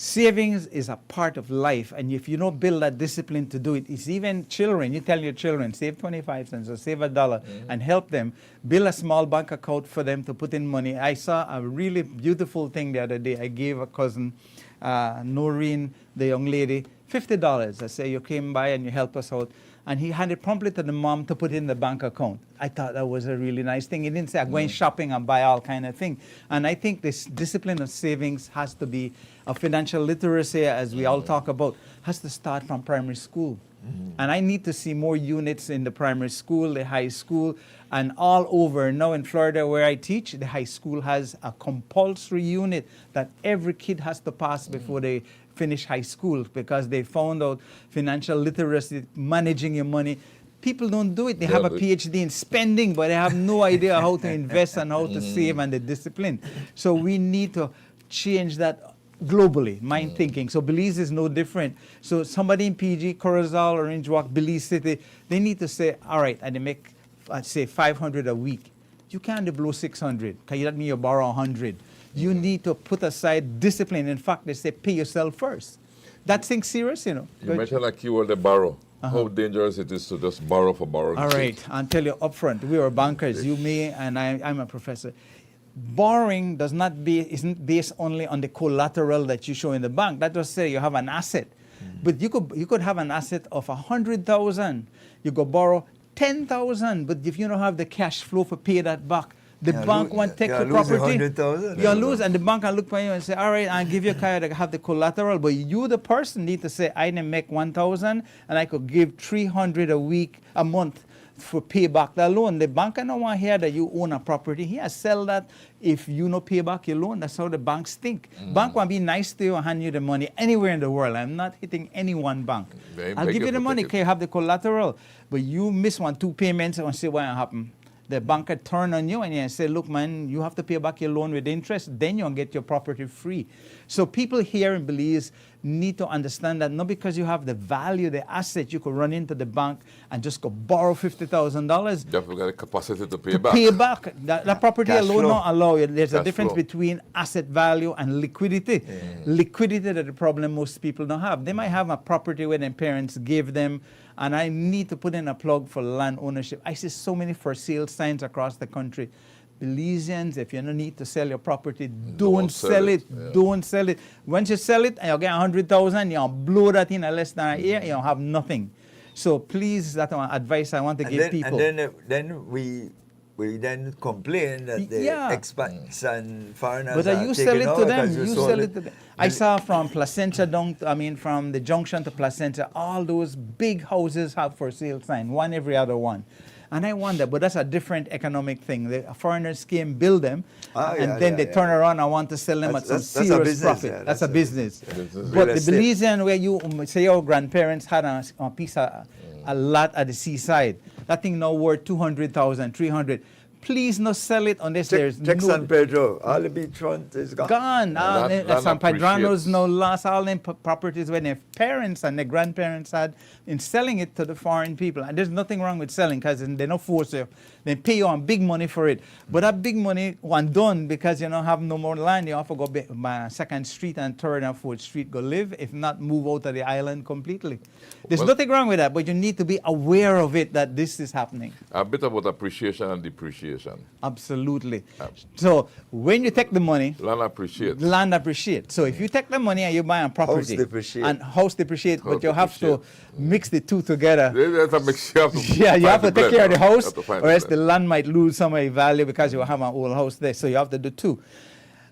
Savings is a part of life, and if you don't build that discipline to do it, it's even children. You tell your children, save 25 cents or save $1 and help them. Build a small bank account for them to put in money. I saw a really beautiful thing the other day. I gave a cousin, Noreen, the young lady, $50. I say, you came by and you helped us out. and he handed promptly to the mom to put in the bank account. I thought that was a really nice thing. He didn't say, I'm going shopping and buy all kind of thing. And I think this discipline of savings has to be, a financial literacy, as we all talk about, has to start from primary school. And I need to see more units in the primary school, the high school, and all over. Now in Florida where I teach, the high school has a compulsory unit that every kid has to pass before they finish high school, because they found out financial literacy, managing your money. People don't do it. They have a PhD in spending, but they have no idea how to invest and how to save and the discipline. So we need to change that globally, mind thinking. So Belize is no different. So somebody in PG, Corozal, Orange Walk, Belize City, they need to say, all right, and they make, let's say, 500 a week. You can't blow 600, because that means you borrow 100. You need to put aside discipline. In fact, they say pay yourself first. That thing's serious, you know. You mentioned a keyword, the borrow. How dangerous it is to just borrow for borrowing. All right, I'll tell you up front, we are bankers, you, me, and I'm a professor. Borrowing isn't based only on the collateral that you show in the bank. That just say you have an asset. But you could have an asset of 100,000. You could borrow 10,000, but if you don't have the cash flow for pay that back, the bank won't take the property. You'll lose, and the bank can look for you and say, all right, I'll give you a car that have the collateral, but you, the person, need to say, I didn't make 1,000, and I could give 300 a month for pay back that loan. The bank don't want to hear that you own a property. Here, sell that if you no pay back your loan. That's how the banks think. Bank want to be nice to you and hand you the money anywhere in the world. I'm not hitting any one bank. I'll give you the money because you have the collateral. But you miss 2 payments and see what will happen. The bank will turn on you and you say, look, man, you have to pay back your loan with interest. Then you'll get your property free. So people here in Belize need to understand that not because you have the value, the asset, you could run into the bank and just go borrow $50,000. You have got the capacity to pay back. Pay back. That property alone not allow you. There's a difference between asset value and liquidity. Liquidity is the problem most people don't have. They might have a property where their parents gave them, and I need to put in a plug for land ownership. I see so many for sale signs across the country. Belizeans, if you don't need to sell your property, don't sell it. Yeah. Don't sell it. Once you sell it and you get 100,000, you blow that in less than a year, you have nothing. So please, that's one advice I want to give people. And then we then complain that the expats and foreigners but you sell it to them. You sell it to them. I saw from Placentia from the junction to Placentia, all those big houses have for sale sign, one every other one. And I wonder, but that's a different economic thing. The foreigners came, build them, and then they turn aroround and want to sell them at some serious profit. Yeah, that's a business. But the Belizean, where you say your grandparents had a piece of a lot at the seaside, that thing now worth 200,000, 300. Please not sell it unless there's no... San Pedro, all the beachfront is gone. San Pedrano's no loss, all them properties where their parents and their grandparents had in selling it to the foreign people. And there's nothing wrong with selling because they don't force you. They pay you on big money for it. But that big money, when done, because you don't have no more land, you have to go by 2nd Street and 3rd and 4th Street, go live, if not move out of the island completely. There's nothing wrong with that, but you need to be aware of it, that this is happening. A bit about appreciation and depreciation. Absolutely. So when you take the money, land appreciates. Land appreciates. So if you take the money and you buy a property, house depreciate, but you have to mix the two together. There's a mix. You have to take care of the house, or else the land might lose some of its value because you have an old house there. So you have to do two.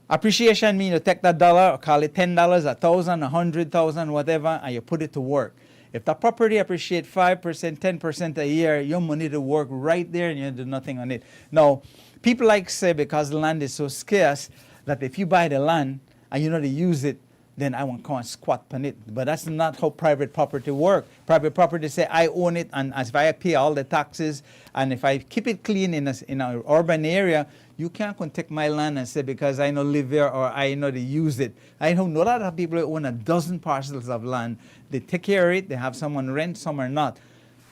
Appreciation means you take that dollar, or call it $10, 1,000, 100,000, whatever, and you put it to work. If the property appreciates 5%, 10% a year, your money to work right there and you do nothing on it. Now, people like say because the land is so scarce that if you buy the land and you know to use it, then I won't come and squat on it. But that's not how private property works. Private property say I own it, and as if I pay all the taxes, and if I keep it clean in an urban area, you can't come take my land and say because I know live there or I know to use it. I know a lot of people who own a dozen parcels of land. They take care of it, they have someone rent, some are not.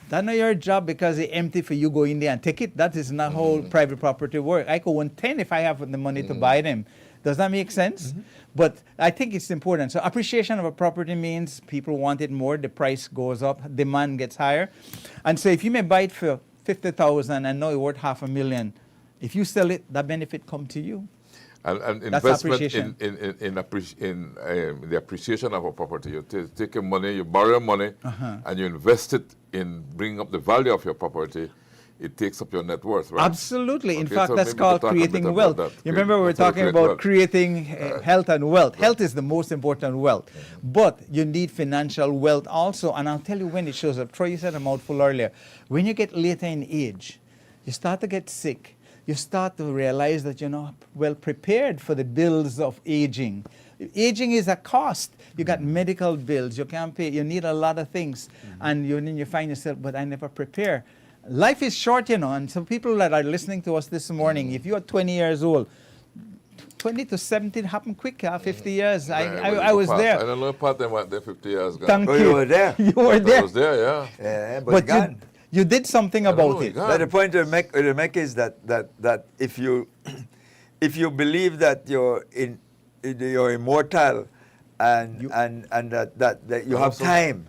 That's not your job because it's empty for you go in there and take it. That is not how private property works. I could own 10 if I have the money to buy them. Does that make sense? But I think it's important. So appreciation of a property means people want it more, the price goes up, demand gets higher. And so if you may buy it for $50,000 and know it's worth $500,000, if you sell it, that benefit come to you. And That's investment appreciation. in the appreciation of a property. You take your money, you borrow your money, and you invest it in bringing up the value of your property. It takes up your net worth, right? Absolutely. In Okay, fact, so that's maybe called we'll talk a bit creating about wealth. that. You remember we were That's how to talking create about wealth. creating health and wealth. Health is the most important wealth. But you need financial wealth also. And I'll tell you when it shows up. Troy, you said a mouthful earlier. When you get later in age, you start to get sick. You start to realize that you're not well prepared for the bills of aging. Aging is a cost. You got medical bills. You can't pay. You need a lot of things. And then you find yourself, but I never prepare. Life is short, and some people that are listening to us this morning, if you are 20 years old, 20 to 17 happened quick, 50 years. I was there. I don't know part them went there 50 years ago. Thank you. You were there. You were there. I was there, yeah. Yeah, But gone. you did something about it. But the point to make is that if you believe that you're immortal and that you have time,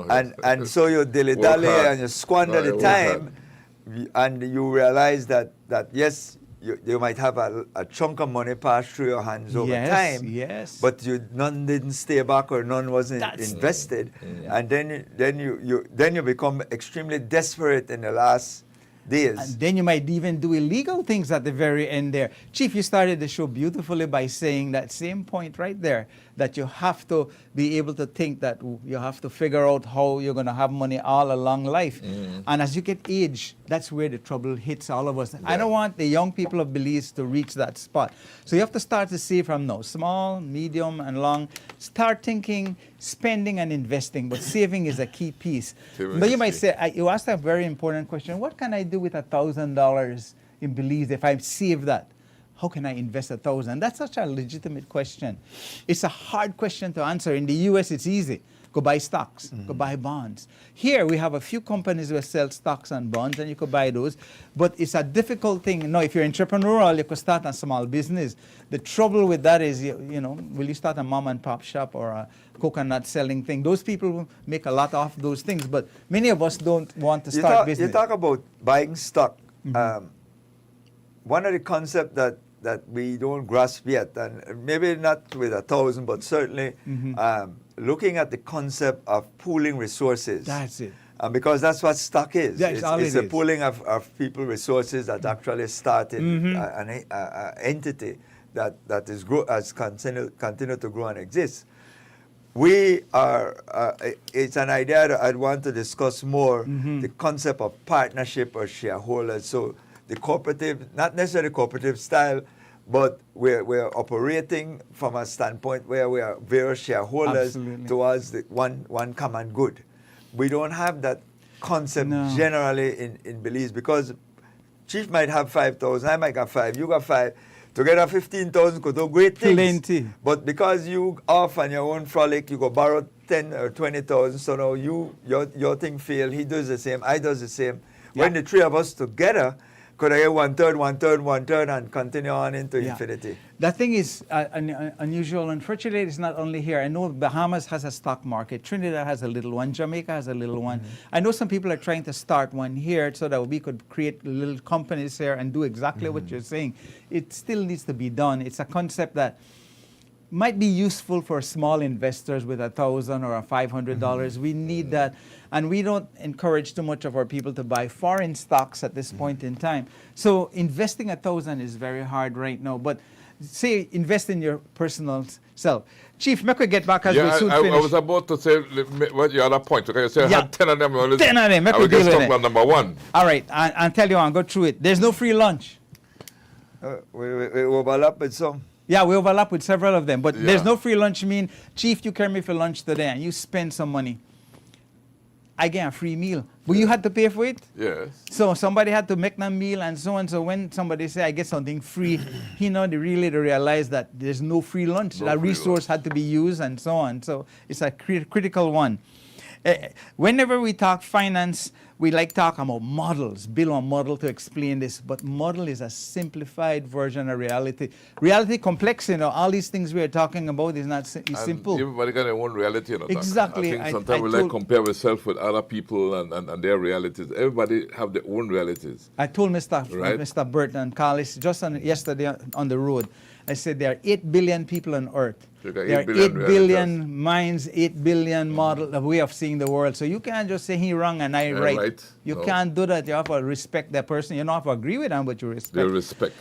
and so you dilly-dally and you squander the time, and you realize that yes, you might have a chunk of money pass through your hands over time, but none didn't stay back or none wasn't invested, and then you become extremely desperate in the last days. And then you might even do illegal things at the very end there. Chief, you started the show beautifully by saying that same point right there, that you have to be able to think that you have to figure out how you're going to have money all along life. And as you get age, that's where the trouble hits all of us. I don't want the young people of Belize to reach that spot. So you have to start to save from now, small, medium, and long. Start thinking, spending and investing, but saving is a key piece. But you might say, you asked a very important question. What can I do with $1,000 in Belize if I save that? How can I invest $1,000? That's such a legitimate question. It's a hard question to answer. In the U.S., it's easy. Go buy stocks, go buy bonds. Here, we have a few companies that sell stocks and bonds, and you could buy those. But it's a difficult thing. Now, if you're entrepreneurial, you could start a small business. The trouble with that is, will you start a mom and pop shop or a coconut selling thing? Those people make a lot of those things, but many of us don't want to start business. You talk about buying stock. One of the concepts that we don't grasp yet, and maybe not with 1,000, but certainly looking at the concept of pooling resources. That's it. Because that's what stock is. That's it's a pooling of people resources that actually started an entity that has continued to grow and exist. We are, it's an idea that I'd want to discuss more, the concept of partnership or shareholders. So the cooperative, not necessarily cooperative style, but we're operating from a standpoint where we are various shareholders towards the one common good. We don't have that concept generally in Belize, because Chief might have 5,000, I might have 5, you got 5. Together 15,000 could do great things. Plenty. But because you off on your own frolic, you go borrow 10 or 20,000, so now your thing fail, he does the same, I does the same. When the three of us together, could I get one third, and continue on into infinity? That thing is unusual. Unfortunately, it's not only here. I know Bahamas has a stock market. Trinidad has a little one. Jamaica has a little one. I know some people are trying to start one here so that we could create little companies here and do exactly what you're saying. It still needs to be done. It's a concept that might be useful for small investors with $1,000 or $500. We need that. And we don't encourage too much of our people to buy foreign stocks at this point in time. So investing $1,000 is very hard right now. But say invest in your personal self. Chief, make we get back as we soon finish. I was about to say what your other point. Okay, you say I had 10 of them. 10 of them. Make we get deal stuck with on number 1. All right, I'll tell you, I'll go through it. There's no free lunch. We overlap with some. Yeah, we overlap with several of them. But there's no free lunch mean, Chief, you carry me for lunch today and you spend some money. I get a free meal. But you had to pay for it? Yes. So somebody had to make that meal and so on. So when somebody say I get something free, he really realize that there's no free lunch. That resource had to be used and so on. So it's a critical one. Whenever we talk finance, we like talking about models, build a model to explain this, but model is a simplified version of reality. Reality complex, all these things we are talking about is not is simple. Everybody got their own reality. Exactly. I think sometimes we like compare ourselves with other people and their realities. Everybody have their own realities. I told Mr. Burton Carlis just yesterday on the road, I said there are 8 billion people on Earth. There are 8 billion minds, 8 billion model, a way of seeing the world. So you can't just say he wrong and I right. You can't do that. You have to respect that person. You don't have to agree with them, but you respect. You respect.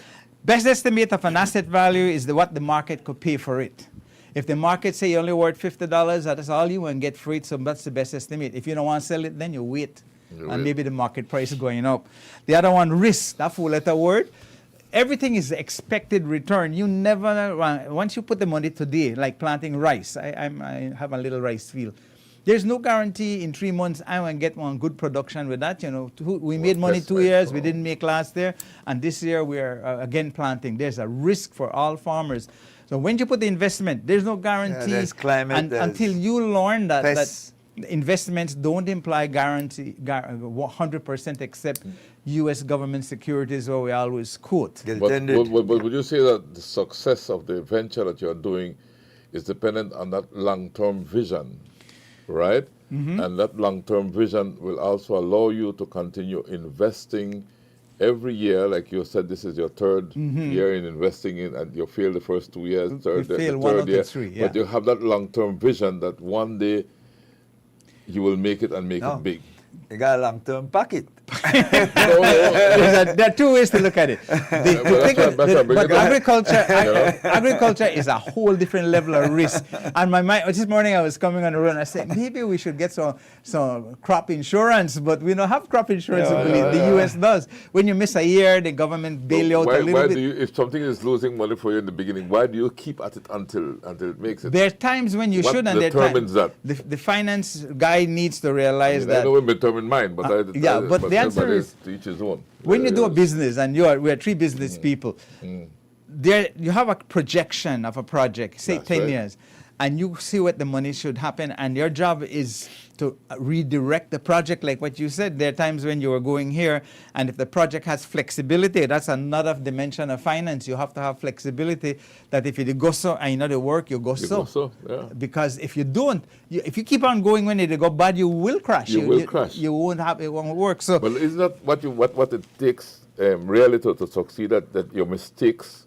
Best estimate of an asset value is what the market could pay for it. If the market say you're only worth $50, that's all you and get for it, so that's the best estimate. If you don't want to sell it, then you wait. Maybe the market price is going up. The other one, risk, that four-letter word. Everything is expected return. You never, once you put the money today, like planting rice, I have a little rice field. There's no guarantee in 3 months I will get one good production with that. We made money 2 years, we didn't make last year, and this year we are again planting. There's a risk for all farmers. So when you put the investment, there's no guarantee. There's climate, until you learn that investments don't imply guarantee 100% except U.S. government securities, where we always quote. But would you say that the success of the venture that you're doing is dependent on that long-term vision, right? Mm-hmm. And that long-term vision will also allow you to continue investing every year. Like you said, this is your third year in investing in, and you failed the first 2 years, third year. 3, yeah. But you have that long-term vision that one day you will make it and make it big. You got a long-term pocket. There are two ways to look at it. But agriculture is a whole different level of risk. And my mind, this morning I was coming on the road and I said, maybe we should get some crop insurance, but we don't have crop insurance. The U.S. does. When you miss a year, the government bail you out a little bit. If something is losing money for you in the beginning, why do you keep at it until it makes it? There are times when you should, and what determines that? The finance guy needs to realize that. I know we determine mine, but but the answer is to each his own. When you do a business, and we are 3 business people, there you have a projection of a project, say 10 years, and you see what the money should happen, and your job is to redirect the project, like what you said. There are times when you are going here, and if the project has flexibility, that's another dimension of finance. You have to have flexibility that if you go so and you know the work, you go so. Because if you don't, if you keep on going when it go bad, you will crash. You will crash. You won't have, it won't work. So, but isn't that what it takes really to succeed? That your mistakes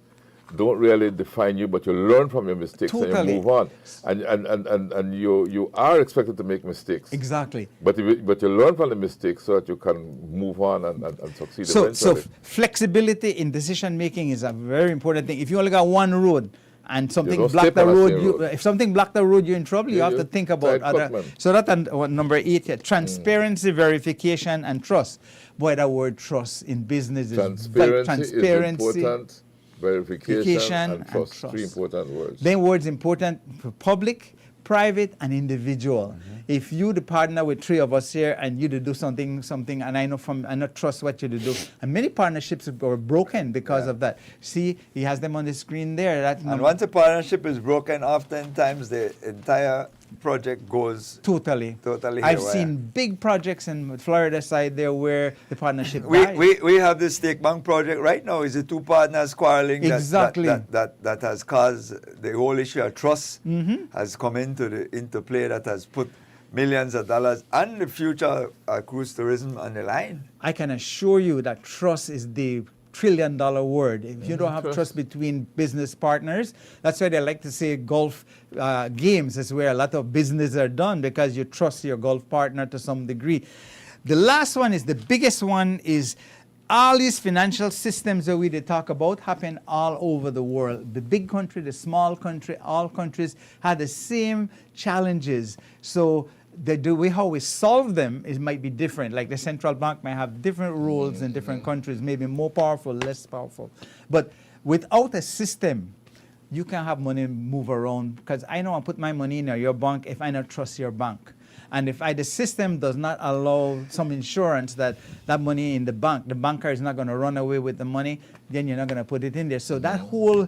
don't really define you, but you learn from your mistakes and you move on. And you are expected to make mistakes. Exactly. But you learn from the mistakes so that you can move on and succeed eventually. So flexibility in decision making is a very important thing. If you only got one road and something blocked the road, if something blocked the road, you're in trouble. You have to think about other. So that's number 8 here. Transparency, verification, and trust. Boy, that word trust in business is transparency is important. Verification and trust. 3 important words. Then words important for public, private, and individual. If you the partner with 3 of us here and you to do something, and I not trust what you to do, and many partnerships were broken because of that. See, he has them on the screen there. And once a partnership is broken, oftentimes the entire project goes totally. I've seen big projects in Florida side there where the partnership we have the Stake Bank project right now. Is the 2 partners quarreling that has caused the whole issue of trust has come into play, that has put millions of dollars and the future of cruise tourism on the line. I can assure you that trust is the trillion-dollar word. If you don't have trust between business partners, that's why they like to say golf games is where a lot of business are done, because you trust your golf partner to some degree. The last one is the biggest one, is all these financial systems that we talk about happen all over the world. The big country, the small country, all countries have the same challenges. So how we solve them might be different. Like the central bank might have different rules in different countries, maybe more powerful, less powerful. But without a system, you can have money move around, because I know I put my money in your bank if I don't trust your bank. And if the system does not allow some insurance that money in the banker is not going to run away with the money, then you're not going to put it in there. So that whole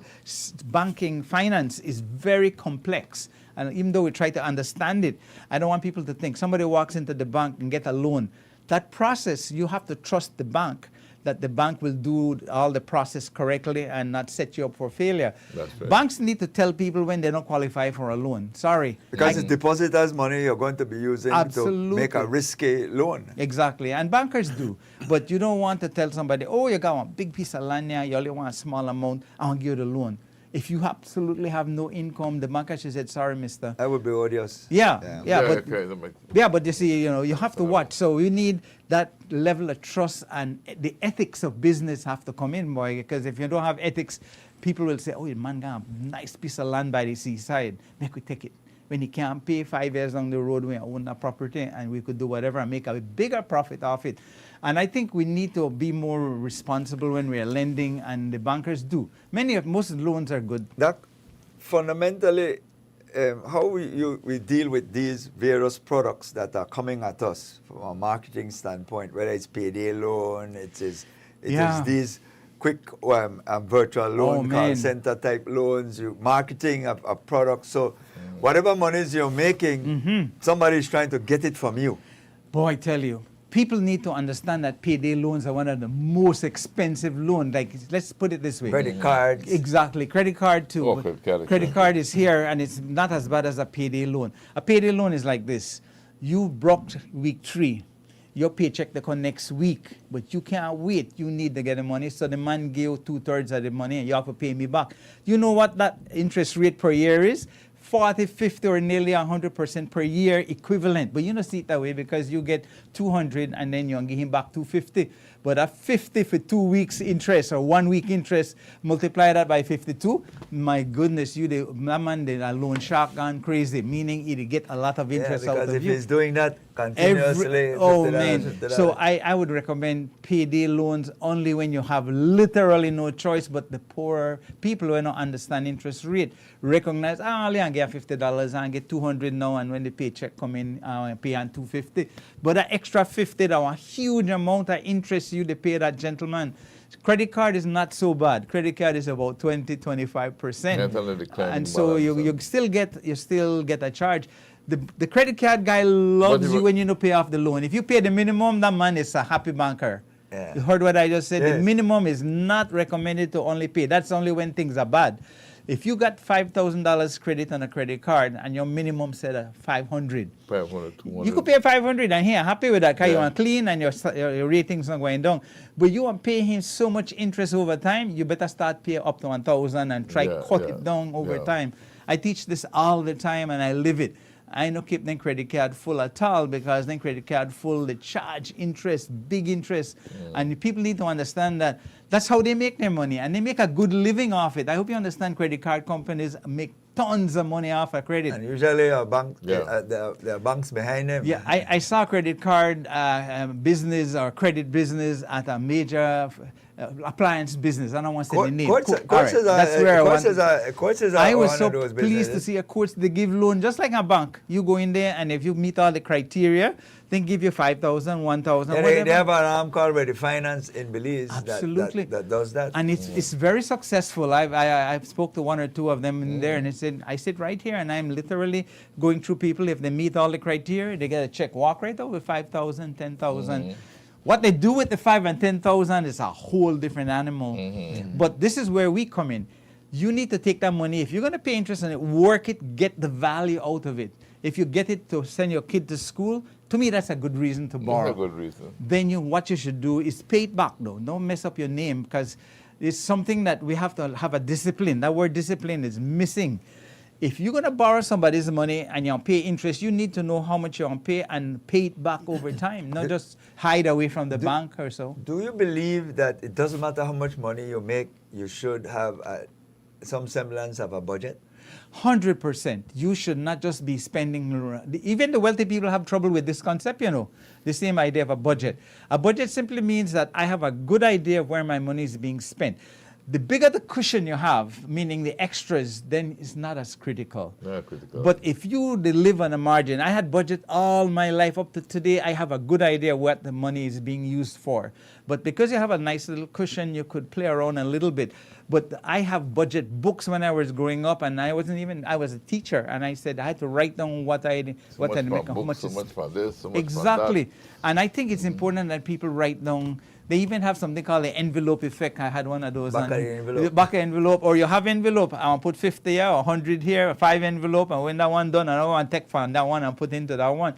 banking finance is very complex. And even though we try to understand it, I don't want people to think somebody walks into the bank and get a loan. That process, you have to trust the bank, that the bank will do all the process correctly and not set you up for failure. That's right. Banks need to tell people when they don't qualify for a loan. Sorry. Because it's depositors' money you're going to be using to make a risky loan. Exactly. And bankers do. But you don't want to tell somebody, oh, you got one big piece of land here, you only want a small amount, I want to give you the loan. If you absolutely have no income, the banker should say, sorry, mister. That would be odious. But you see, you have to watch. So you need that level of trust, and the ethics of business have to come in, boy, because if you don't have ethics, people will say, oh, the man got a nice piece of land by the seaside, make we take it. When he can't pay 5 years down the road, we own a property and we could do whatever and make a bigger profit off it. And I think we need to be more responsible when we are lending, and the bankers do. Most loans are good. That fundamentally, how we deal with these various products that are coming at us from a marketing standpoint, whether it's payday loan, it is these quick virtual loan, call center type loans, marketing a product. So whatever monies you're making, somebody's trying to get it from you. Boy, I tell you, people need to understand that payday loans are one of the most expensive loans. Like, let's put it this way. Credit cards. Exactly. Credit card too. Credit card is here, and it's not as bad as a payday loan. A payday loan is like this. You broke week 3. Your paycheck to come next week, but you can't wait. You need to get the money. So the man gave you 2/3 of the money, and you have to pay me back. You know what that interest rate per year is? 40, 50, or nearly 100% per year equivalent. But you don't see it that way, because you get 200 and then you give him back 250. But at 50 for 2 weeks interest or 1 week interest, multiply that by 52. My goodness, that man, the loan shark gone crazy, meaning he'd get a lot of interest out of you. Because if he's doing that continuously. So I would recommend payday loans only when you have literally no choice. But the poor people who don't understand interest rate recognize, I only get $50, I get 200 now, and when the paycheck come in, I pay on 250. But that extra 50, that a huge amount of interest you to pay that gentleman. Credit card is not so bad. Credit card is about 20-25%. And so you still get a charge. The credit card guy loves you when you don't pay off the loan. If you pay the minimum, that man is a happy banker. Yeah. You heard what I just said? Yes. The minimum is not recommended to only pay. That's only when things are bad. If you got $5,000 credit on a credit card and your minimum set at $500, 200. you could pay $500 and here, happy with that, because you are clean and your ratings are going down. But you are paying him so much interest over time, you better start paying up to $1,000 and try cut it down over time. I teach this all the time and I live it. I don't keep them credit card full at all, because then credit card full, they charge interest, big interest. And people need to understand that that's how they make their money, and they make a good living off it. I hope you understand credit card companies make tons of money off of credit. And usually there are banks behind them. Yeah, I saw credit card business or credit business at a major appliance business. I don't want to say the name. I was so pleased to see a Quartz, they give loan just like a bank. You go in there, and if you meet all the criteria, they give you $5,000, $1,000, whatever. They have an arm called Ready Finance in Belize that does that. And it's very successful. I've spoke to 1 or 2 of them in there, and I sit right here, and I'm literally going through people. If they meet all the criteria, they get a check walk right over $5,000, $10,000. What they do with the 5 and 10,000 is a whole different animal. But this is where we come in. You need to take that money. If you're going to pay interest on it, work it, get the value out of it. If you get it to send your kid to school, to me that's a good reason to borrow. That's a good reason. Then what you should do is pay it back, though. Don't mess up your name, because it's something that we have to have a discipline. That word discipline is missing. If you're going to borrow somebody's money and you pay interest, you need to know how much you're going to pay and pay it back over time, not just hide away from the bank or so. Do you believe that it doesn't matter how much money you make, you should have some semblance of a budget? 100%. You should not just be spending. Even the wealthy people have trouble with this concept, the same idea of a budget. A budget simply means that I have a good idea of where my money is being spent. The bigger the cushion you have, meaning the extras, then it's not as critical. Not critical. But if you live on a margin, I had budget all my life up to today, I have a good idea what the money is being used for. But because you have a nice little cushion, you could play around a little bit. But I have budget books when I was growing up, and I was a teacher, and I said I had to write down what I make, how much so much for this, so much exactly. for that. And I think it's important that people write down. They even have something called the envelope effect. I had one of those. Back of the envelope. Back of envelope, or you have envelope. I'll put 50 here, or 100 here, 5 envelope, and when that one done, another one take from that one and put into that one.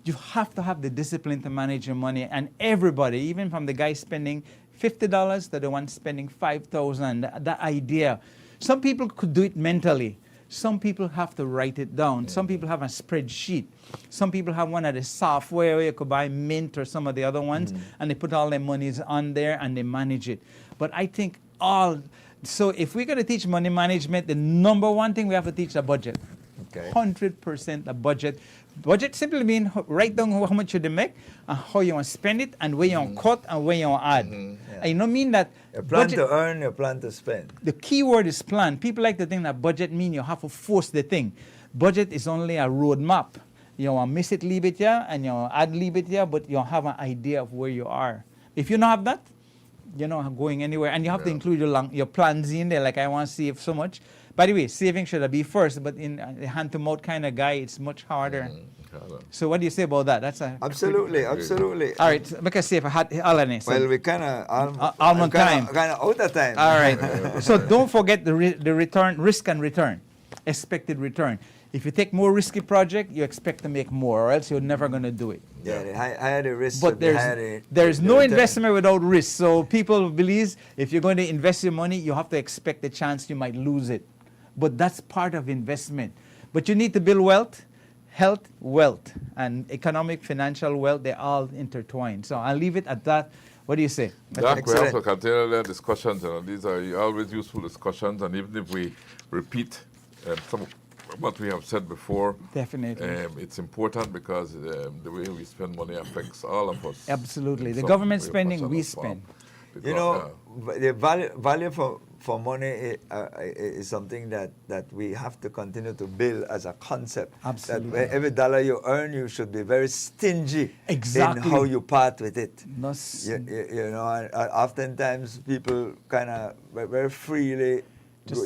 You have to have the discipline to manage your money, and everybody, even from the guy spending $50 to the one spending $5,000. That idea. Some people could do it mentally. Some people have to write it down. Some people have a spreadsheet. Some people have one of the software where you could buy Mint or some of the other ones, and they put all their monies on there and they manage it. But I think so if we're going to teach money management, the number one thing we have to teach the budget. Okay. 100% the budget. Budget simply means write down how much you make and how you want to spend it and where you want to cut and where you want to add. I don't mean that your plan to earn, your plan to spend. The key word is plan. People like to think that budget means you have to force the thing. Budget is only a roadmap. You want to miss it, leave it here, and you want to add, leave it here, but you have an idea of where you are. If you don't have that, you're not going anywhere. And you have to include your plans in there, like I want to save so much. By the way, saving should be first, but in a hand-to-mouth kind of guy, it's much harder. So what do you say about that? That's a absolutely. All right, make us see if I had Alani. Well, we kind of almost time. Kind of out of time. All right. So don't forget the return, risk and return, expected return. If you take more risky project, you expect to make more, or else you're never going to do it. Yeah, the higher the risk. But there's no investment without risk. So people believe if you're going to invest your money, you have to expect the chance you might lose it. But that's part of investment. But you need to build wealth. Health, wealth, and economic, financial wealth, they're all intertwined. So I'll leave it at that. What do you say? Jack, we have to continue the discussions. These are always useful discussions, and even if we repeat some of what we have said before, definitely, it's important because the way we spend money affects all of us. Absolutely. The government spending, we spend. Because, you know, the value for money is something that we have to continue to build as a concept. Absolutely. That every dollar you earn, you should be very stingy in how you part with it. You know, and oftentimes people kind of very freely,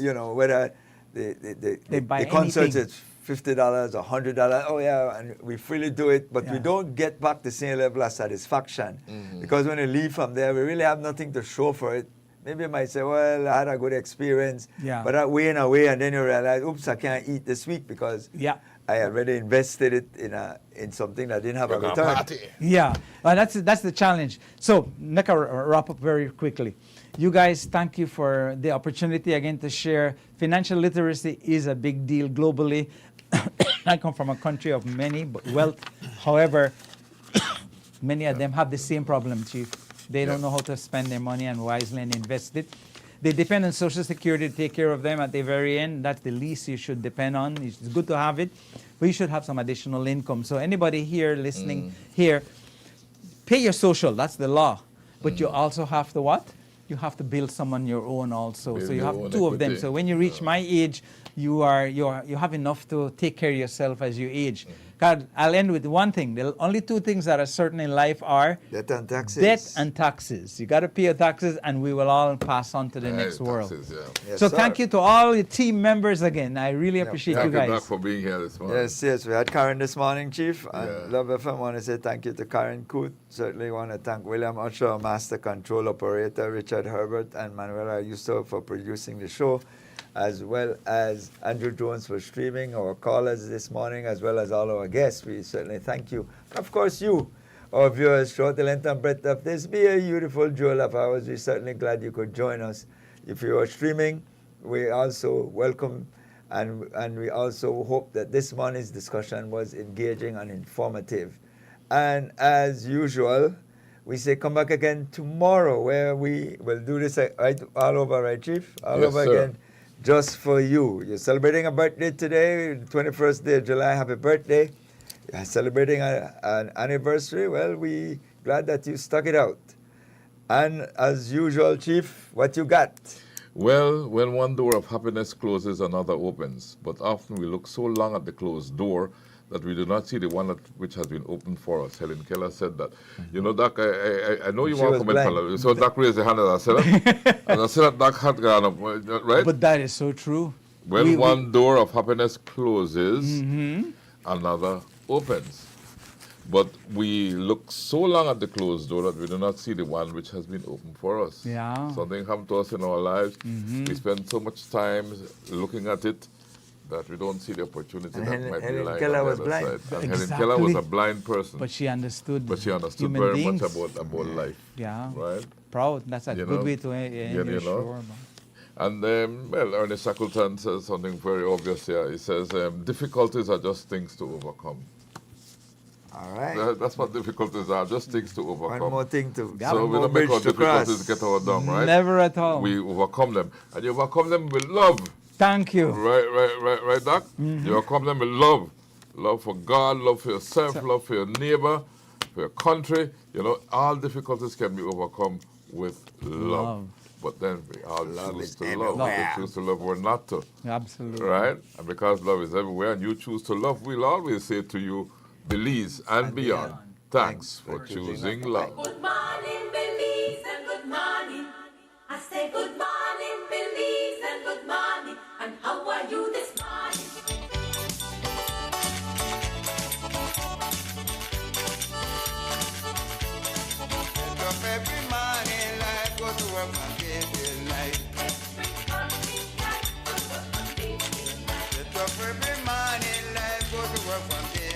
you know, whether the concert is $50 or $100, oh yeah, and we freely do it, but we don't get back the same level of satisfaction. Because when you leave from there, we really have nothing to show for it. Maybe you might say, well, I had a good experience, but that way and away, and then you realize, oops, I can't eat this week because I already invested it in something that didn't have a return. Yeah, that's the challenge. So, Nick, I'll wrap up very quickly. You guys, thank you for the opportunity again to share. Financial literacy is a big deal globally. I come from a country of many, but wealth. However, many of them have the same problem, Chief. They don't know how to spend their money and wisely and invest it. They depend on Social Security to take care of them at the very end. That's the least you should depend on. It's good to have it, but you should have some additional income. So anybody here listening here, pay your social. That's the law. But you also have to what? You have to build some on your own also. So you have two of them. So when you reach my age, you have enough to take care of yourself as you age. God, I'll end with one thing. The only two things that are certain in life are debt and taxes. Debt and taxes. You got to pay your taxes, and we will all pass on to the next world. Yes, so sir. Thank you to all the team members again. I really appreciate you guys. Thank you for being here this morning. Yes, we had Karen this morning, Chief. And Love FM want to say thank you to Karen Coote. Certainly want to thank William Usher, Master Control Operator, Richard Herbert, and Manuela Yusto for producing the show, as well as Andrew Jones for streaming, our callers this morning, as well as all our guests. We certainly thank you. Of course, you, our viewers, throughout the length and breadth of this beautiful jewel of ours. We're certainly glad you could join us. If you are streaming, we also welcome and we also hope that this morning's discussion was engaging and informative. And as usual, we say come back again tomorrow, where we will do this all over, right, Chief? All over again. Just for you. You're celebrating a birthday today, 21st day of July. Happy birthday. You're celebrating an anniversary. Well, we're glad that you stuck it out. And as usual, Chief, what you got? Well, when one door of happiness closes, another opens. But often we look so long at the closed door that we do not see the one which has been opened for us. Helen Keller said that. You know, Doc, I know you want to comment. So Doc raised the hand and I said that. And I said that Doc had gone up, right? But that is so true. When one door of happiness closes, another opens. But we look so long at the closed door that we do not see the one which has been opened for us. Yeah. Something happened to us in our lives. We spend so much time looking at it that we don't see the opportunity and that might be Helen lying Keller on the was other blind. side. And Helen Keller was a blind person. But she understood. But she understood human very beings. much about life. Yeah. Right? Proud. That's a good way to end your show. And well, Ernest Shackleton says something very obvious here. He says, difficulties are just things to overcome. All right. That's what difficulties are, just things to overcome. One more thing to So we don't make our difficulties get our dumb, right? Never at all. We overcome them. And you overcome them with love. Thank you. Right, Doc? You overcome them with love. Love for God, love for yourself, love for your neighbor, for your country. You know, all difficulties can be overcome with love. But then we all choose to love. We choose to love or not to. Absolutely. Right? And because love is everywhere and you choose to love, we'll always say to you, Belize and beyond. Thanks for choosing love. Good morning, Belize, and good morning. I say good morning, Belize, and good morning. And how are you this morning? Get up every morning, life, go to work and get your life. Get up every morning, life, go to work and get